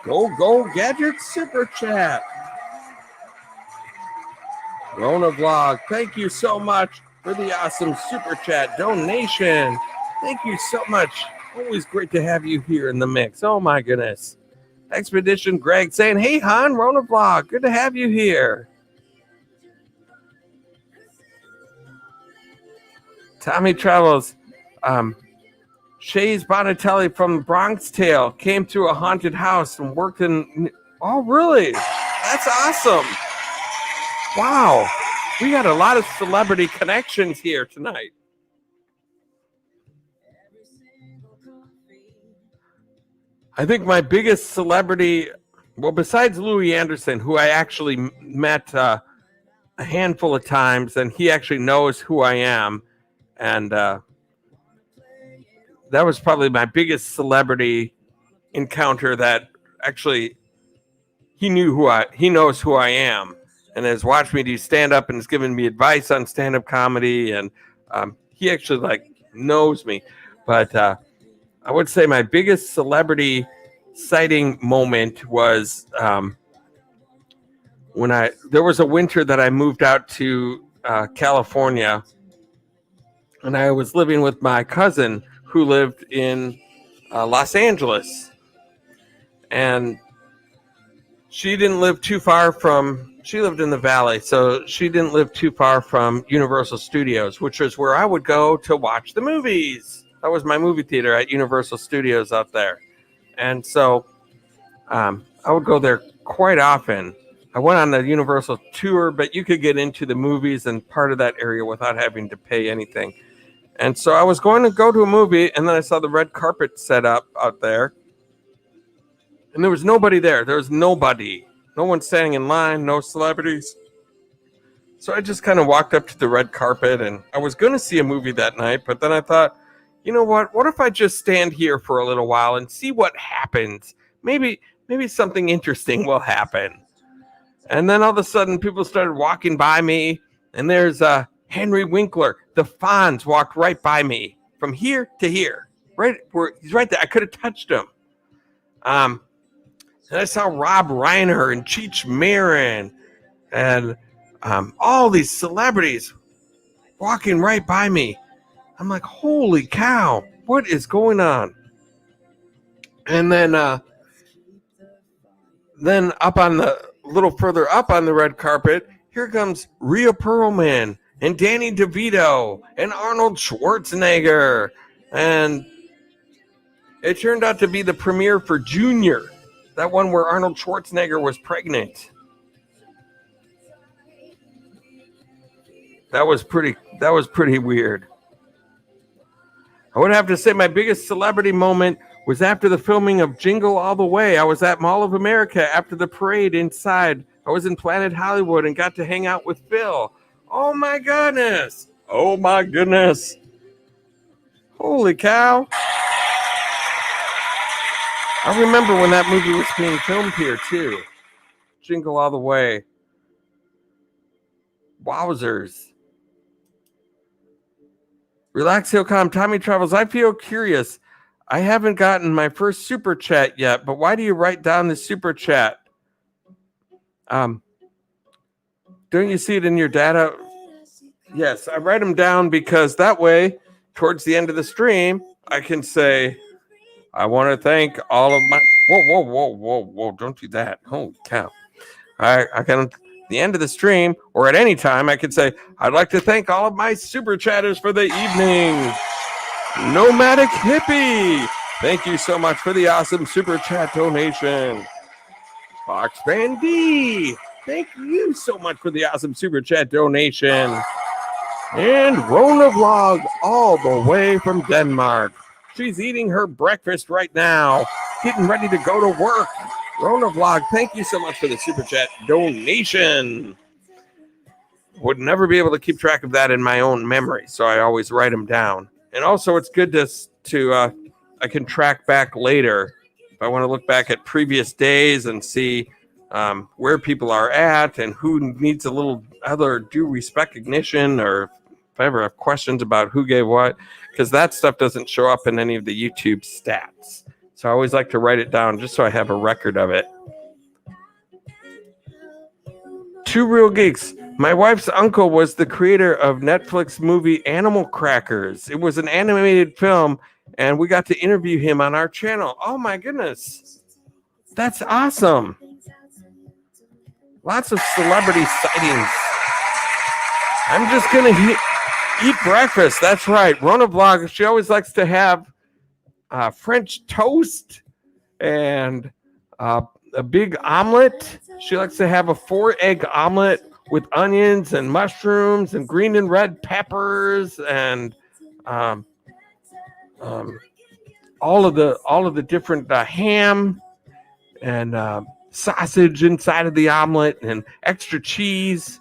Go Gadget super chat. Rona Vlog, thank you so much for the awesome super chat donation. Thank you so much. Always great to have you here in the mix. Oh my goodness. Expedition Greg saying, hey Han, Rona Vlog, good to have you here. Tommy Travels, Shays Bonatelli from Bronx Tale came to a haunted house and worked in. Oh, really? That's awesome. Wow. We got a lot of celebrity connections here tonight. I think my biggest celebrity, well, besides Louis Anderson, who I actually met a handful of times, and he actually knows who I am, and that was probably my biggest celebrity encounter. That actually he knows who I am, and has watched me do stand up and has given me advice on stand up comedy, and he actually knows me, but. I would say my biggest celebrity sighting moment was when there was a winter that I moved out to California, and I was living with my cousin who lived in Los Angeles, and she didn't live too far from. She lived in the Valley, so she didn't live too far from Universal Studios, which is where I would go to watch the movies. That was my movie theater at Universal Studios out there. And so I would go there quite often. I went on the Universal tour, but you could get into the movies and part of that area without having to pay anything. And so I was going to go to a movie, and then I saw the red carpet set up out there. And there was nobody there. There was nobody. No one standing in line, no celebrities. So I just kind of walked up to the red carpet, and I was going to see a movie that night, but then I thought, you know what? What if I just stand here for a little while and see what happens? Maybe something interesting will happen. And then all of a sudden, people started walking by me, and there's Henry Winkler. The Fonz walked right by me from here to here. Right where he's right there. I could have touched him. And I saw Rob Reiner and Cheech Marin and all these celebrities walking right by me. I'm like, holy cow, what is going on? And then up on the little further up on the red carpet, here comes Rhea Perlman and Danny DeVito and Arnold Schwarzenegger. And it turned out to be the premiere for Junior. That one where Arnold Schwarzenegger was pregnant. That was pretty weird. I would have to say my biggest celebrity moment was after the filming of Jingle All the Way. I was at Mall of America after the parade inside. I was in Planet Hollywood and got to hang out with Phil. Oh my goodness. Oh my goodness. Holy cow. I remember when that movie was being filmed here, too. Jingle All the Way. Wowzers. Relax, he'll come. Tommy Travels. I feel curious. I haven't gotten my first super chat yet, but why do you write down the super chat? Don't you see it in your data? Yes, I write them down because that way, towards the end of the stream, I can say, I want to thank all of my... Whoa, don't do that. Holy cow. I can, at the end of the stream, or at any time, I can say, I'd like to thank all of my super chatters for the evening. Nomadic Hippie, thank you so much for the awesome super chat donation. Fox Van D, thank you so much for the awesome super chat donation. And Rona Vlog, all the way from Denmark. She's eating her breakfast right now, getting ready to go to work. Rona Vlog, thank you so much for the super chat donation. Would never be able to keep track of that in my own memory, so I always write them down. And also, it's good to I can track back later if I want to look back at previous days and see where people are at and who needs a little other due recognition, or if I ever have questions about who gave what, because that stuff doesn't show up in any of the YouTube stats. So I always like to write it down just so I have a record of it. Two Real Geeks. My wife's uncle was the creator of Netflix movie Animal Crackers. It was an animated film, and we got to interview him on our channel. Oh my goodness. That's awesome. Lots of celebrity sightings. I'm just going to eat breakfast. That's right. Rona Vlog, she always likes to have French toast and a big omelet. She likes to have a 4-egg omelet with onions and mushrooms and green and red peppers and all of the different ham and sausage inside of the omelet and extra cheese.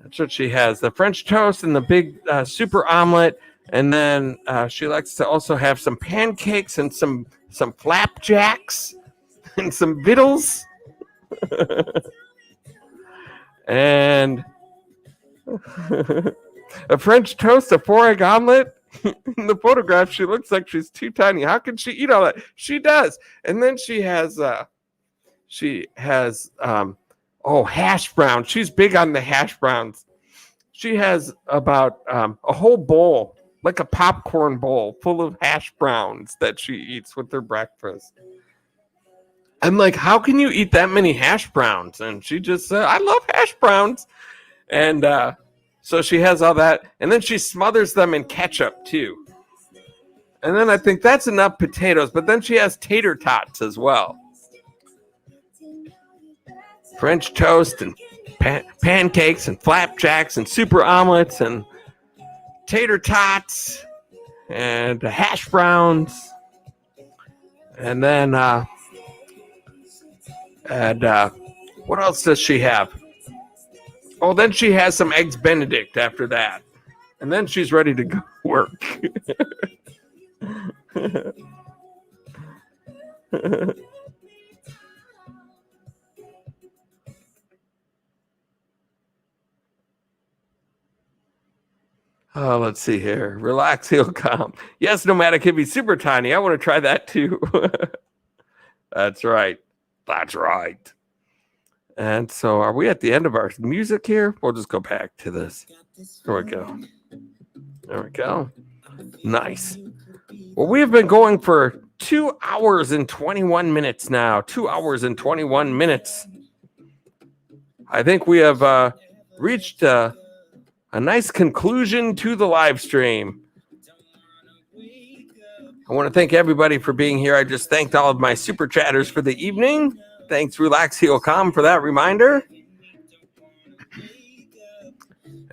That's what she has. The French toast and the big super omelet. And then she likes to also have some pancakes and some flapjacks and some victuals. And a French toast, a 4-egg omelet. In the photograph, she looks like she's too tiny. How can she eat all that? She does. And then she has hash browns. She's big on the hash browns. She has about a whole bowl, like a popcorn bowl full of hash browns that she eats with her breakfast. I'm like, how can you eat that many hash browns? And she just said, I love hash browns. And so she has all that. And then she smothers them in ketchup, too. And then I think that's enough potatoes. But then she has tater tots as well. French toast and pancakes and flapjacks and super omelets and tater tots and hash browns. And then, what else does she have? Oh, then she has some eggs Benedict after that. And then she's ready to go work. Oh, let's see here. Relax, he'll come. Yes, Nomadic can be super tiny. I want to try that too. That's right. That's right. And so are we at the end of our music here? We'll just go back to this. Here we go. There we go. Nice. Well, we have been going for 2 hours and 21 minutes now. 2 hours and 21 minutes. I think we have reached a nice conclusion to the live stream. I want to thank everybody for being here. I just thanked all of my super chatters for the evening. Thanks, Relax Heal Calm, for that reminder.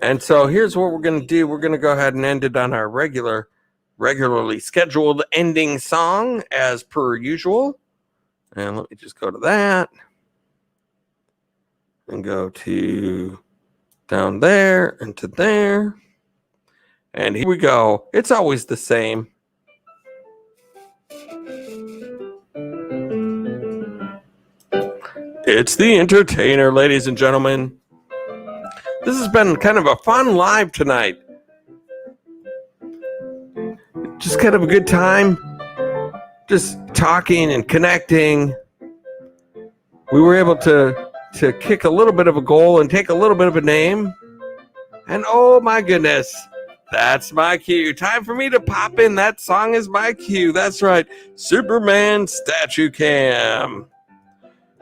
And so here's what we're going to do. We're going to go ahead and end it on our regularly scheduled ending song as per usual. And let me just go to that. And go to down there and to there. And here we go. It's always the same. It's the entertainer, ladies and gentlemen. This has been kind of a fun live tonight. Just kind of a good time. Just talking and connecting. We were able to kick a little bit of a goal and take a little bit of a name. And oh my goodness, that's my cue. Time for me to pop in. That song is my cue. That's right. Superman Statue Cam.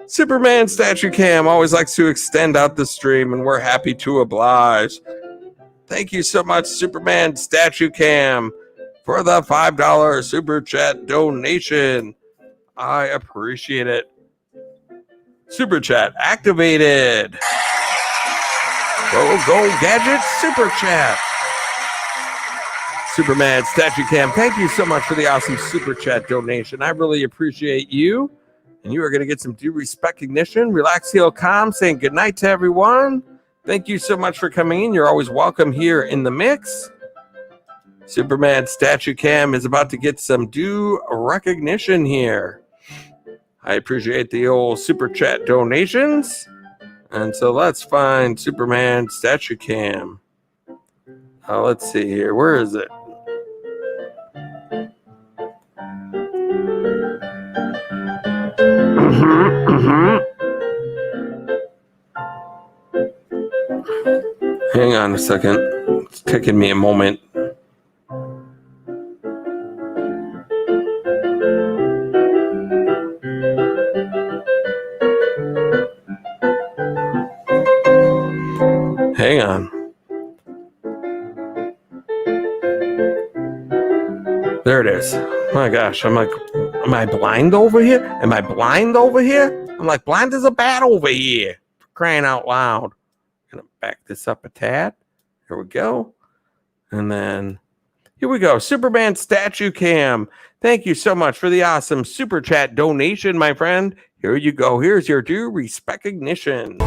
Superman Statue Cam always likes to extend out the stream, and we're happy to oblige. Thank you so much, Superman Statue Cam, for the $5 super chat donation. I appreciate it. Super chat activated. Go Gadget Super Chat. Superman Statue Cam, thank you so much for the awesome super chat donation. I really appreciate you. And you are going to get some due recognition. Relax, heal, calm, saying good night to everyone. Thank you so much for coming in. You're always welcome here in the mix. Superman Statue Cam is about to get some due recognition here. I appreciate the old super chat donations. And so let's find Superman Statue Cam. Let's see here. Where is it? Hang on a second. It's taking me a moment. Hang on. There it is. My gosh, I'm like, am I blind over here? Am I blind over here? I'm like, blind as a bat over here. For crying out loud. I'm gonna back this up a tad. Here we go. And then here we go. Superman Statue Cam. Thank you so much for the awesome super chat donation, my friend. Here you go. Here's your due recognition.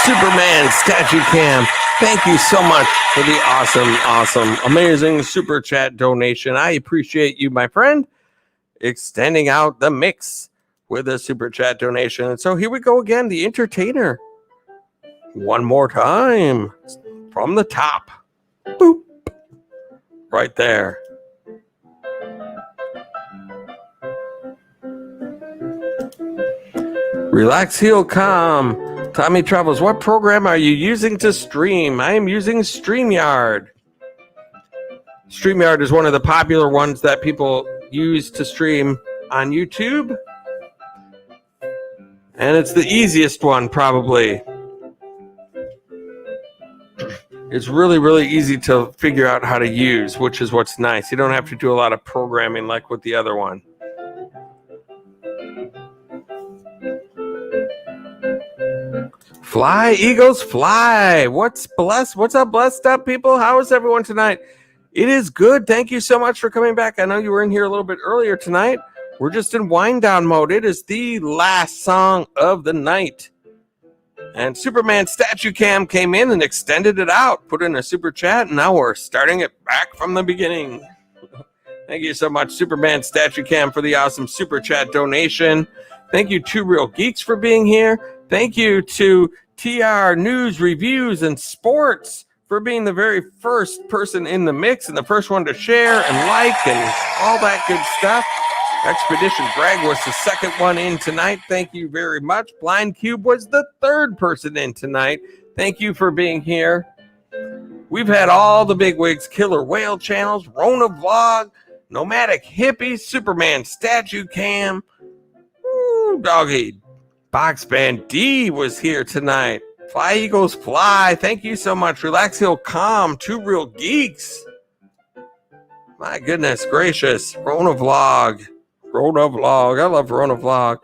Superman Statue Cam, thank you so much for the awesome, amazing super chat donation. I appreciate you, my friend, extending out the mix with a super chat donation. And so here we go again, the entertainer. One more time from the top. Boop. Right there. Relax, heal, calm. Tommy Travels, what program are you using to stream? I am using StreamYard. StreamYard is one of the popular ones that people use to stream on YouTube. And it's the easiest one, probably. It's really easy to figure out how to use, which is what's nice. You don't have to do a lot of programming like with the other one. Fly, Eagles, fly. What's up, blessed up, people? How is everyone tonight? It is good. Thank you so much for coming back. I know you were in here a little bit earlier tonight. We're just in wind down mode. It is the last song of the night. And Superman Statue Cam came in and extended it out, put in a super chat, and now we're starting it back from the beginning. Thank you so much, Superman Statue Cam, for the awesome super chat donation. Thank you, Two Real Geeks, for being here. Thank you to TR News, Reviews, and Sports for being the very first person in the mix and the first one to share and like and all that good stuff. Expedition Greg was the second one in tonight. Thank you very much. Blind Cube was the third person in tonight. Thank you for being here. We've had all the bigwigs, Killer Whale Channels, Rona Vlog, Nomadic Hippie, Superman Statue Cam. Ooh, doggy. Box Band D was here tonight. Fly Eagles Fly. Thank you so much. Relax Hill Calm. Two Real Geeks. My goodness gracious. Rona Vlog. I love Rona Vlog.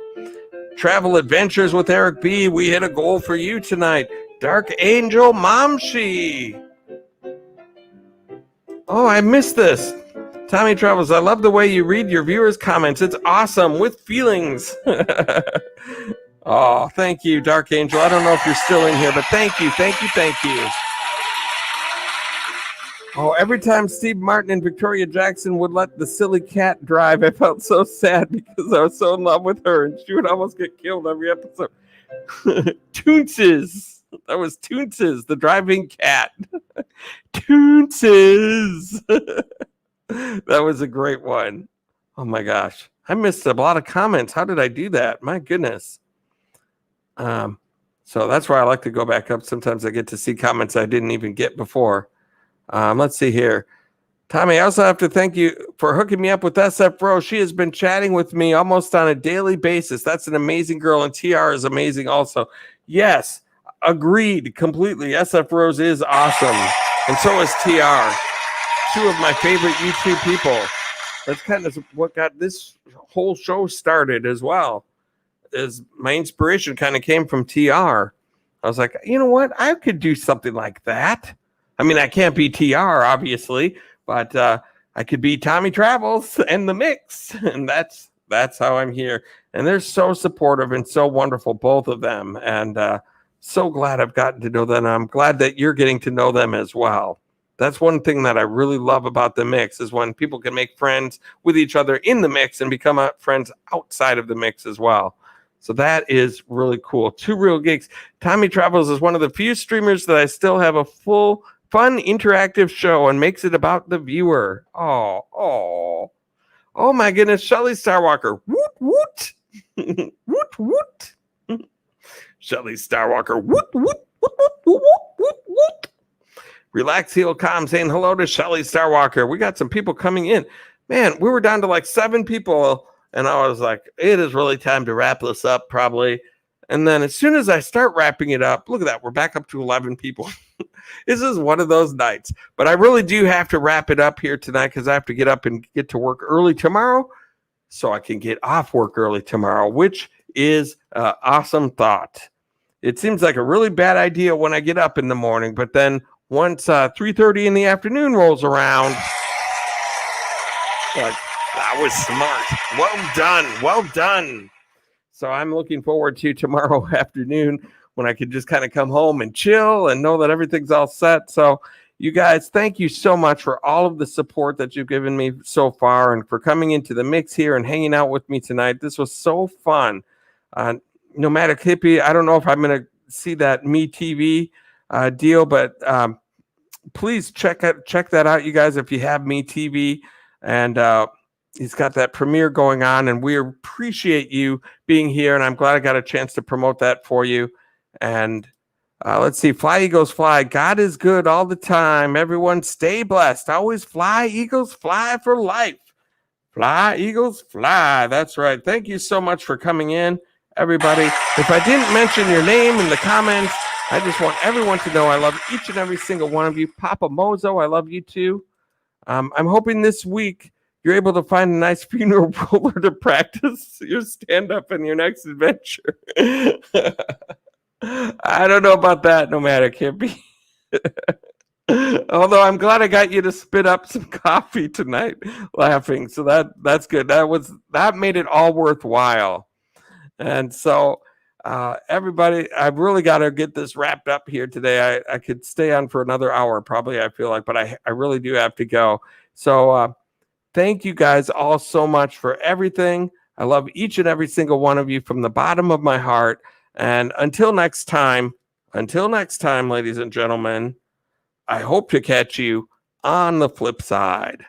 Travel Adventures with Eric B. We hit a goal for you tonight. Dark Angel Momshi. Oh, I missed this. Tommy Travels, I love the way you read your viewers' comments. It's awesome with feelings. Oh, thank you, Dark Angel. I don't know if you're still in here, but thank you. Oh, every time Steve Martin and Victoria Jackson would let the silly cat drive, I felt so sad because I was so in love with her and she would almost get killed every episode. Toonses. That was Toonses, the driving cat. Toonses. That was a great one. Oh my gosh. I missed a lot of comments. How did I do that? My goodness. So that's why I like to go back up. Sometimes I get to see comments I didn't even get before. Let's see here. Tommy, I also have to thank you for hooking me up with SF Rose. She has been chatting with me almost on a daily basis. That's an amazing girl, and TR is amazing also. Yes, agreed completely. SF Rose is awesome, and so is TR. Two of my favorite YouTube people. That's kind of what got this whole show started as well. Is my inspiration kind of came from TR. I was like, you know what? I could do something like that. I mean, I can't be TR, obviously, but I could be Tommy Travels and the mix. And that's how I'm here. And they're so supportive and so wonderful, both of them. And so glad I've gotten to know them. I'm glad that you're getting to know them as well. That's one thing that I really love about the mix is when people can make friends with each other in the mix and become friends outside of the mix as well. So that is really cool. Two Real Geeks. Tommy Travels is one of the few streamers that I still have a full, fun, interactive show and makes it about the viewer. Oh my goodness. Shelly Starwalker. Woot, woot. Woot, woot. Shelly Starwalker. Woot, woot, woot, woot, woot, woot, woot. Relax, Heal, Calm, saying hello to Shelly Starwalker. We got some people coming in. Man, we were down to like 7 people. And I was like, it is really time to wrap this up, probably. And then as soon as I start wrapping it up, look at that. We're back up to 11 people. This is one of those nights. But I really do have to wrap it up here tonight because I have to get up and get to work early tomorrow so I can get off work early tomorrow, which is an awesome thought. It seems like a really bad idea when I get up in the morning, but then once 3:30 in the afternoon rolls around, like, that was smart. Well done. So I'm looking forward to tomorrow afternoon when I could just kind of come home and chill and know that everything's all set. So you guys, thank you so much for all of the support that you've given me so far and for coming into the mix here and hanging out with me tonight. This was so fun. Nomadic Hippie, I don't know if I'm going to see that Me TV deal, but please check that out, you guys, if you have Me TV. And he's got that premiere going on, and we appreciate you being here, and I'm glad I got a chance to promote that for you. And let's see, fly, Eagles, fly. God is good all the time. Everyone stay blessed. Always fly, Eagles, fly for life. Fly, Eagles, fly. That's right. Thank you so much for coming in, everybody. If I didn't mention your name in the comments, I just want everyone to know I love each and every single one of you. Papa Mozo, I love you too. I'm hoping this week you're able to find a nice funeral roller to practice your stand-up in your next adventure. I don't know about that, Nomadic Hippie. Although I'm glad I got you to spit up some coffee tonight laughing. So that's good. That made it all worthwhile. And so everybody, I've really got to get this wrapped up here today. I could stay on for another hour probably, I feel like, but I really do have to go. So thank you guys all so much for everything. I love each and every single one of you from the bottom of my heart. And until next time, ladies and gentlemen, I hope to catch you on the flip side.